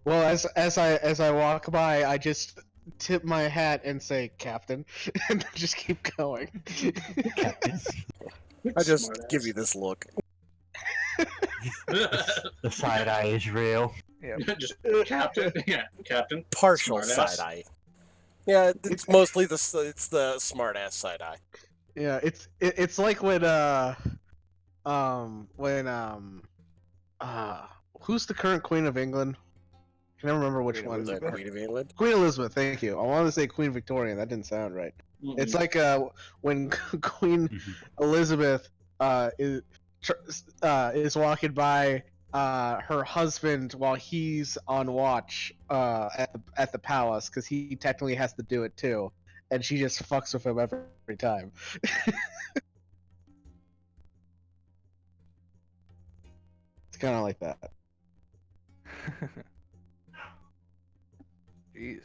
Well, as I walk by, I just tip my hat and say, "Captain," and just keep going. Captain. I just Smart give ass. you this look. The side eye is real. Yep. Just captain. Yeah, captain. Partial Smart side ass. eye. Yeah, it's mostly it's the smart ass side eye. Yeah, it's like when who's the current Queen of England? I can never remember which Queen one. The Elizabeth. Queen of England. Queen Elizabeth, thank you. I wanted to say Queen Victoria, that didn't sound right. Mm-mm. It's like when Queen Mhm. Elizabeth is walking by her husband while he's on watch at the palace because he technically has to do it too, and she just fucks with him every time. It's kind of like that. Jeez.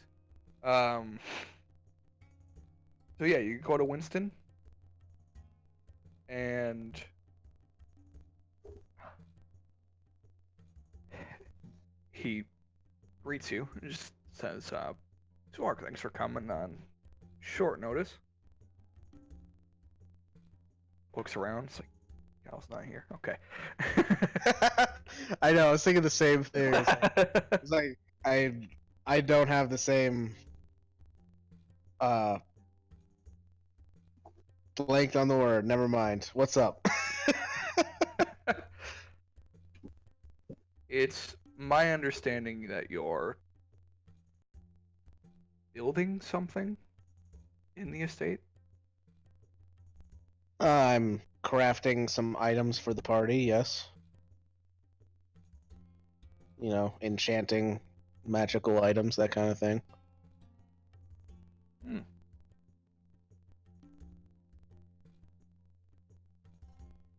So yeah, you go to Winston, and he greets you and just says, "Zork, thanks for coming on short notice." Looks around, it's like, Cal's not here. Okay. I know. I was thinking the same thing. It's like I don't have the same blanked on the word. Never mind. What's up? It's my understanding that you're building something in the estate. I'm crafting some items for the party. Yes. You know, enchanting magical items, that kind of thing.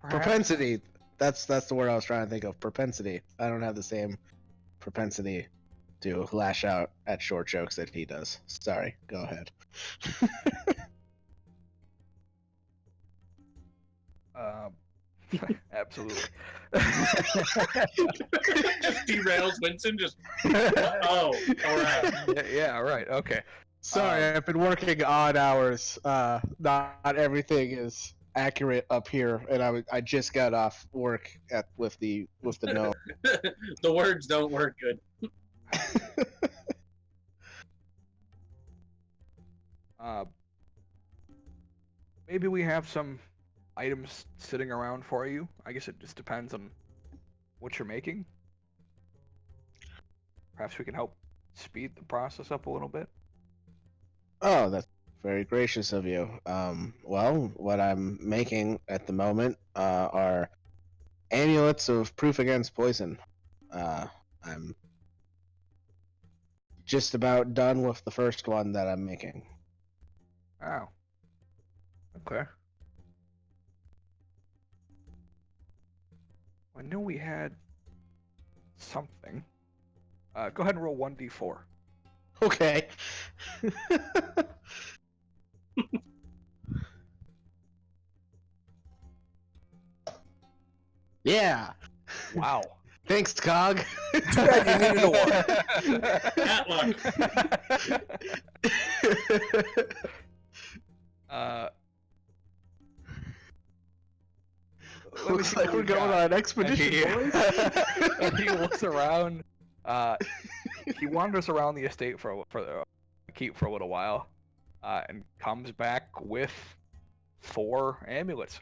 Perhaps, Propensity. That's the word I was trying to think of. Propensity. I don't have the same propensity to lash out at short jokes that he does. Sorry. Go ahead. Absolutely. Just derails Winston. Just oh, all right. Yeah, right. Okay. Sorry, I've been working odd hours. Not everything is accurate up here, and I just got off work with the gnome. The words don't work good. Maybe we have some items sitting around for you. I guess it just depends on what you're making. Perhaps we can help speed the process up a little bit. Oh, that's very gracious of you. Well, what I'm making at the moment are amulets of proof against poison. I'm just about done with the first one that I'm making. Oh. Okay. I knew we had something. Go ahead and roll 1d4. Okay. Yeah. Wow. Thanks, Cog. Too bad you needed a one. Cat luck. Let me Looks see like what we're we going got. on an expedition, boys. And he looks around. He wanders around the estate for keep for a little while, and comes back with 4 amulets.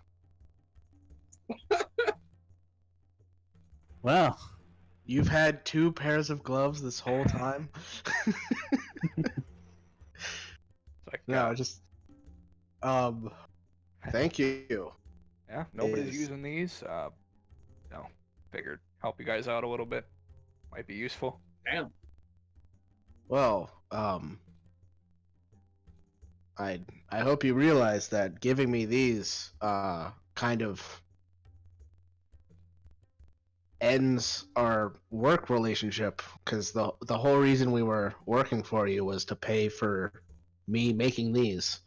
Well, You've had 2 pairs of gloves this whole time? It's like, No, just thank you. yeah, nobody's is- using these. No. figured help you guys out a little bit. Might be useful. Damn. Well, I hope you realize that giving me these kind of ends our work relationship, because the whole reason we were working for you was to pay for me making these.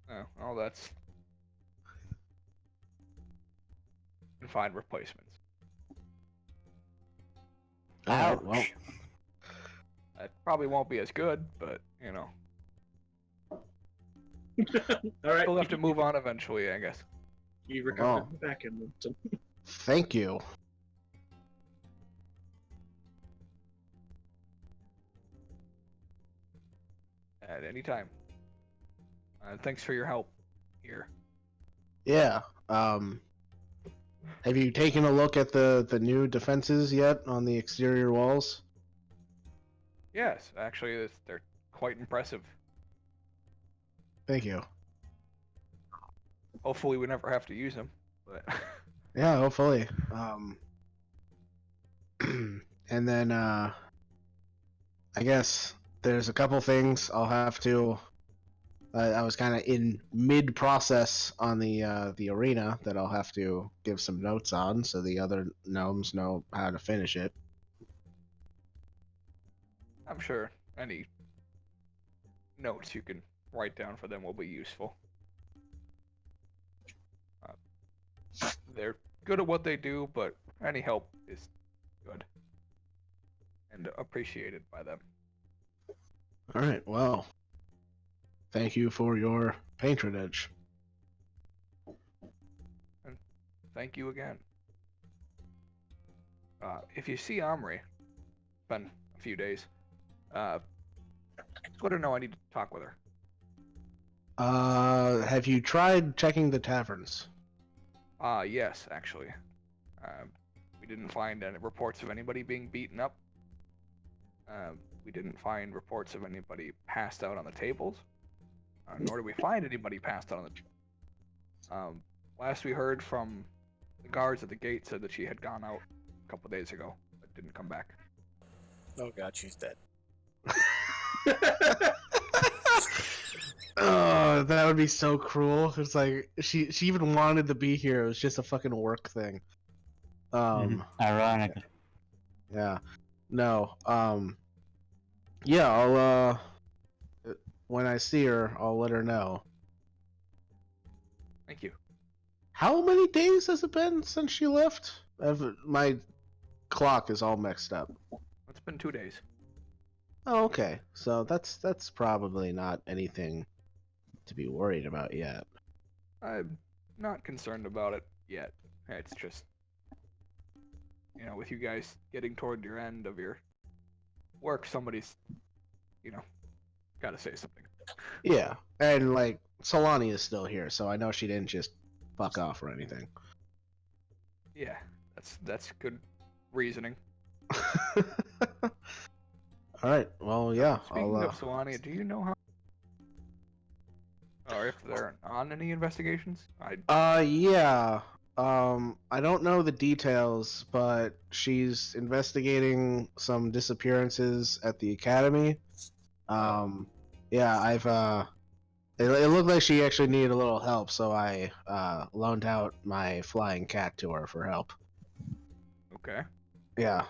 Oh, well, that's. And find replacements. Alright, well, That probably won't be as good, but you know, All right. we'll have to move on eventually, I guess. You recovered the back end. thank you. At any time. Thanks for your help here. Yeah. Have you taken a look at the new defenses yet on the exterior walls? Yes, actually, they're quite impressive. Thank you. Hopefully, we never have to use them. But Yeah, hopefully. And then I guess there's a couple things I'll have to. I was kind of in mid process on the arena that I'll have to give some notes on, so the other gnomes know how to finish it. I'm sure any notes you can write down for them will be useful. They're good at what they do, but any help is good and appreciated by them. All right. Well, thank you for your patronage. Thank you again. If you see Omri, it's been a few days, just let her know I need to talk with her. Have you tried checking the taverns? Yes, actually. We didn't find any reports of anybody being beaten up. We didn't find reports of anybody passed out on the tables. Nor did we find anybody passed out on the. Last we heard from the guards at the gate said that she had gone out a couple days ago, but didn't come back. Oh god, she's dead. Oh, that would be so cruel. It's like she even wanted to be here. It was just a fucking work thing. Ironic. Yeah. No. Yeah, I'll when I see her, I'll let her know. Thank you. How many days has it been since she left? My clock is all mixed up. It's been 2 days. Oh, okay. So that's probably not anything to be worried about yet. I'm not concerned about it yet. It's just, with you guys getting toward your end of your work, somebody's, got to say something. Yeah, and like Solani is still here, so I know she didn't just fuck off or anything. Yeah, that's good reasoning. All right. Well, yeah. Speaking of Solania, do you know how, or if they're on any investigations? Yeah. I don't know the details, but she's investigating some disappearances at the academy. Yeah, it looked like she actually needed a little help, so I loaned out my flying cat to her for help. Okay. Yeah.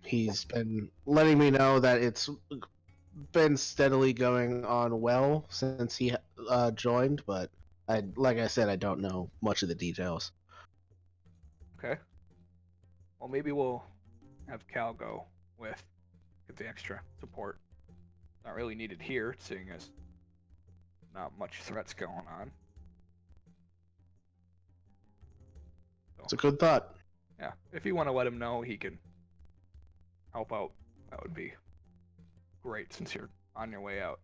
He's been letting me know that it's been steadily going on well since he joined, but like I said, I don't know much of the details. Okay. Well, maybe we'll have Cal go get the extra support. Not really needed here, seeing as not much threats going on. So, It's a good thought. yeah, if you want to let him know he can help out, that would be great since you're on your way out.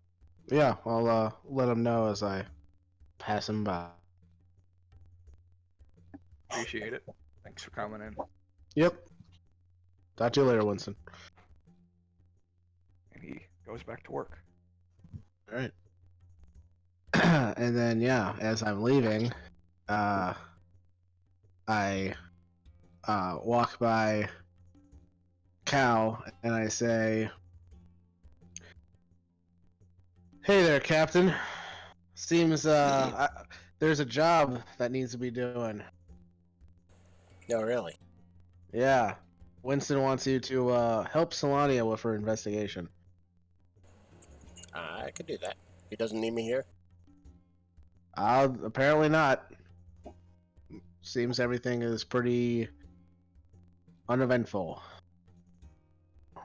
Yeah, I'll let him know as I pass him by. Appreciate it. Thanks for coming in. Yep. Talk to you later, Winston. And he goes back to work. All right. And then, yeah, as I'm leaving, I walk by Cal and I say, "Hey there, Captain. Seems there's a job that needs to be doing. No, really. Yeah, Winston wants you to help Solania with her investigation." I could do that. He doesn't need me here. Apparently not. Seems everything is pretty uneventful. All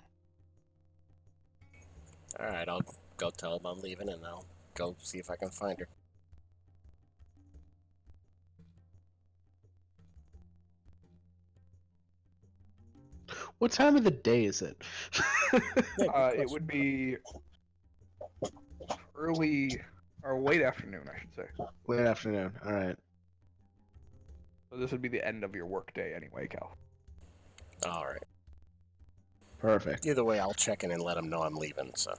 right, I'll go tell him I'm leaving, and I'll go see if I can find her. What time of the day is it? It would be early or late afternoon, I should say. Late afternoon. All right. So this would be the end of your workday anyway, Cal. All right. Perfect. Either way, I'll check in and let him know I'm leaving. So.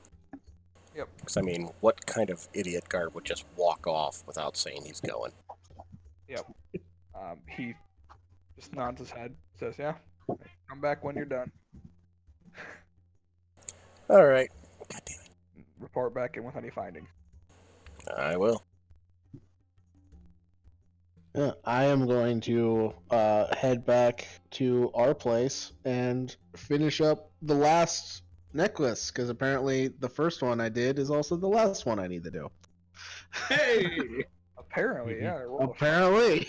Yep. Because I mean, what kind of idiot guard would just walk off without saying he's going? Yep. He just nods his head, says, "Yeah, come back when you're done. All right. God damn it. Report back in with any findings." I will. Yeah, I am going to head back to our place and finish up the last necklace, because apparently the first one I did is also the last one I need to do. Hey! Apparently, yeah. I rolled a Apparently.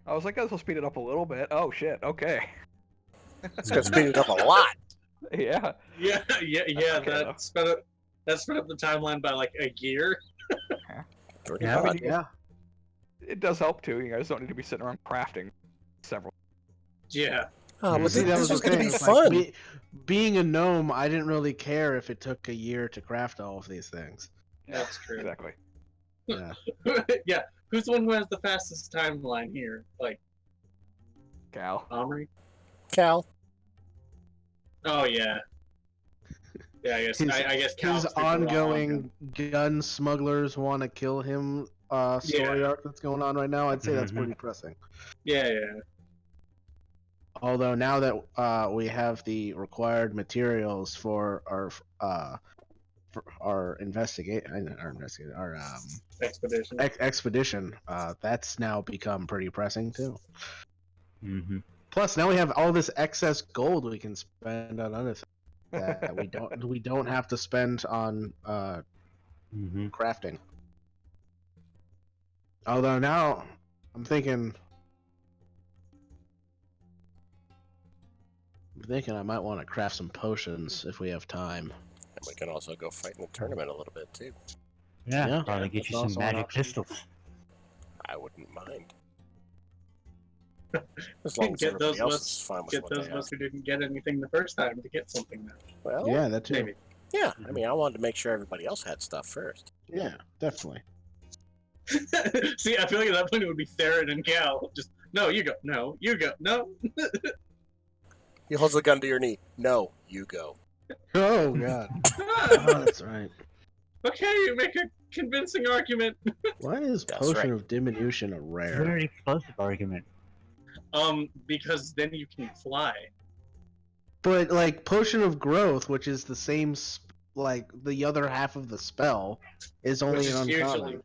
I was like, "This will speed it up a little bit." Oh shit. Okay. It's gonna speed it up a lot. Yeah. Yeah, Okay, that sped up the timeline by like a year. Pretty Yeah. much. Yeah. It does help too. You guys don't need to be sitting around crafting several. Yeah. Oh, but See, that this was the gonna thing, be it's like, fun. being a gnome, I didn't really care if it took a year to craft all of these things. That's true. Exactly. Yeah. Yeah. Who's the one who has the fastest timeline here? Like Cal. Omri? Cal. Oh yeah. Yeah, I guess I guess Cal's His super long. ongoing gun smugglers want to kill him story arc that's going on right now, I'd say that's pretty pressing. Yeah. Although now that we have the required materials for our expedition, that's now become pretty pressing too. Mm-hmm. Plus, now we have all this excess gold we can spend on other things that we don't have to spend on crafting. Although now I'm thinking I might want to craft some potions if we have time. And we can also go fight in the tournament a little bit too. Yeah, Yeah, probably get that's you some also an magic option. pistols. I wouldn't mind. As long as Get everybody those else of is fine with Get what those they of have. us who didn't get anything the first time to get something now. Well, Yeah, that too. Maybe. yeah. I mean, I wanted to make sure everybody else had stuff first. Yeah, definitely. See, I feel like at that point it would be Theron and Gal. Just, no, you go. No, you go. No. He holds the gun to your knee. No, you go. Oh god. Oh, that's right. Okay, you make a convincing argument. Why is That's potion right. of diminution a rare? Very explosive argument. Because then you can fly. But like potion of growth, which is the same like the other half of the spell, is only Which an is uncommon. usually,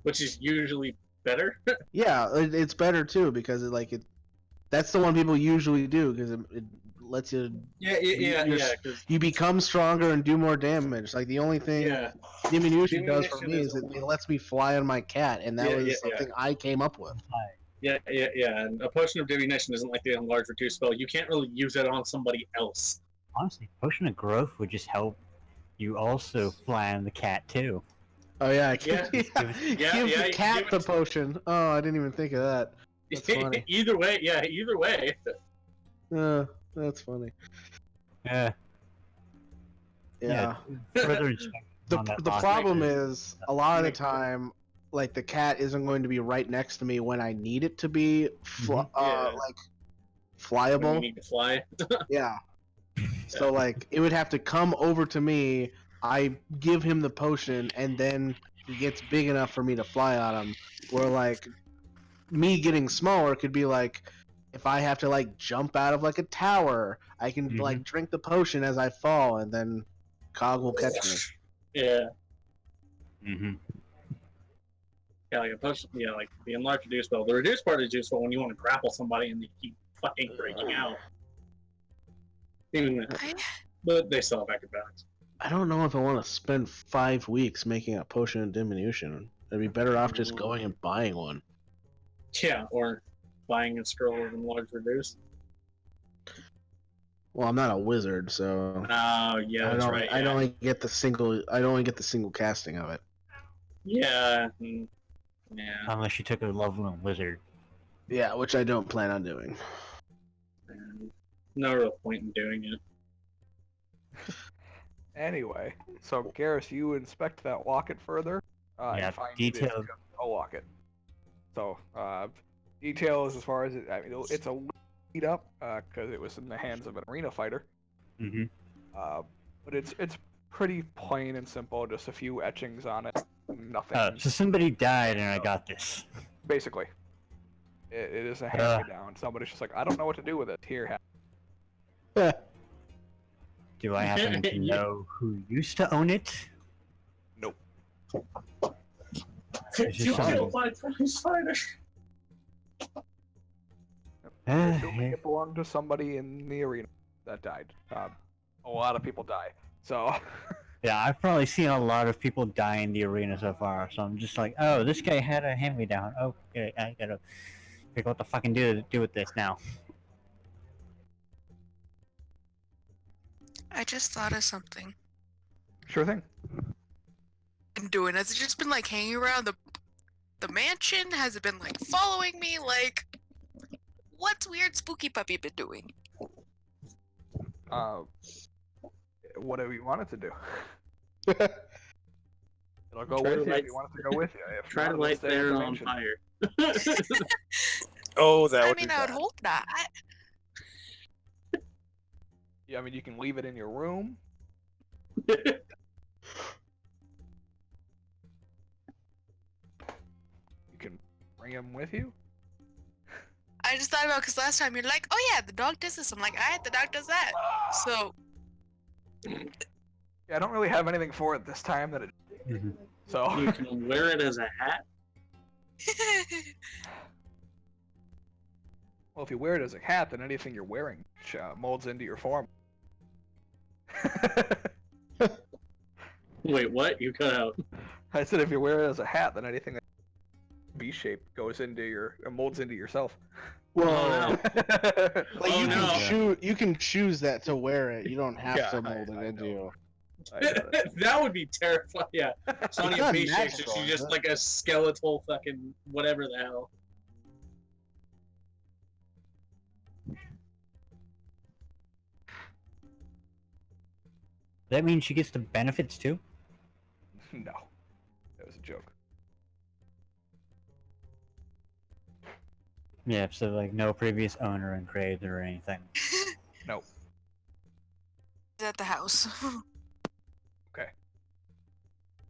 which is usually better. Yeah, it's better too because that's the one people usually do because it lets you Yeah. you become stronger and do more damage. Like the only thing Yeah. diminution does for Diminution me is is it only- lets me fly on my cat, and that Yeah, was yeah, something I came up with. Yeah. And a potion of diminution isn't like the enlarge reduce spell. You can't really use it on somebody else. Honestly, potion of growth would just help you also fly on the cat too. Oh yeah, Yeah. give Yeah, the cat give the it- potion. Oh, I didn't even think of that. That's funny. Either way. That's funny. Yeah. Yeah. Further inspection The on that the box problem is- is a lot of the time, like the cat isn't going to be right next to me when I need it to be, Yeah. like When you flyable. need to fly. Yeah. So like it would have to come over to me. I give him the potion, and then he gets big enough for me to fly on him. Where like me getting smaller could be like, if I have to like jump out of like a tower, I can like drink the potion as I fall, and then Cog will catch me. Yeah. Mm-hmm. Yeah, like a potion. Yeah, like the enlarged reduce spell. The reduce part is useful when you want to grapple somebody and they keep fucking breaking out. Even then, but they still have acrobatics. I don't know if I want to spend 5 weeks making a potion of diminution. I'd be better off just going and buying one. Yeah, or buying a scroll of enlarged reduce. Well, I'm not a wizard, so Oh, yeah, that's right. I'd only get the single. I'd only get the single casting of it. Yeah. Yeah. Unless you took a level wizard. Yeah, which I don't plan on doing. No real point in doing it. Anyway, so Garrus, you inspect that locket further. Yeah, and find detailed. It's just a locket. So details as far as it's a lead up because it was in the hands of an arena fighter. Mm-hmm. But it's pretty plain and simple. Just a few etchings on it. Nothing. So somebody died and I got this. Basically, it is a hand-me-down. Somebody's just like, I don't know what to do with it. Here, have Do I happen to know who used to own it? Nope. It's just You something. killed my prize fighter. Assuming it belonged to somebody in the arena that died. A lot of people die. So. Yeah, I've probably seen a lot of people die in the arena so far, so I'm just like, oh, this guy had a hand-me-down. Okay, I gotta figure out what the fucking do with this now. I just thought of something. Sure thing. Been doing? Has it just been like hanging around the mansion? Has it been like following me? Like, what's weird spooky puppy been doing? Whatever you want it to do. It'll go with you if you want it to go with you. If Try to not, light it'll stay at the Theron on mansion. fire. Oh, that I would mean, be I would bad. hope not. Yeah, I mean, you can leave it in your room. You can bring him with you. I just thought about because last time you're like, oh yeah, the dog does this. I'm like, alright, the dog does that. So Yeah, I don't really have anything for it this time that it. Mm-hmm. So. You can wear it as a hat. Well, if you wear it as a hat, then anything you're wearing molds into your form. Wait, what? You cut out. I said if you wear it as a hat, then anything that V-shaped goes into molds into yourself. Whoa! Oh, Like Oh, you no. can choose. You can choose that to wear it. You don't have Yeah, to mold I it into know. you. I get it. That would be terrifying. Yeah. Sonya not V shapes, magical, she's is just it? like a skeletal fucking whatever the hell. That means she gets the benefits too? No, that was a joke. Yeah, so like no previous owner engraved or anything. No. at the house. Okay.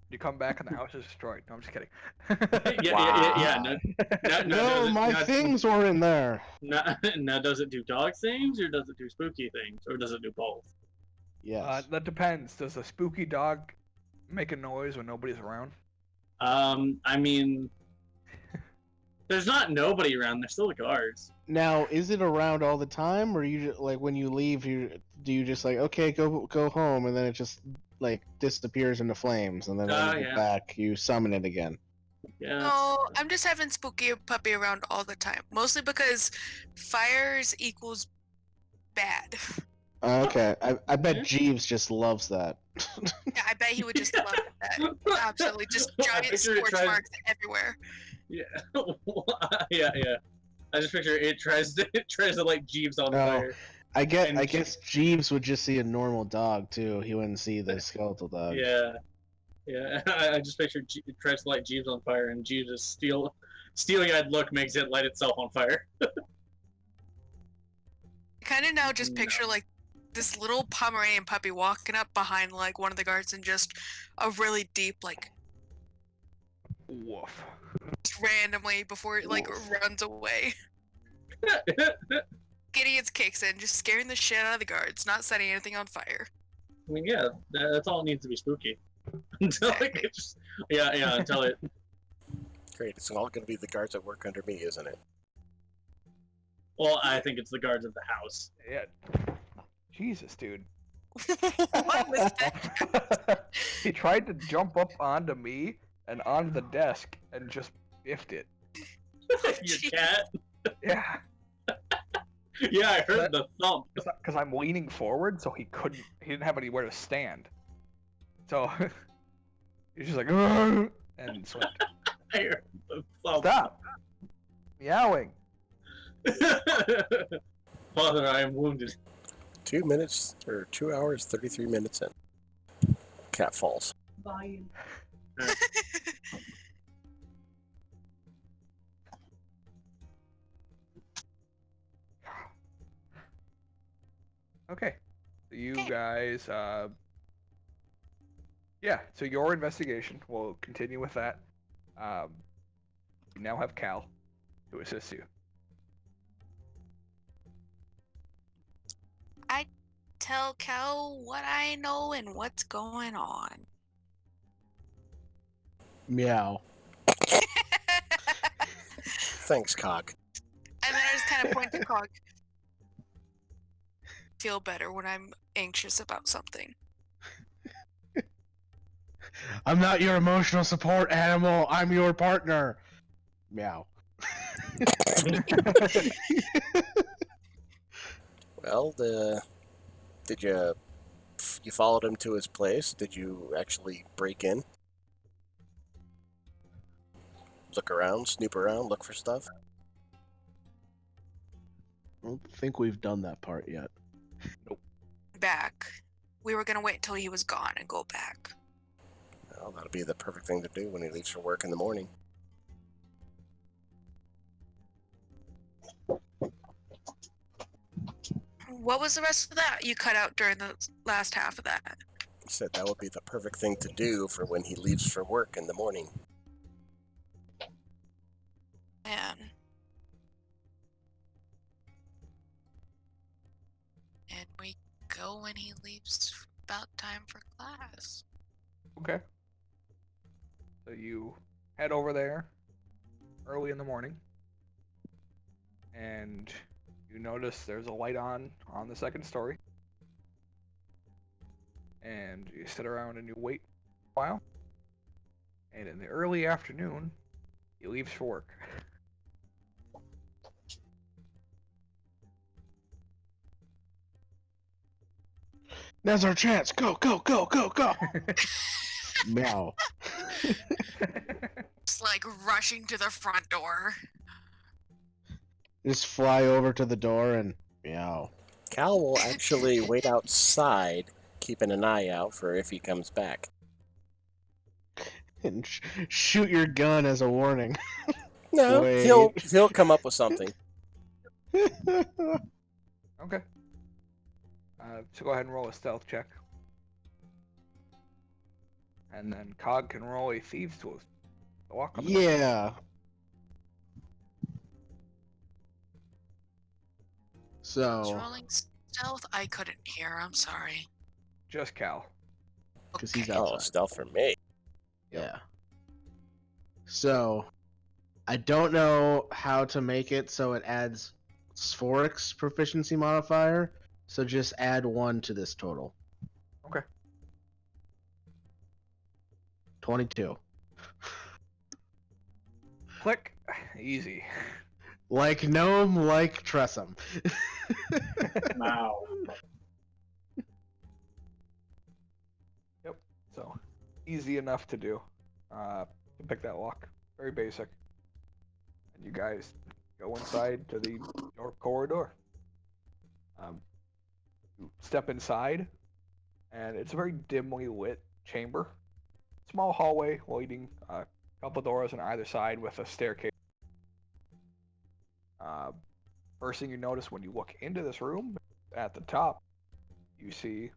You come back and the house is destroyed. No, I'm just kidding. Yeah. No, No, my things were in there. Now, does it do dog things or does it do spooky things or does it do both? Yes. That depends. Does a spooky dog make a noise when nobody's around? I mean, there's not nobody around. There's still the guards. Now, is it around all the time, or you like when you leave? Do you just like okay, go home, and then it just like disappears into flames, and then when you get Yeah. back, you summon it again? Yeah. No, I'm just having spooky puppy around all the time. Mostly because fires equals bad. Okay, I bet Yeah. Jeeves just loves that. Yeah, I bet he would just love that. Absolutely. Just I giant picture it scorch tries- marks everywhere. Yeah. Yeah. I just picture it tries to light Jeeves on Oh. fire. I And guess Jeeves would just see a normal dog too. He wouldn't see the skeletal dog. Yeah. I just picture it tries to light Jeeves on fire, and Jeeves' steely-eyed look makes it light itself on fire. I kind of now just picture like this little Pomeranian puppy walking up behind like one of the guards and just a really deep like Woof. Just randomly before it like runs away. Gideon's kicks in, just scaring the shit out of the guards, not setting anything on fire. I mean, yeah, that's all it needs to be spooky. Until it gets, until it. Great. It's all going to be the guards that work under me, isn't it? Well, I think it's the guards of the house. Yeah. Jesus, dude. What was that? He tried to jump up onto me and onto the desk and just biffed it. Your cat? Yeah. Yeah, I heard the thump. Because I'm leaning forward, so he didn't have anywhere to stand. So he's just like, "Ugh," and swept. I heard the thump. Stop meowing. Father, I am wounded. 2 minutes, or 2 hours, 33 minutes in. Cat falls. Okay. So you guys, yeah, so your investigation, we'll continue with that. You now have Cal to assist you. Tell Cal what I know and what's going on. Meow. Thanks, Cog. And then I just kind of point to Cog. Feel better when I'm anxious about something. I'm not your emotional support animal. I'm your partner. Meow. Well, did you followed him to his place? Did you actually break in? Look around, snoop around, look for stuff? I don't think we've done that part yet. Back. We were gonna wait until he was gone and go back. Well, that'll be the perfect thing to do when he leaves for work in the morning. What was the rest of that you cut out during the last half of that? He said that would be the perfect thing to do for when he leaves for work in the morning. Man. And we go when he leaves about time for class. Okay. So you head over there early in the morning, and you notice there's a light on the second story. And you sit around and you wait a while. And in the early afternoon, he leaves for work. Now's our chance. Go, go, go, go, go. Meow. Just like rushing to the front door. Just fly over to the door and meow. Cal will actually wait outside, keeping an eye out for if he comes back. And shoot your gun as a warning. No, Wait. he'll come up with something. Okay. So go ahead and roll a stealth check. And then Cog can roll a thieves' tools. Walk on the door. Yeah. Was So, rolling stealth? I couldn't hear. I'm sorry. Just Cal. because he's Okay. Oh, outside. stealth for me. Yeah. So, I don't know how to make it so it adds Sphoric's proficiency modifier. So just add 1 to this total. Okay. 22. Click. Easy. Like gnome, like Tressum. Wow. So, easy enough to do. To pick that lock. Very basic. And you guys go inside to the door corridor. You step inside, and it's a very dimly lit chamber. Small hallway leading a couple doors on either side with a staircase. First thing you notice when you look into this room, at the top, you see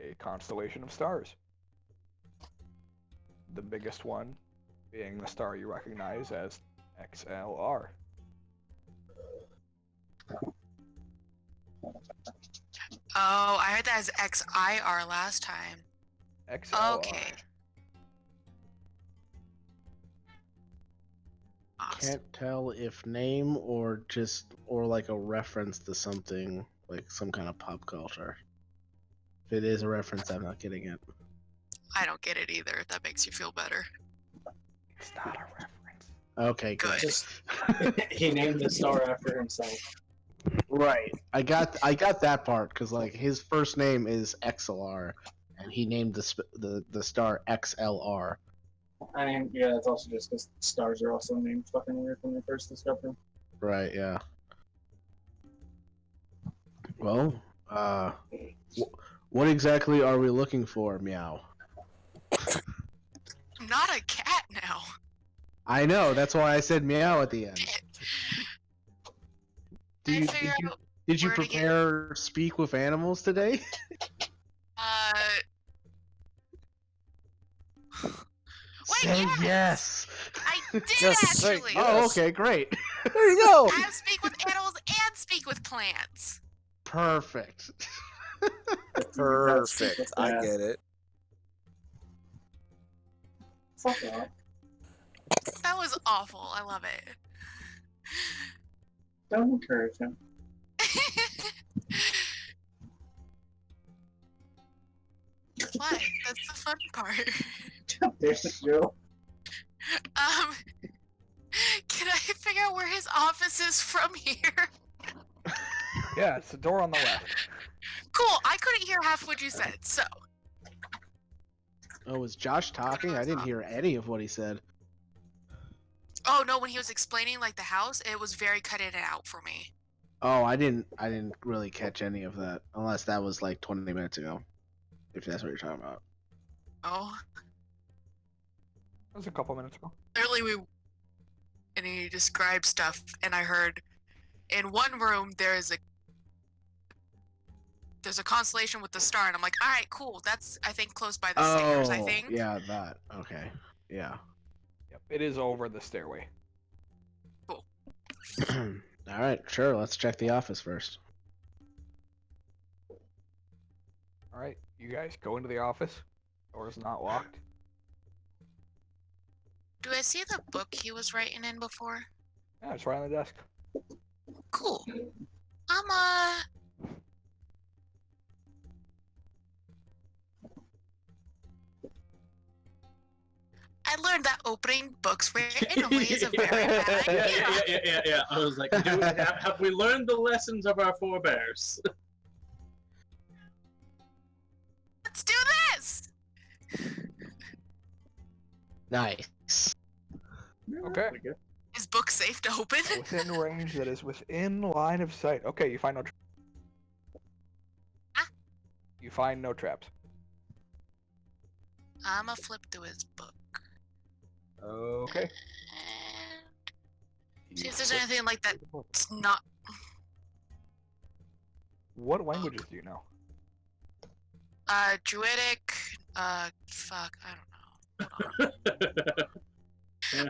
a constellation of stars. The biggest one being the star you recognize as XLR. Oh, I heard that as XIR last time. XLR. Okay. Awesome. Can't tell if name or like a reference to something, like some kind of pop culture. If it is a reference, I'm not getting it. I don't get it either. If that makes you feel better. It's not a reference. Okay, Good. good. He named the star after himself. Right. I got that part because like his first name is XLR, and he named the star XLR. I mean, yeah, it's also just because stars are also named fucking weird when they first discovered them. Right. Yeah. Well, what exactly are we looking for, Meow? I'm not a cat now. I know. That's why I said meow at the end. I figure out Did you where to get- prepare speak with animals today? Wait, Say yes! yes. I did Just say actually. yes. Oh, okay, great. There you go. I speak with animals and speak with plants. Perfect. Perfect. I get it. Fuck off. That was awful. I love it. Don't encourage him. What? That's the fun part. There's the Joe. Can I figure out where his office is from here? Yeah, it's the door on the left. Cool. I couldn't hear half what you said, so. Oh, was Josh talking? I didn't hear any of what he said. Oh no, when he was explaining like the house, it was very cut in and out for me. Oh, I didn't really catch any of that, unless that was like 20 minutes ago. If that's what you're talking about. Oh. That was a couple minutes ago. Literally and he described stuff and I heard in one room there's a constellation with the star and I'm like, all right, cool. That's I think close by the stairs, I think. Yeah, that. Okay. Yeah. Yep, it is over the stairway. Cool. All right, sure. Let's check the office first. All right, you guys go into the office. Door's not locked. Do I see the book he was writing in before? Yeah, it's right on the desk. Cool. I learned that opening books randomly is a very bad idea. Yeah. I was like, have we learned the lessons of our forebears? Let's do this! Nice. Okay. Is book safe to open? Within range that is within line of sight. Okay, you find no. Ah. You find no traps. I'ma flip through his book. Okay. See if there's anything like that. It's not. What languages do you know? Druidic. Fuck. I don't know.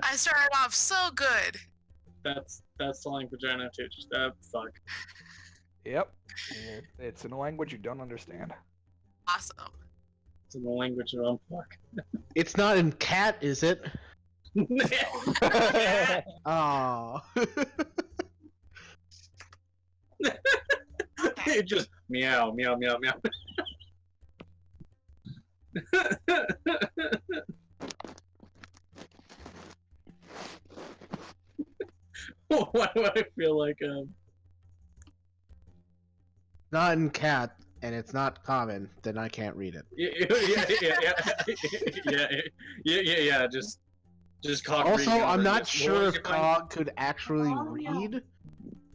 I started off so good. That's the language I know too. Just fuck. Yep. It's in a language you don't understand. Awesome. It's in the language of unfuck. It's not in cat, is it? Oh. It just meow, meow, meow, meow. Why do I feel like Not in cat, and it's not common, then I can't read it. Yeah. Just Cog Also, reading I'm over not this. sure What if was your point? Cog could actually read,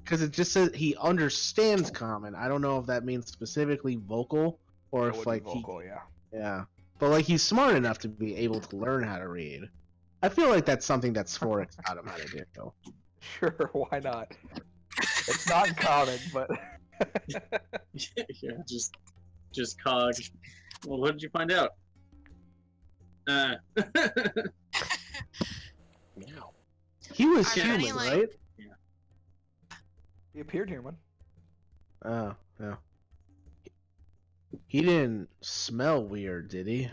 because it just says he understands common. I don't know if that means specifically vocal, or That if would be like vocal, yeah. yeah. But like he's smart enough to be able to learn how to read. I feel like that's something that Sphorix taught him how to do. Though. Sure, why not? It's not common, but Yeah, just Cog. Well, what did you find out? He was Are there human, any, like- right? He appeared human. Oh, yeah. He didn't smell weird, did he?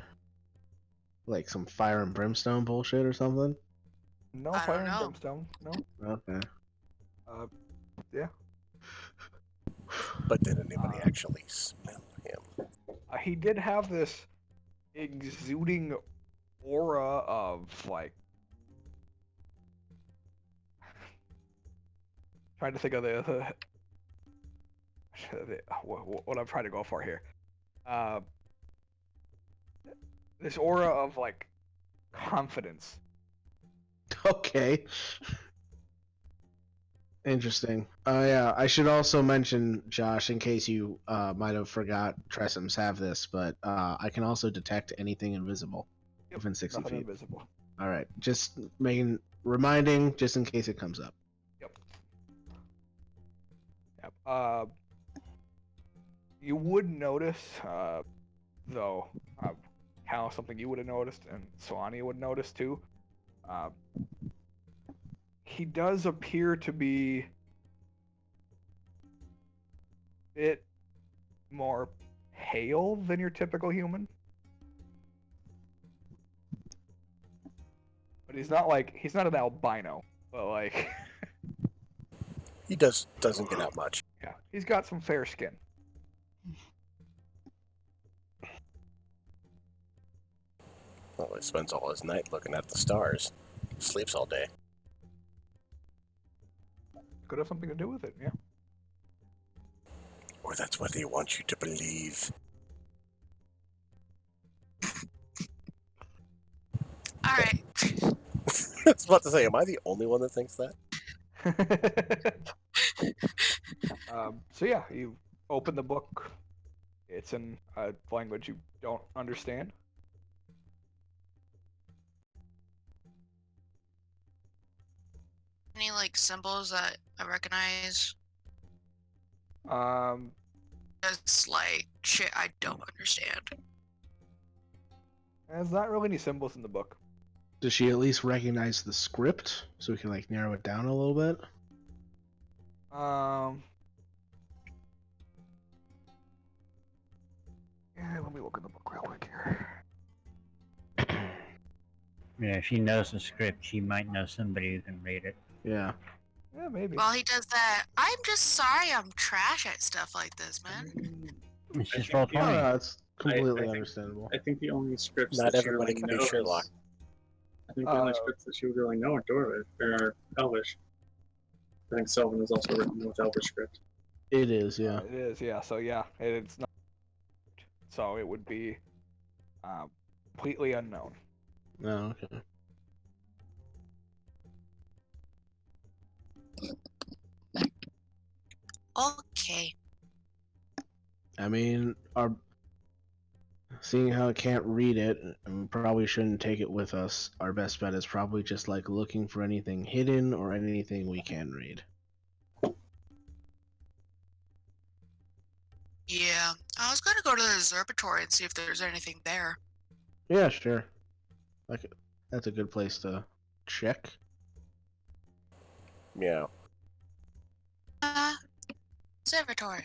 Like some fire and brimstone bullshit or something? No I fire don't and know. brimstone. No. Okay. Yeah. But did anybody Uh, actually smell him? He did have this exuding aura of like. Trying to think of what I'm trying to go for here. This aura of like confidence. Okay. Interesting. Yeah, I should also mention, Josh, in case you might have forgot, Tressums have this, but I can also detect anything invisible within 60 Nothing feet. invisible. All right, just reminding, just in case it comes up. Yep. You would notice, though, kind of something you would have noticed, and Solani would notice too. He does appear to be a bit more pale than your typical human. But he's not an albino, but like He doesn't get out much. yeah, he's got some fair skin. Well, he spends all his night looking at the stars. Sleeps all day. Could have something to do with it, yeah. Or that's what they want you to believe. All right. I was about to say, am I the only one that thinks that? So yeah, you open the book. It's in a language you don't understand. Any like symbols that I recognize? Um, It's like shit I don't understand. there's not really any symbols in the book. Does she at least recognize the script so we can like narrow it down a little bit? Yeah, let me look in the book real quick here. Yeah, if she knows the script, she might know somebody who can read it. Yeah. Yeah, maybe. While he does that, I'm just sorry I'm trash at stuff like this, man. It's I just think roll the- Oh, 20. no, it's completely I think- understandable. I think the only scripts Not that everybody she can really be knows, Sherlock. I think the only scripts that she would really know are Dwarvish or Elvish. I think Sylvan is also written with Elvish script. It is, yeah. It is, yeah. So yeah, it's not. So it would be completely unknown. Oh, okay. Okay. I mean, seeing how I can't read it, and we probably shouldn't take it with us, our best bet is probably just like looking for anything hidden or anything we can read. Yeah. I was gonna go to the observatory and see if there's anything there. Yeah, sure. That's a good place to check. Yeah. Observatory.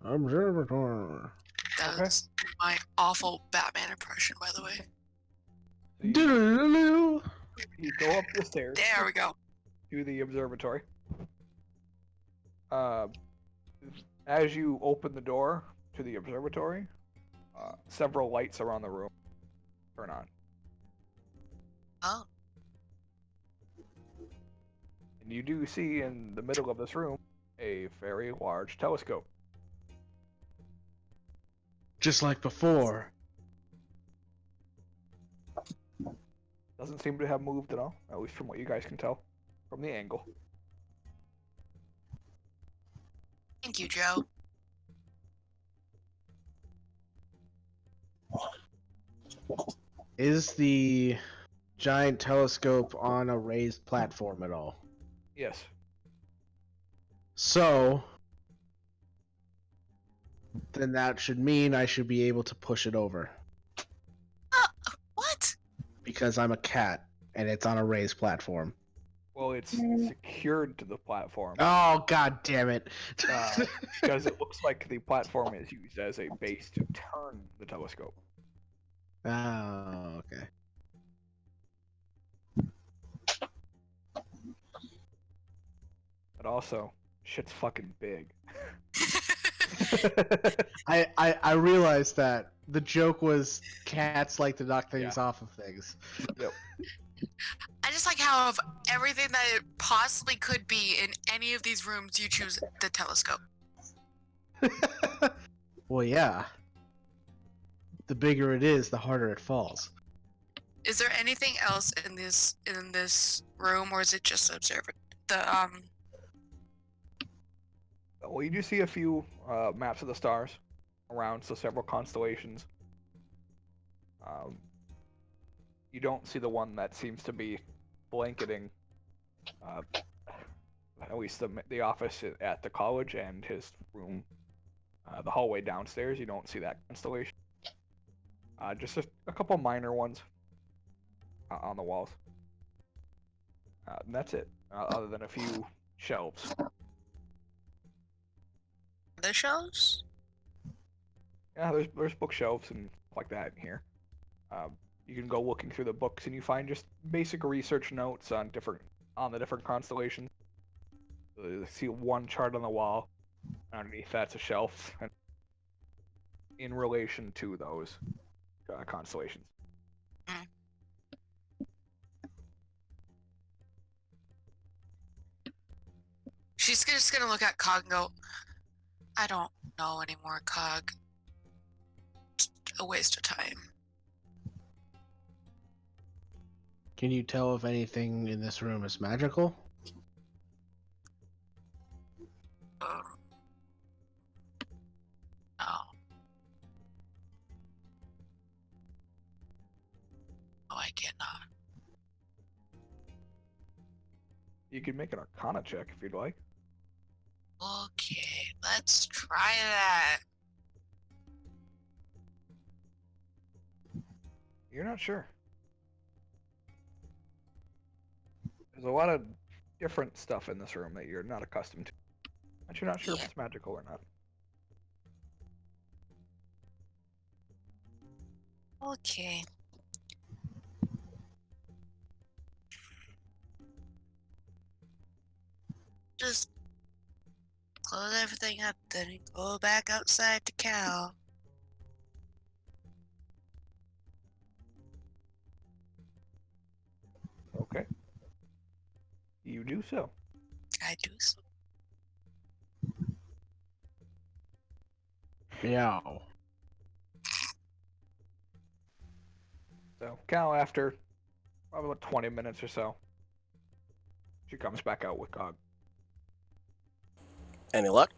Observatory. That Okay. was my awful Batman impression, by the way. So Doo-doo-doo-doo. you go up the stairs There we go. to the observatory. As you open the door to the observatory, several lights around the room turn on. Oh. And you do see in the middle of this room a very large telescope. Just like before. Doesn't seem to have moved at all, at least from what you guys can tell from the angle. Thank you, Joe. Is the giant telescope on a raised platform at all? Yes. So, then that should mean I should be able to push it over. What? Because I'm a cat, and it's on a raised platform. Well, it's secured to the platform Oh, god damn it. because it looks like the platform is used as a base to turn the telescope. Oh, okay. But also, shit's fucking big. I realized that the joke was cats like to knock things Yeah. off of things. Yep. I just like how of everything that it possibly could be in any of these rooms, you choose the telescope. Well, yeah. The bigger it is, the harder it falls. Is there anything else in this room, or is it just observant? The Well, you do see a few maps of the stars around, so several constellations. You don't see the one that seems to be blanketing at least the office at the college and his room, the hallway downstairs. You don't see that constellation. Just a couple minor ones on the walls. And that's it, other than a few shelves. other shelves? Yeah, there's bookshelves and stuff like that in here. You can go looking through the books and you find just basic research notes on the different constellations. You see one chart on the wall. Underneath that's a shelf, and in relation to those constellations. She's just gonna look at Cog and go, I don't know anymore, Cog. Just a waste of time. Can you tell if anything in this room is magical? No. No, I cannot. You can make an Arcana check if you'd like. Okay, let's try that. You're not sure. There's a lot of different stuff in this room that you're not accustomed to. But you're not sure if Yeah. it's magical or not. Okay. Just close everything up, then go back outside to Cal. Okay. You do so. I do so. Meow. So, Cal, after probably about 20 minutes or so, she comes back out with Cog. Any luck?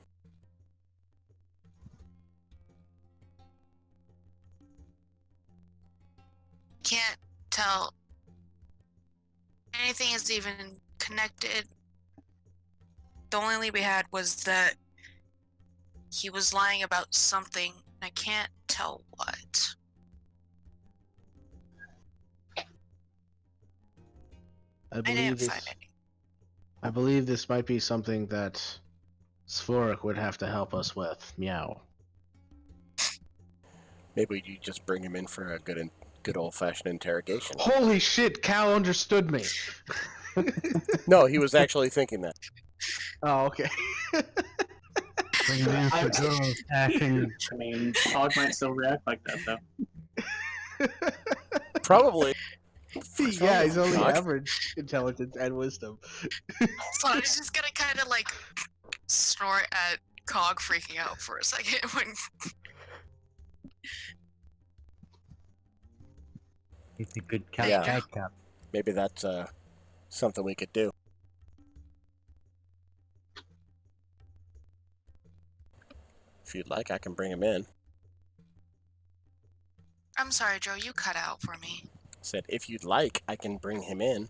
Can't tell anything is even connected. The only lead we had was that he was lying about something. I can't tell what. I I believe didn't this. find any. I believe this might be something that Svorik would have to help us with. Meow. Maybe you just bring him in for a good old-fashioned interrogation. Holy shit! Cal understood me. No, he was actually thinking that. Oh, okay. Bring him in for good old fashioned. I mean, Hog might still react like that though. Probably. Yeah, he's only Cog. average intelligence and wisdom. So I was just gonna kind of like snort at Cog freaking out for a second when He's a good Yeah. cat cup. Maybe that's something we could do. If you'd like, I can bring him in. I'm sorry, Joe, you cut out for me. Said, if you'd like, I can bring him in.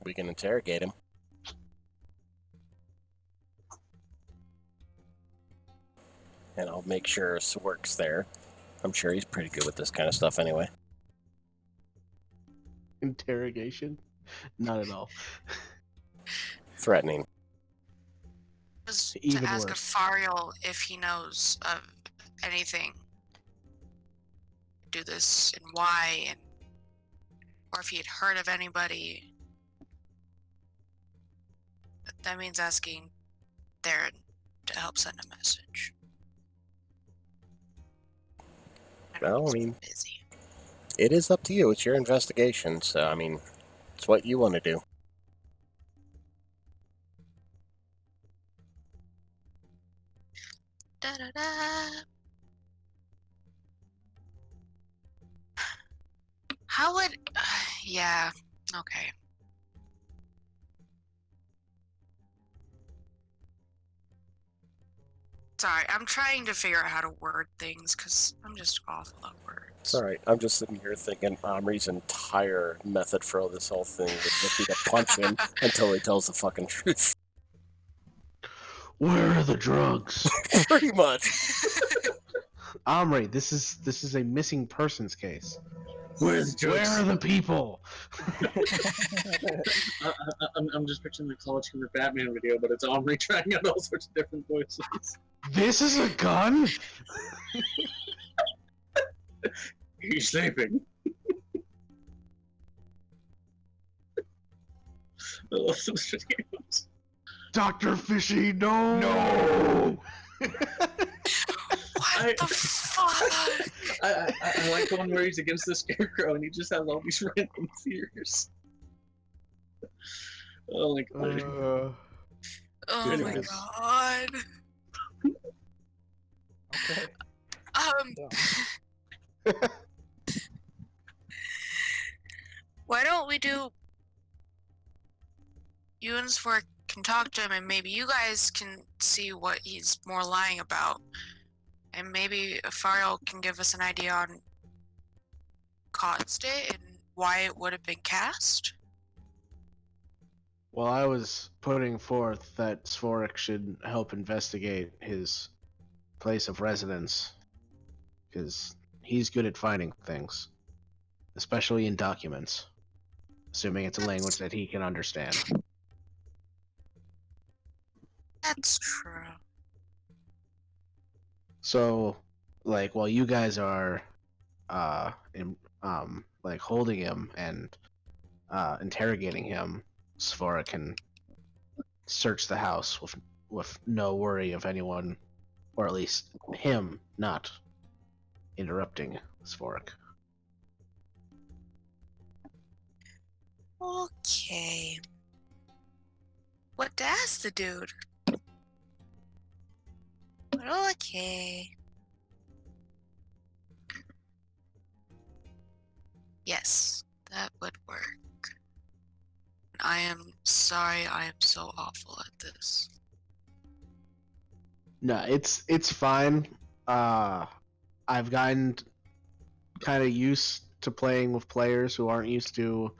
We can interrogate him. And I'll make sure Swork's there. I'm sure he's pretty good with this kind of stuff anyway. Interrogation? Not at all. Threatening. Just to Even ask worse. Afariel if he knows of anything. Do this and why, and or if he had heard of anybody. That means asking Darren to help send a message. Well, I mean, Busy. it is up to you. It's your investigation, so I mean, it's what you want to do. Da da da. How would? Yeah. Okay. Sorry, I'm trying to figure out how to word things because I'm just awful at words. It's all right. I'm just sitting here thinking Omri's entire method for this whole thing would just be to punch him until he tells the fucking truth. Where are the drugs? Pretty much. Omri, this is a missing persons case. Where's the Where drugs? are the people? I'm just picturing the College Humor Batman video, but it's Omri trying out all sorts of different voices. This is a gun? He's sleeping. I love those videos. Dr. Fishy, no! No! What the fuck? I like the one where he's against the scarecrow and he just has all these random fears. Oh my god. Oh my Anyways. god. Okay. Why don't we do? You and Swark can talk to him, and maybe you guys can see what he's more lying about, and maybe Fariel can give us an idea on caused it and why it would have been cast. Well, I was putting forth that Svorik should help investigate his place of residence, because he's good at finding things, especially in documents, assuming it's a language that he can understand. That's true. So, like, while you guys are, holding him and interrogating him, Svara can search the house with no worry of anyone, or at least him, not interrupting Svorik. Okay. What to ask the dude? But okay. Yes, that would work. I am sorry I am so awful at this. No, it's fine. I've gotten kind of used to playing with players who aren't used to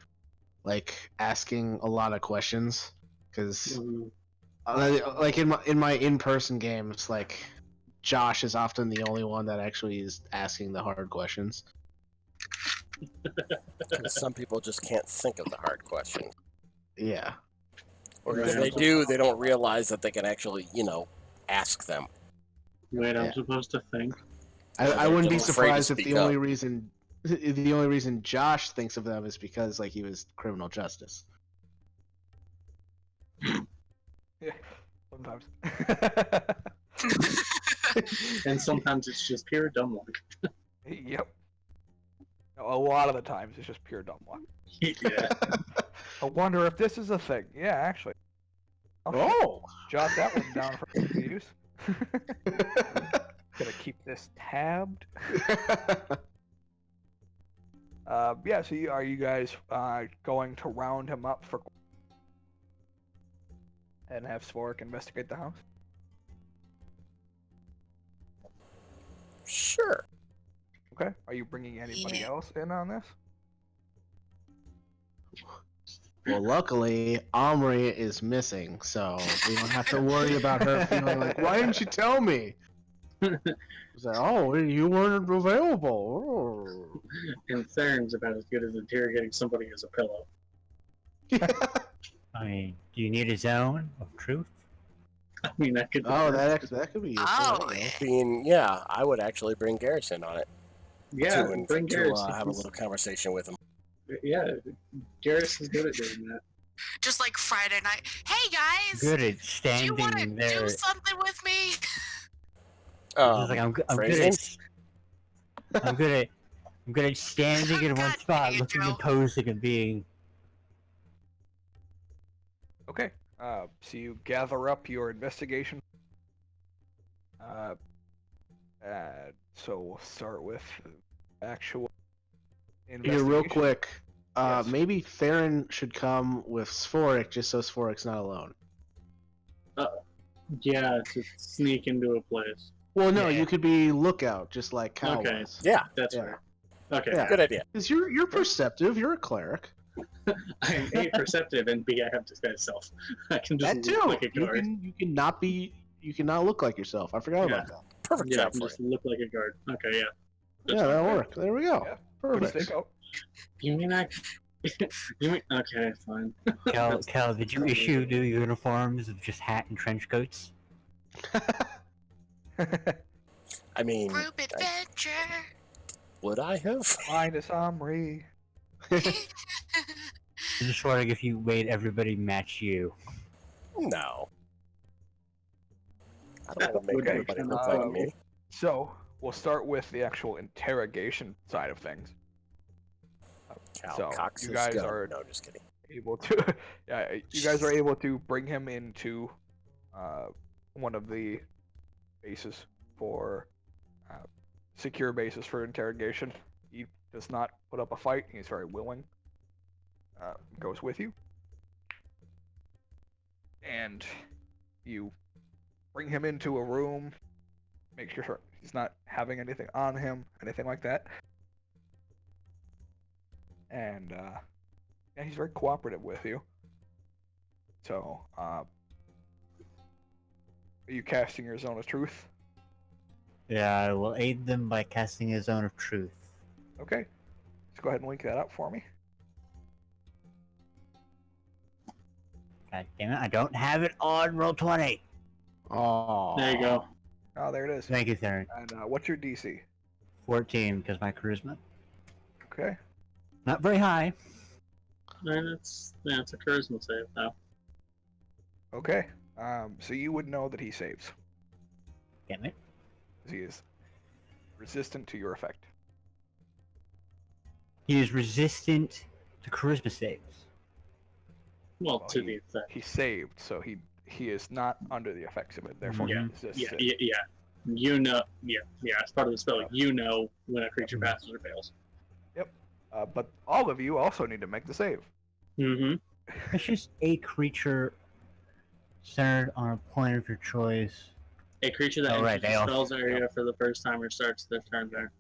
like asking a lot of questions, because like in my in-person games, like Josh is often the only one that actually is asking the hard questions. Some people just can't think of the hard questions. Yeah. Or if Yeah. they do, they don't realize that they can actually, ask them. Wait, I'm Yeah. supposed to think? I wouldn't be They're afraid to surprised if speak the only up. reason Josh thinks of them is because like he was criminal justice. Yeah. Sometimes. And sometimes it's just pure dumb luck. Yep. No, a lot of the times it's just pure dumb luck. Yeah. I wonder if this is a thing. Yeah, actually. Oh. Jot that one down for use. Gonna keep this tabbed. Yeah. So, are you guys going to round him up for and have Svorik investigate the house? Sure. Okay. Are you bringing anybody Yeah. else in on this? Well, luckily, Omri is missing, so we don't have to worry about her feeling like, why didn't you tell me? It's like, oh, you weren't available. And Theron's about as good as interrogating somebody as a pillow. I mean, do you need a zone of truth? I mean, that could. Oh, that could be useful. Oh, There you go. Being, yeah, I would actually bring Garrison on it Yeah, to bring Garrus. have a little conversation with him. Yeah, Garrus is good at doing that. just like Friday night. Hey guys, Good at do you want to standing there. do something with me? It's like I'm good phrasing? at I'm good at standing in one God spot, dang it, looking Joe. and posing and being. Okay. So you gather up your investigation. So we'll start with actual Here, investigation. real quick. Yes. Maybe Theron should come with Sphoric just so Sphoric's not alone. Yeah, to sneak into a place. Well, no, Yeah. you could be lookout, just like Cal Okay. was. Yeah, That's Yeah. fair. Okay. Yeah. good idea. Because you're perceptive. You're a cleric. I'm A, perceptive, and B, I have disguise self. I can just That look too. like a You guard. cannot look like yourself. I forgot about that. Perfect Yeah, I job can for just look like a guard. Okay, yeah. Yeah, that'll work. There we go. Yeah. Good Perfect. stick out. You mean I? You mean okay? Fine. Cal, did you issue new uniforms of just hat and trench coats? I mean, Group adventure. would I have? Find us Omri. I'm just wondering if you made everybody match you. No. I That don't want to make would be everybody kinda look like funny. me. So we'll start with the actual interrogation side of things. Cal So, cocks you his guys gun. are- No, just kidding. Able to, yeah, you guys are able to bring him into one of the bases for secure bases for interrogation. He does not put up a fight. He's very willing. Goes with you, and you bring him into a room. Make sure he's not having anything on him, anything like that. And yeah, he's very cooperative with you. So, are you casting your zone of truth? Yeah, I will aid them by casting a zone of truth. Okay. Let's go ahead and link that up for me. God damn it, I don't have it on Roll20. Oh. There you go. Oh, there it is. Thank you, Theron. And what's your DC? 14, because my charisma. Okay. Not very high. And it's a charisma save now. Okay. So you would know that he saves. Damn it. 'Cause he is resistant to your effect. He is resistant to charisma saves. Well, Well, to the effect. He saved, so he is not under the effects of it. Therefore, Yeah. he resists Yeah, it. yeah, yeah. You know, yeah. As part of the spell, you know when a creature passes or fails. But all of you also need to make the save. Mm-hmm. It's just a creature centered on a point of your choice. A creature that Oh, enters right, the they all- spell's area for the first time or starts their turn there.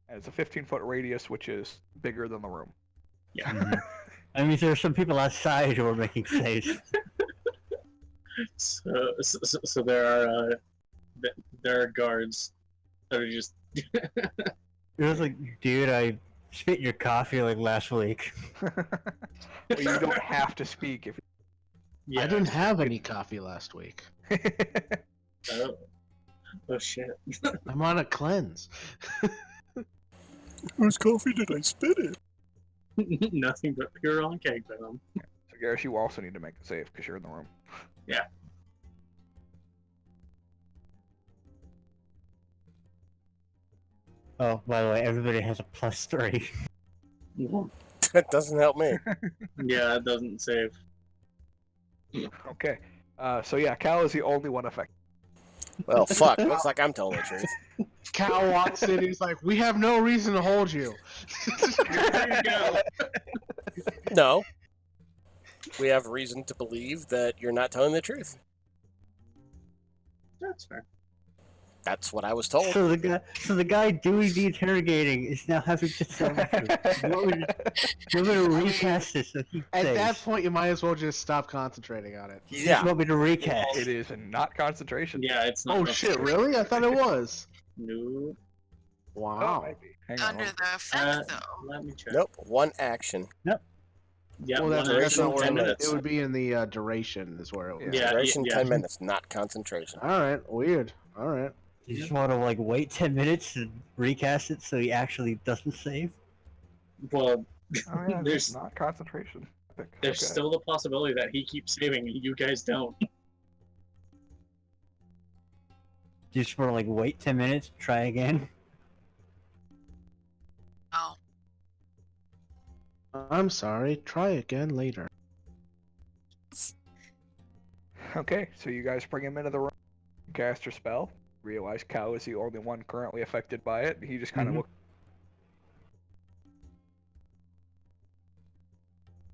And it's a 15-foot radius, which is bigger than the room. Yeah. Mhm. I mean, there are some people outside who are making saves. So there are guards that are just It was like, dude, I spit in your coffee like last week. Well, you don't have to speak if. I didn't have any coffee last week. Oh shit. I'm on a cleanse. Whose coffee did I spit in? Nothing but pure on cake venom. So, Garrus, you also need to make the save because you're in the room. Oh, by the way, everybody has a +3. That doesn't help me. Yeah, it doesn't save. Okay. So yeah, Cal is the only one affected. Well, fuck. Looks like I'm telling the truth. Cal walks in, he's like, "We have no reason to hold you." There you go. No. We have reason to believe that you're not telling the truth. That's fair. That's what I was told. So the guy doing the interrogating is now having to tell the truth. You want me to recast this so he At that says. point, you might as well just stop concentrating on it. You Yeah. just want me to recast. It is not concentration. Yeah, it's not. Oh shit! Really? I thought it was. No. Oh, Wow. it might be. Hang on. Under the Uh, effect, though. let me check. Nope. One action. Yeah, Well, that's one duration, not action, where 10 it would, minutes. it would be in the duration is where it was. Yeah, Duration yeah. 10 minutes, not concentration. All right. Weird. All right. You just want to like wait 10 minutes and recast it so he actually doesn't save. Well, Oh yeah, there's it's not concentration. there's Okay. still the possibility that he keeps saving and you guys don't. You just want to like wait 10 minutes, try again. Oh. I'm sorry. Try again later. Okay, so you guys bring him into the room, cast your spell. Realize Cal is the only one currently affected by it. He just kind of Mhm. looks.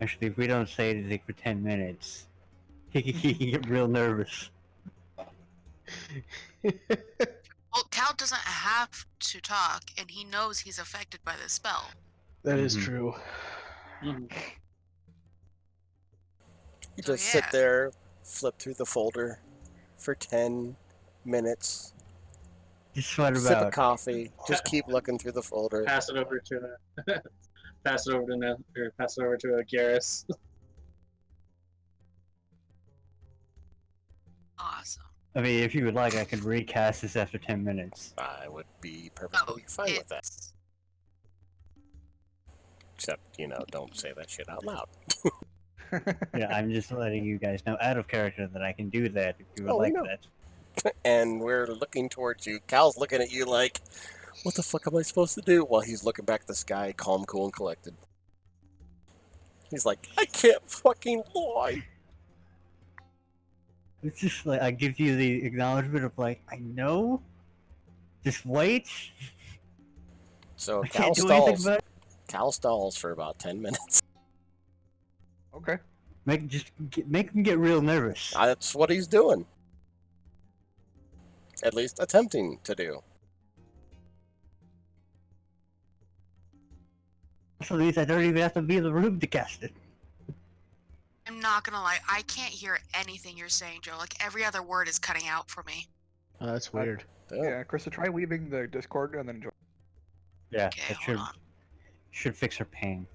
Actually, if we don't say anything for 10 minutes, he can get real nervous. Well, Cal doesn't have to talk, and he knows he's affected by the spell. That is Mhm. true. Mhm. You So, just sit yeah. there, flip through the folder for 10 minutes, Just what sip a about? coffee, just keep looking through the folder. Pass it over to pass it over to pass it over to Garrus. Awesome. I mean, if you would like, I could recast this after 10 minutes. I would be Oh, perfectly fine with that. it's... Except, don't say that shit out loud. Yeah, I'm just letting you guys know out of character that I can do that if you would Oh, we like know. that. And we're looking towards you. Cal's looking at you like, what the fuck am I supposed to do? While he's looking back at the sky, calm, cool, and collected. He's like, I can't fucking lie. It's just like I give you the acknowledgement of like, I know. Just wait. So I Cal can't do anything stalls. about it. Cal stalls for about 10 minutes. Okay. Make him get real nervous. That's what he's doing. At least attempting to do. So means I don't even have to be in the room to cast it. I'm not gonna lie, I can't hear anything you're saying, Joe. Like, every other word is cutting out for me. Oh, that's weird. Oh. Yeah, Krista, try leaving the Discord and then join. Yeah, Okay, that hold on. should fix her pain.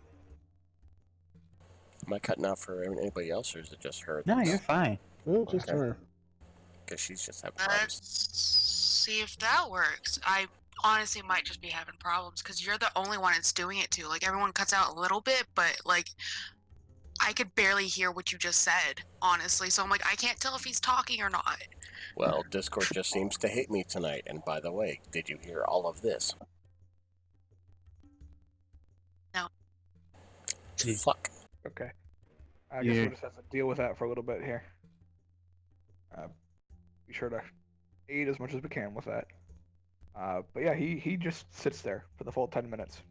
Am I cutting out for anybody else, or is it just her? No, you're fine. Oh, just Okay. her. Because she's just having problems. Let's see if that works. I honestly might just be having problems because you're the only one it's doing it to. Like, everyone cuts out a little bit, but like, I could barely hear what you just said, honestly. So I'm like, I can't tell if he's talking or not. Well, Discord just seems to hate me tonight. And by the way, did you hear all of this? No. Fuck. Okay. I guess Yeah. we'll just have to deal with that for a little bit here. Be sure to aid as much as we can with that. But yeah, he just sits there for the full 10 minutes.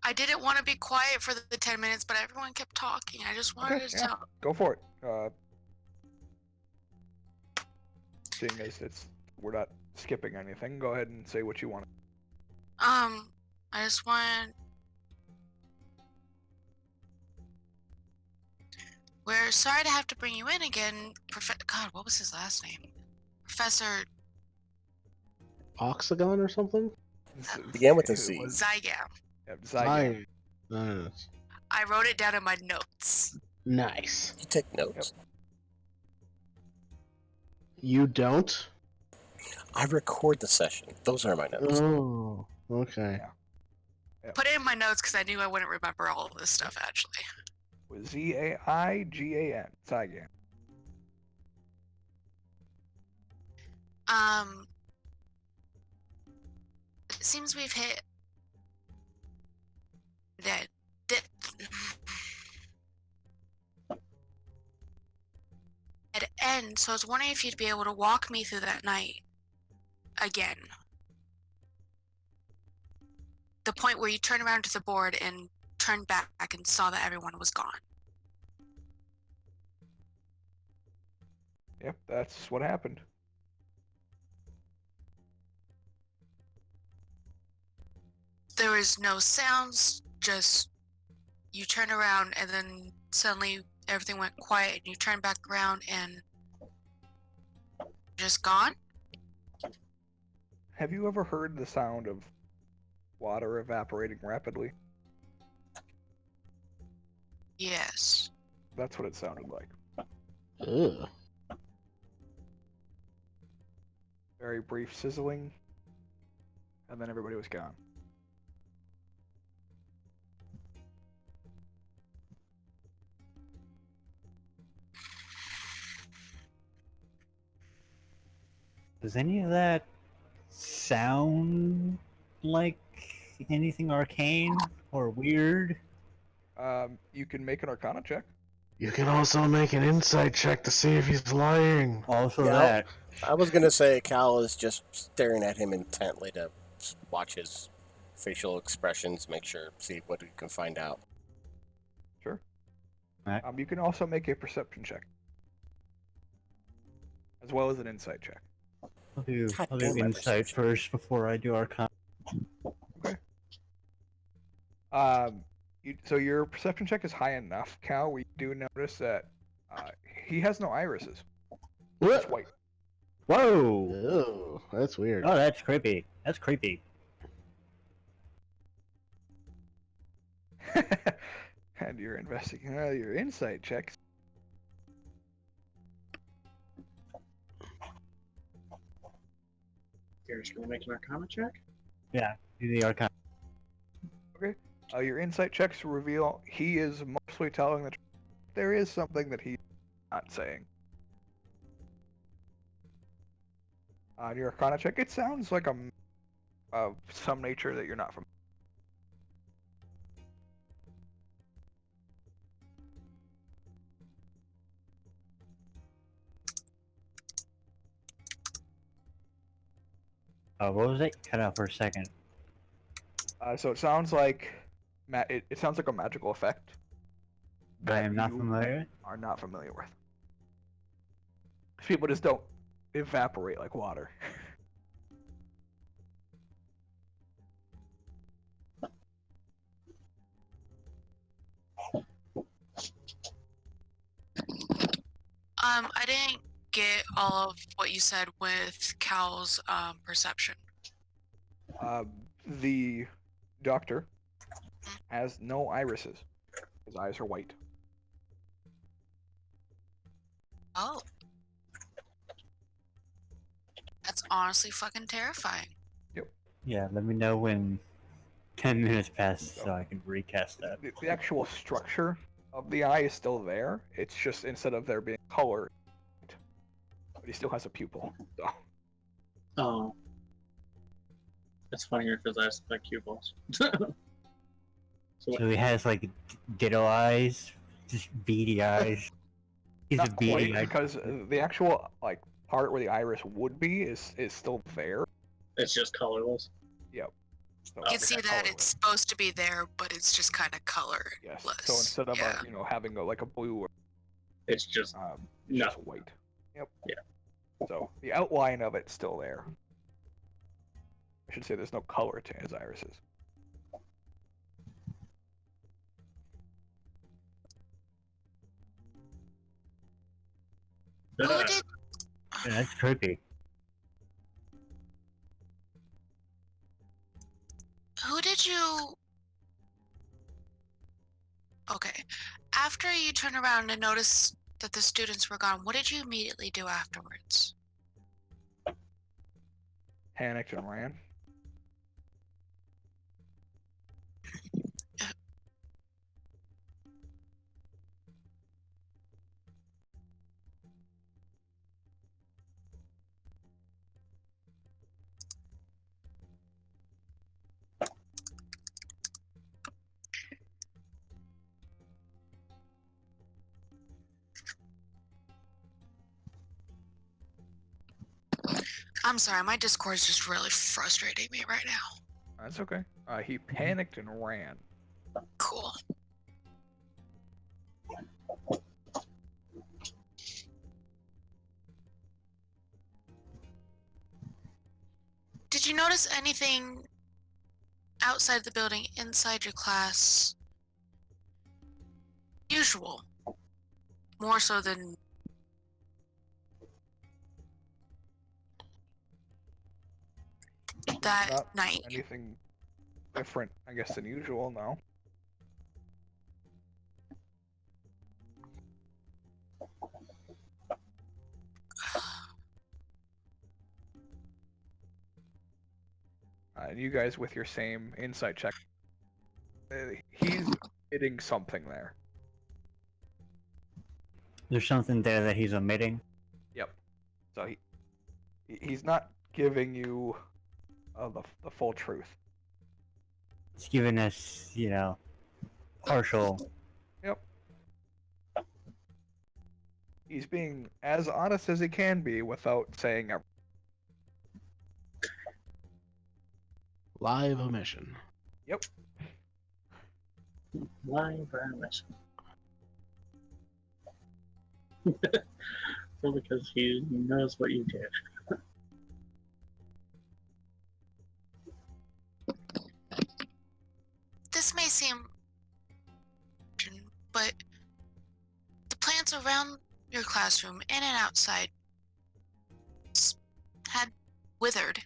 I didn't want to be quiet for the 10 minutes, but everyone kept talking. I just wanted Okay, to yeah. tell. Go for it. Seeing as we're not skipping anything, go ahead and say what you want. I just want. We're sorry to have to bring you in again, God, what was his last name? Professor Oxagon or something? Began with a It Z. was- Zygam. yeah, Zygam. Nice. I wrote it down in my notes. Nice. You take notes. You don't? I record the session. Those are my notes. Oh, okay. Put it in my notes because I knew I wouldn't remember all of this stuff, actually. Was Zaigan. Zygam. It seems we've hit that at end, so I was wondering if you'd be able to walk me through that night again. The point where you turned around to the board and turned back and saw that everyone was gone. Yep, that's what happened. was no sounds, just you turned around and then suddenly everything went quiet and you turned back around and just gone? Have you ever heard the sound of water evaporating rapidly? Yes. That's what it sounded like. Ugh. Very brief sizzling, and then everybody was gone. Does any of that sound like anything arcane or weird? You can make an Arcana check. You can also make an insight check to see if he's lying. Also Yeah. that. I was gonna say Cal is just staring at him intently to watch his facial expressions, see what we can find out. Sure. Alright. You can also make a perception check, as well as an insight check. I'll do God damn my insight perception. first before I do Arcana. Okay. So your perception check is high enough, Cal. We do notice that he has no irises. It's What? white. Whoa! Oh, that's weird. Oh, that's creepy. That's creepy. And you're investigating your insight checks. You're just gonna make an Arcana check? Yeah, do the Arcana. Okay. Your insight checks reveal he is mostly telling the truth. There is something that he's not saying. On your Arcana check, it sounds like of some nature that you're not from. What was it? Cut out for a second. So it sounds like it sounds like a magical effect. I that am not you familiar. Are not familiar with. People just don't evaporate like water. I didn't get all of what you said with Cal's perception. The doctor has no irises. His eyes are white. Oh. That's honestly fucking terrifying. Yeah, let me know when 10 minutes pass so I can recast that. The actual structure of the eye is still there. It's just instead of there being color, but he still has a pupil. So. Oh. It's funnier because I have like pupils. So So he has like ditto eyes, just beady eyes. He's Not a beady quite, eye. because the actual part where the iris would be is still there. it's just colorless. Yep. So You can it's see that colorless. it's supposed to be there, but it's just kind of colorless. Yes. So instead of yeah. having a blue, It's just it's no. just white. Yep. Yeah. So the outline of it's still there. I should say there's no color to his irises. Who did Yeah, that's creepy. Who did you... Okay. After you turned around and noticed that the students were gone, what did you immediately do afterwards? Panicked and ran. I'm sorry, my Discord is just really frustrating me right now. That's okay. He panicked and ran. Cool. Did you notice anything outside the building, inside your class, usual. More so than that Not night. anything different, I guess, than usual, no. And you guys with your same insight check. He's hitting something there. There's something there that he's omitting. Yep. So he's not giving you the full truth. It's giving us, partial. Yep. He's being as honest as he can be without saying everything. Live omission. Yep. Live omission. So because he knows what you did. This may seem, but the plants around your classroom, in and outside, had withered.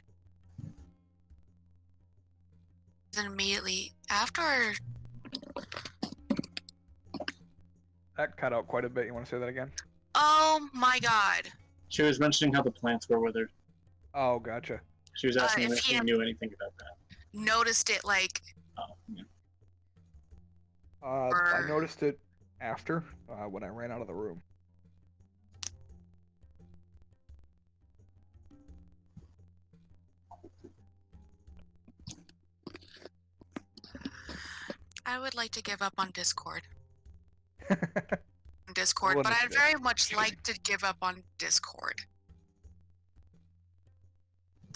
Then immediately after, That cut out quite a bit. You want to say that again? oh my god. She was mentioning how the plants were withered. Oh, gotcha. She was asking if if he he had- knew anything about that. Noticed it like, Oh, yeah. I noticed it after, when I ran out of the room. I would like to give up on Discord. I But wouldn't I'd very much like to give up on Discord.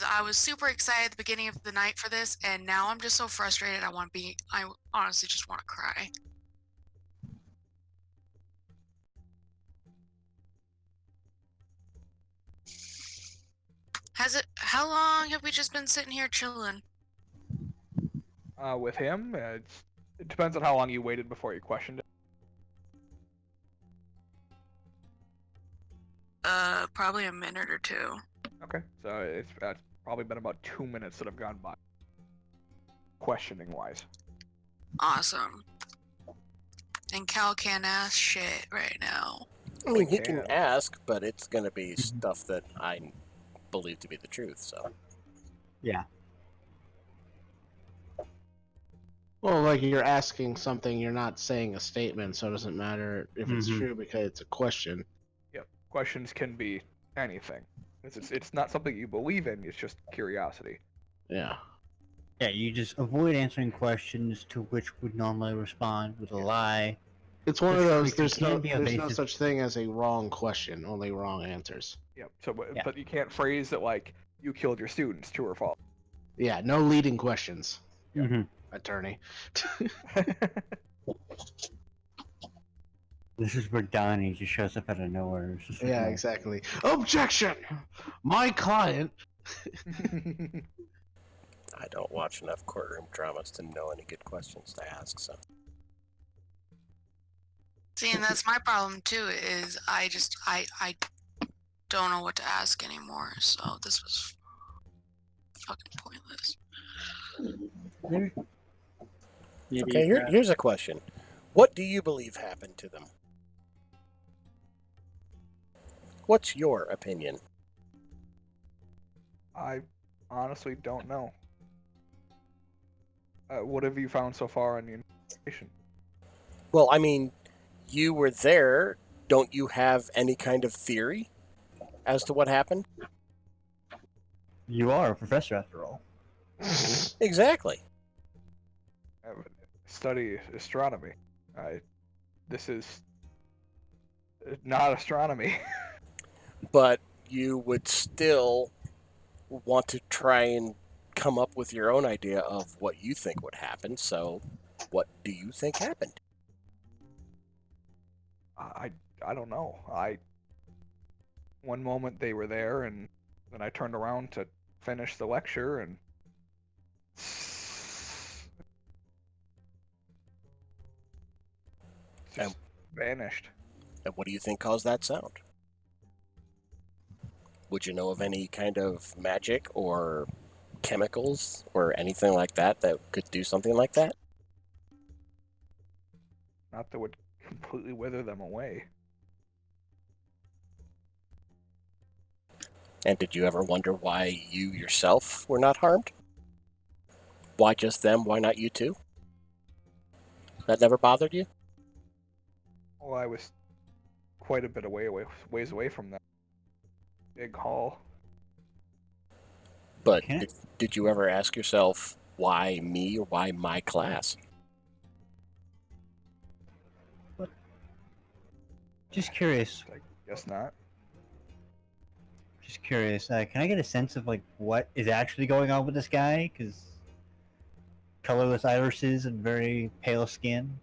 I was super excited at the beginning of the night for this, and now I'm just so frustrated. I honestly just want to cry. How long have we just been sitting here chilling? With him, it depends on how long you waited before you questioned it. Probably a minute or two. Okay, so it's probably been about 2 minutes that have gone by. Questioning wise. Awesome. And Cal can't ask shit right now. I mean, he can can. ask, but it's going to be stuff that I believe to be the truth, so. Yeah. Well, like you're asking something, you're not saying a statement, so it doesn't matter if it's Mhm. true because it's a question. Yep. Questions can be anything. It's not something you believe in. It's just curiosity. Yeah. Yeah, you just avoid answering questions to which would normally respond with a lie. It's one of Which- those. which There's can no be there's no evasive. such thing as a wrong question, only wrong answers. Yep. So, Yeah. but you can't phrase it like you killed your students, true or false. Yeah, no leading questions, Mm-hmm. attorney. This is where Donnie just shows up out of nowhere. It's just like, Yeah, no. exactly. Objection! My client. I don't watch enough courtroom dramas to know any good questions to ask, so. See, and that's my problem too, is I don't know what to ask anymore, so this was fucking pointless. There- Maybe Okay, here's a question. What do you believe happened to them? What's your opinion? I honestly don't know. What have you found so far on the investigation? Well, I mean, you were there. Don't you have any kind of theory as to what happened? You are a professor after all. Exactly. I study astronomy. This is not astronomy. But you would still want to try and come up with your own idea of what you think would happen. So, what do you think happened? I don't know. One moment they were there, and then I turned around to finish the lecture, and Just vanished. And what do you think caused that sound? Would you know of any kind of magic or chemicals or anything like that that could do something like that? Not that would completely wither them away. And did you ever wonder why you yourself were not harmed? Why just them? Why not you too? That never bothered you? Well, I was quite a bit ways away from that big hall. But Can I- did you ever ask yourself, why me or why my class? Just curious. I guess not. Just curious. Can I get a sense of like what is actually going on with this guy? Because colorless irises and very pale skin.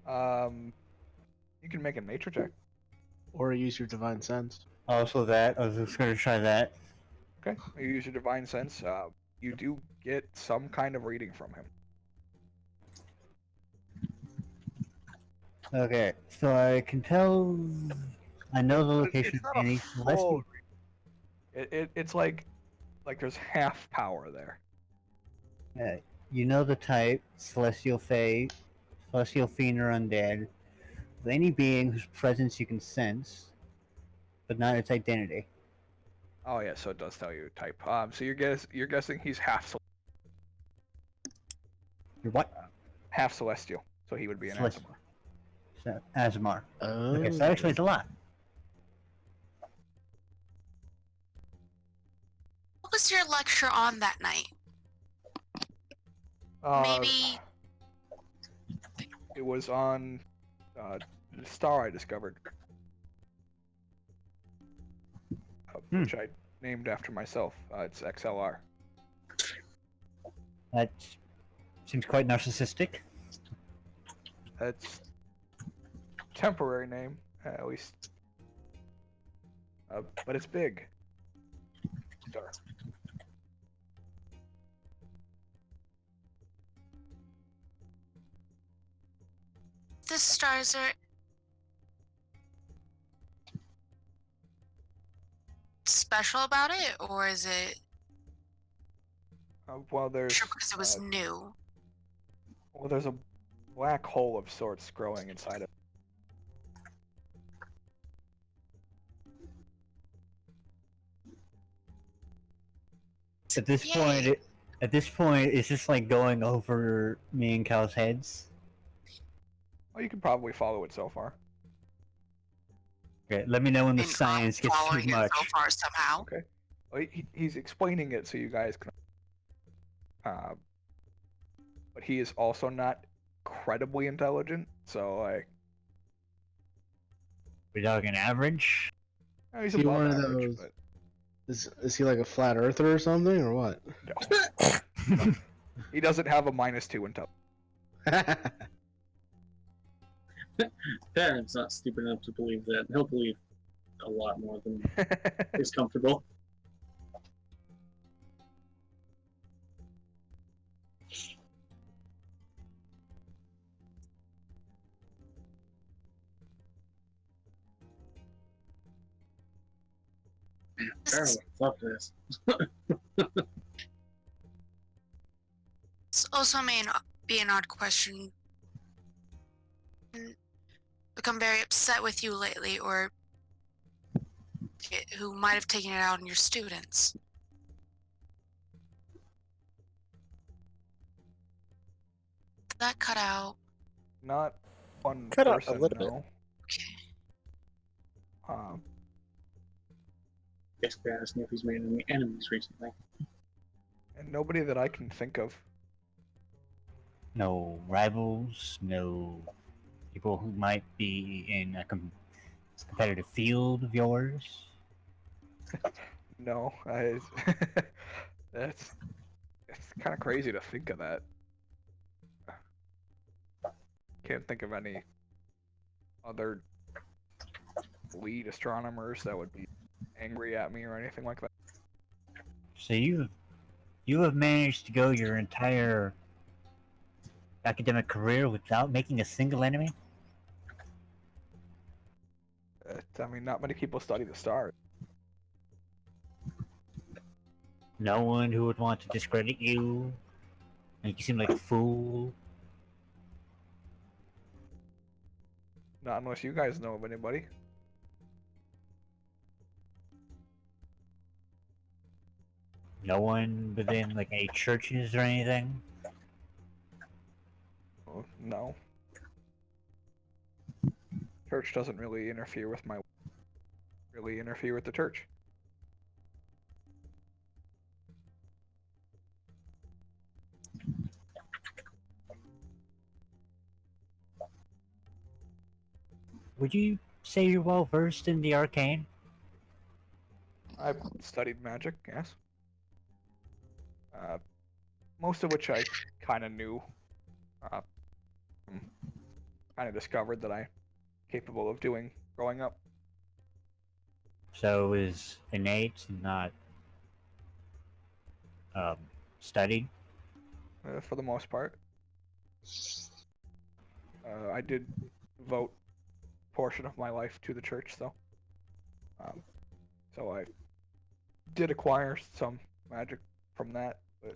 You can make a nature check. Or use your divine sense. Also, that I was just going to try that. Okay. You use your divine sense. You do get some kind of reading from him. Okay, so I can tell. I know the But location it's of not a any full reading. It's like there's half power there. You know the type: celestial fae, celestial fiend, or undead. With any being whose presence you can sense, but not its identity. Oh yeah, so it does tell you type. So you're guessing he's You're what? half celestial, so he would be an Celestial. Azamar. So, Azamar. Oh. Okay, so that explains a lot. What was your lecture on that night? Maybe It was on the star I discovered, which I named after myself. It's XLR. That seems quite narcissistic. That's temporary name, at least. But it's big. Star. the stars are special about it, or is it Well, there's because it was new? well, there's a black hole of sorts growing inside of. At this Yay. point, it's just like going over me and Cal's heads. Well, you can probably follow it so far. Okay, let me know when the And I'm science gets too following it much. so far somehow. Okay. Well, he's explaining it so you guys can. But he is also not incredibly intelligent, so like. We're talking average. He's Is he above one of average, those- but Is he like a flat earther or something, or what? no. He doesn't have a -2 intelligence. Parents not stupid enough to believe that. He'll believe a lot more than is comfortable. Parents love this. This also may be an odd question. Become very upset with you lately, or who might have taken it out on your students. Did that cut out? Not one Cut out a person, little bit. no. Okay. Basically asking if he's made any enemies recently. And nobody that I can think of. No rivals, no people who might be in a competitive field of yours. No, that's it's kind of crazy to think of that. Can't think of any other lead astronomers that would be angry at me or anything like that. So you have managed to go your entire academic career without making a single enemy? I mean, not many people study the stars. No one who would want to discredit you, make you seem like a fool. Not unless you guys know of anybody. No one within like any churches or anything. Well, no. Church doesn't really interfere with my. Really interfere with the church. Would you say you're well versed in the arcane? I've studied magic, yes. Most of which I kind of knew. Kind of discovered that I'm capable of doing growing up. So is innate, not studied. For the most part. I did devote a portion of my life to the church, though. So I did acquire some magic from that, but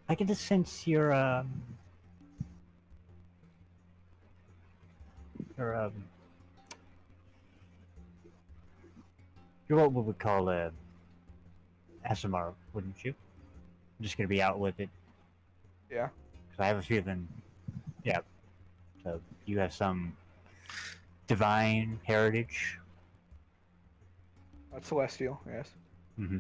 I get the sense you're you're what we would call a SMR, wouldn't you? I'm just gonna be out with it. yeah. Because I have a feeling, yeah. So you have some divine heritage. Celestial, yes. Mm-hmm.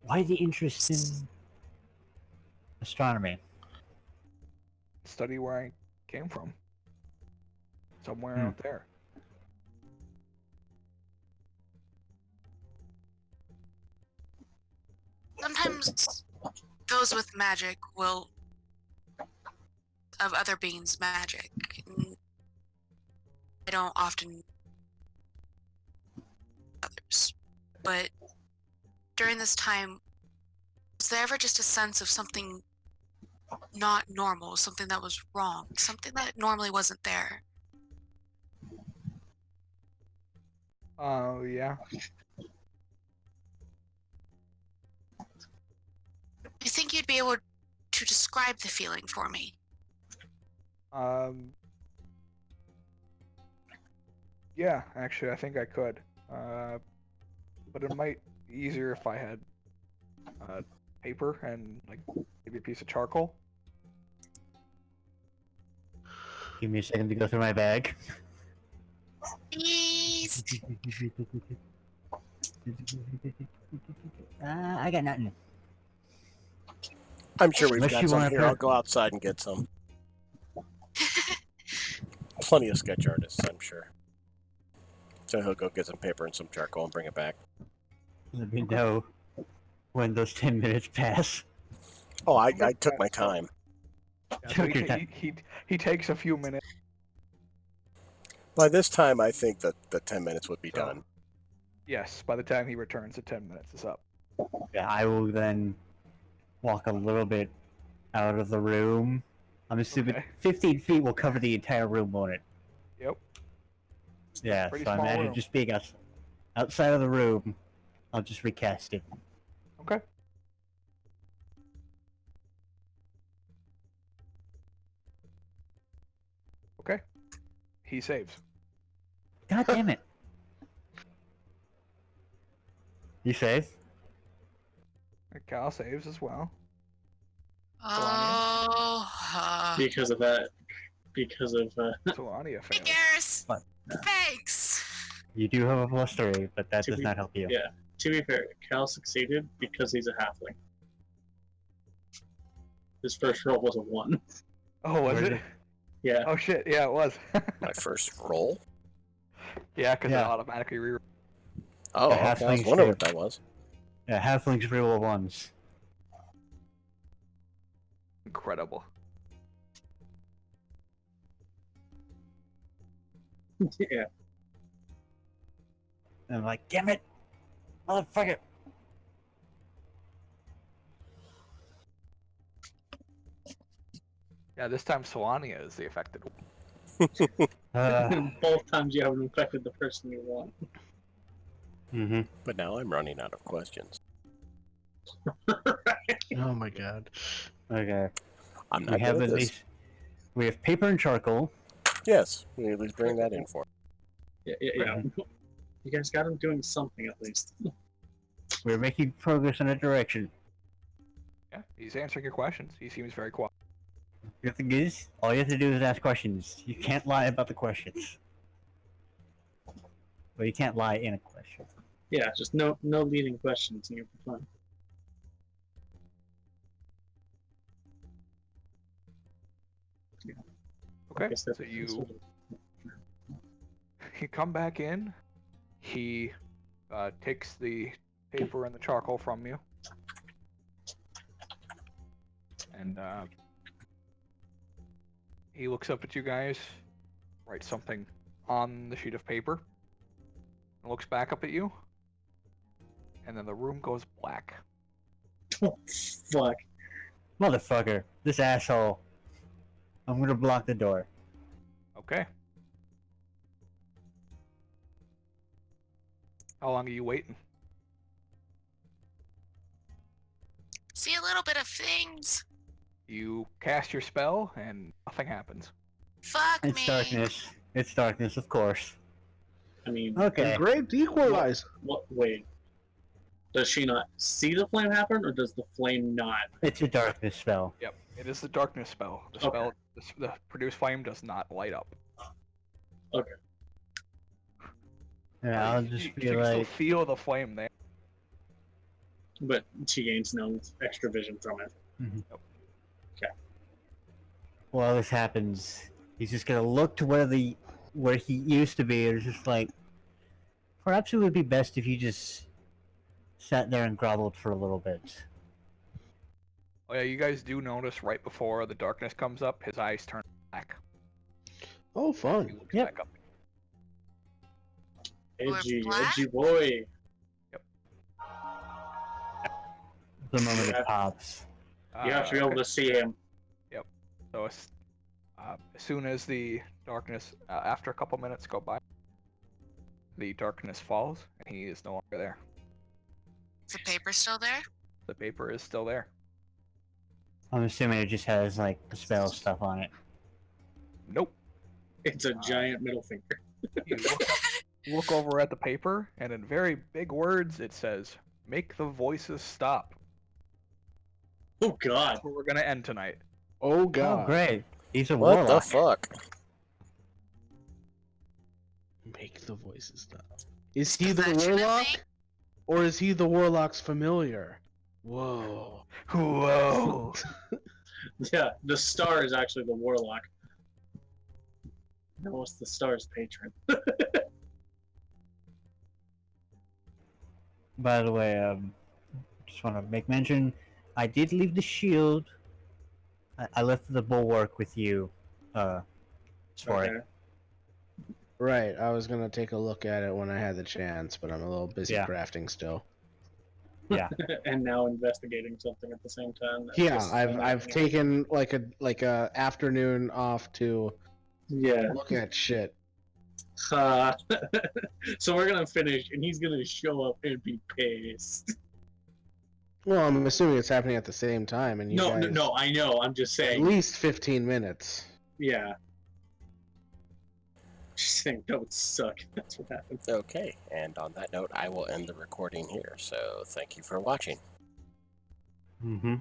Why the interest in astronomy? Study where I came from. Somewhere Hmm. out there. Sometimes those with magic will of other beings' magic. I don't often others, but during this time, was there ever just a sense of something not normal, something that was wrong, something that normally wasn't there? Oh, yeah. Do you think you'd be able to describe the feeling for me? Yeah, actually, I think I could. But it might be easier if I had paper and like maybe a piece of charcoal. Give me a second to go through my bag. Please. I got nothing. I'm sure we've Unless got you some want here. to I'll go outside and get some. Plenty of sketch artists, I'm sure. So he'll go get some paper and some charcoal and bring it back. Let me know when those 10 minutes pass. Oh, I took my time. Yeah, so Took your time. he takes a few minutes. By this time, I think that the 10 minutes would be So, done. yes, by the time he returns, the 10 minutes is up. Yeah, I will then walk a little bit out of the room. I'm assuming Okay. 15 feet will cover the entire room, won't it? Yep. Yeah, Pretty so I small imagine room. just being outside of the room, I'll just recast it. Okay. Okay. He saves. God damn it. You save? Cal saves as well. Oh, Because of that. Because of Solania hey, fails. Garrus. What? Thanks. You do have a +3, but that To does be- not help you. yeah. To be fair, Cal succeeded because he's a halfling. His first roll was a 1. Oh, was Where's it? it? Yeah. Oh shit! Yeah, it was. My first roll? Yeah, because it Yeah. automatically re. Oh, Yeah, okay. I was halflings wondering do. what that was. Yeah, halflings roll ones. Incredible. Yeah. And I'm like, damn it! Motherfucker! Yeah, this time Solania is the affected one. Both times you haven't infected the person you want. Mm-hmm. But now I'm running out of questions. Oh my god. Okay. I'm We not have good at at this. least we have paper and charcoal. Yes, we at least bring that in for. Yeah. You guys got him doing something at least. We're making progress in that direction. Yeah, he's answering your questions. He seems very quiet. The thing is, all you have to do is ask questions. You can't lie about the questions. Well, you can't lie in a question. Yeah, just no leading questions and you're fine. Okay, Guess that- so you come back in. He takes the paper and the charcoal from you, and he looks up at you guys, writes something on the sheet of paper, and looks back up at you, and then the room goes black. Oh, fuck. Motherfucker, this asshole. I'm gonna block the door. Okay. How long are you waiting? See a little bit of things. You cast your spell, and nothing happens. Fuck It's me. darkness. It's darkness, of course. I mean, Okay. Engraved equalizer. wait. Does she not see the flame happen, or does the flame not? It's a darkness spell. Yep, it is the darkness spell. The Okay. spell, the produced flame does not light up. Okay. And Or I'll you- just you be can still like, feel the flame there. But she gains no extra vision from it. while this happens, he's just gonna look to where he used to be, and it's just like, perhaps it would be best if you just sat there and groveled for a little bit. Oh yeah, you guys do notice right before the darkness comes up, his eyes turn black. Oh, He fun. looks Yep. back up. Edgy, black? edgy boy. The moment Yeah. it pops. You have to be able to see him. So as soon as the darkness, after a couple minutes go by, the darkness falls, and he is no longer there. Is the paper still there? The paper is still there. I'm assuming it just has like the spell stuff on it. Nope. It's a giant middle finger. You look over at the paper, and in very big words, it says, "Make the voices stop." Oh god. That's where we're gonna end tonight. Oh Oh, god. great. He's a What warlock. the fuck? Make the voices stop. Is he the Is that your warlock? thing? Or is he the warlock's familiar? Whoa. Whoa! Yeah, the star is actually the warlock. No, it's the star's patron. By the way, just want to make mention, I did leave the shield. I left the bulwark with you, Sorry. Okay. Right, I was gonna take a look at it when I had the chance, but I'm a little busy Yeah. crafting still. And now investigating something at the same time. That's Yeah, just- I've taken like a afternoon off to Yeah. look at shit. So we're gonna finish, and he's gonna show up and be pissed. Well, I'm assuming it's happening at the same time, and you No, guys no, I know. I'm just at saying. least 15 minutes. Yeah. Just saying that would suck. That's what happens. Okay, and on that note, I will end the recording here. So thank you for watching. Mm-hmm.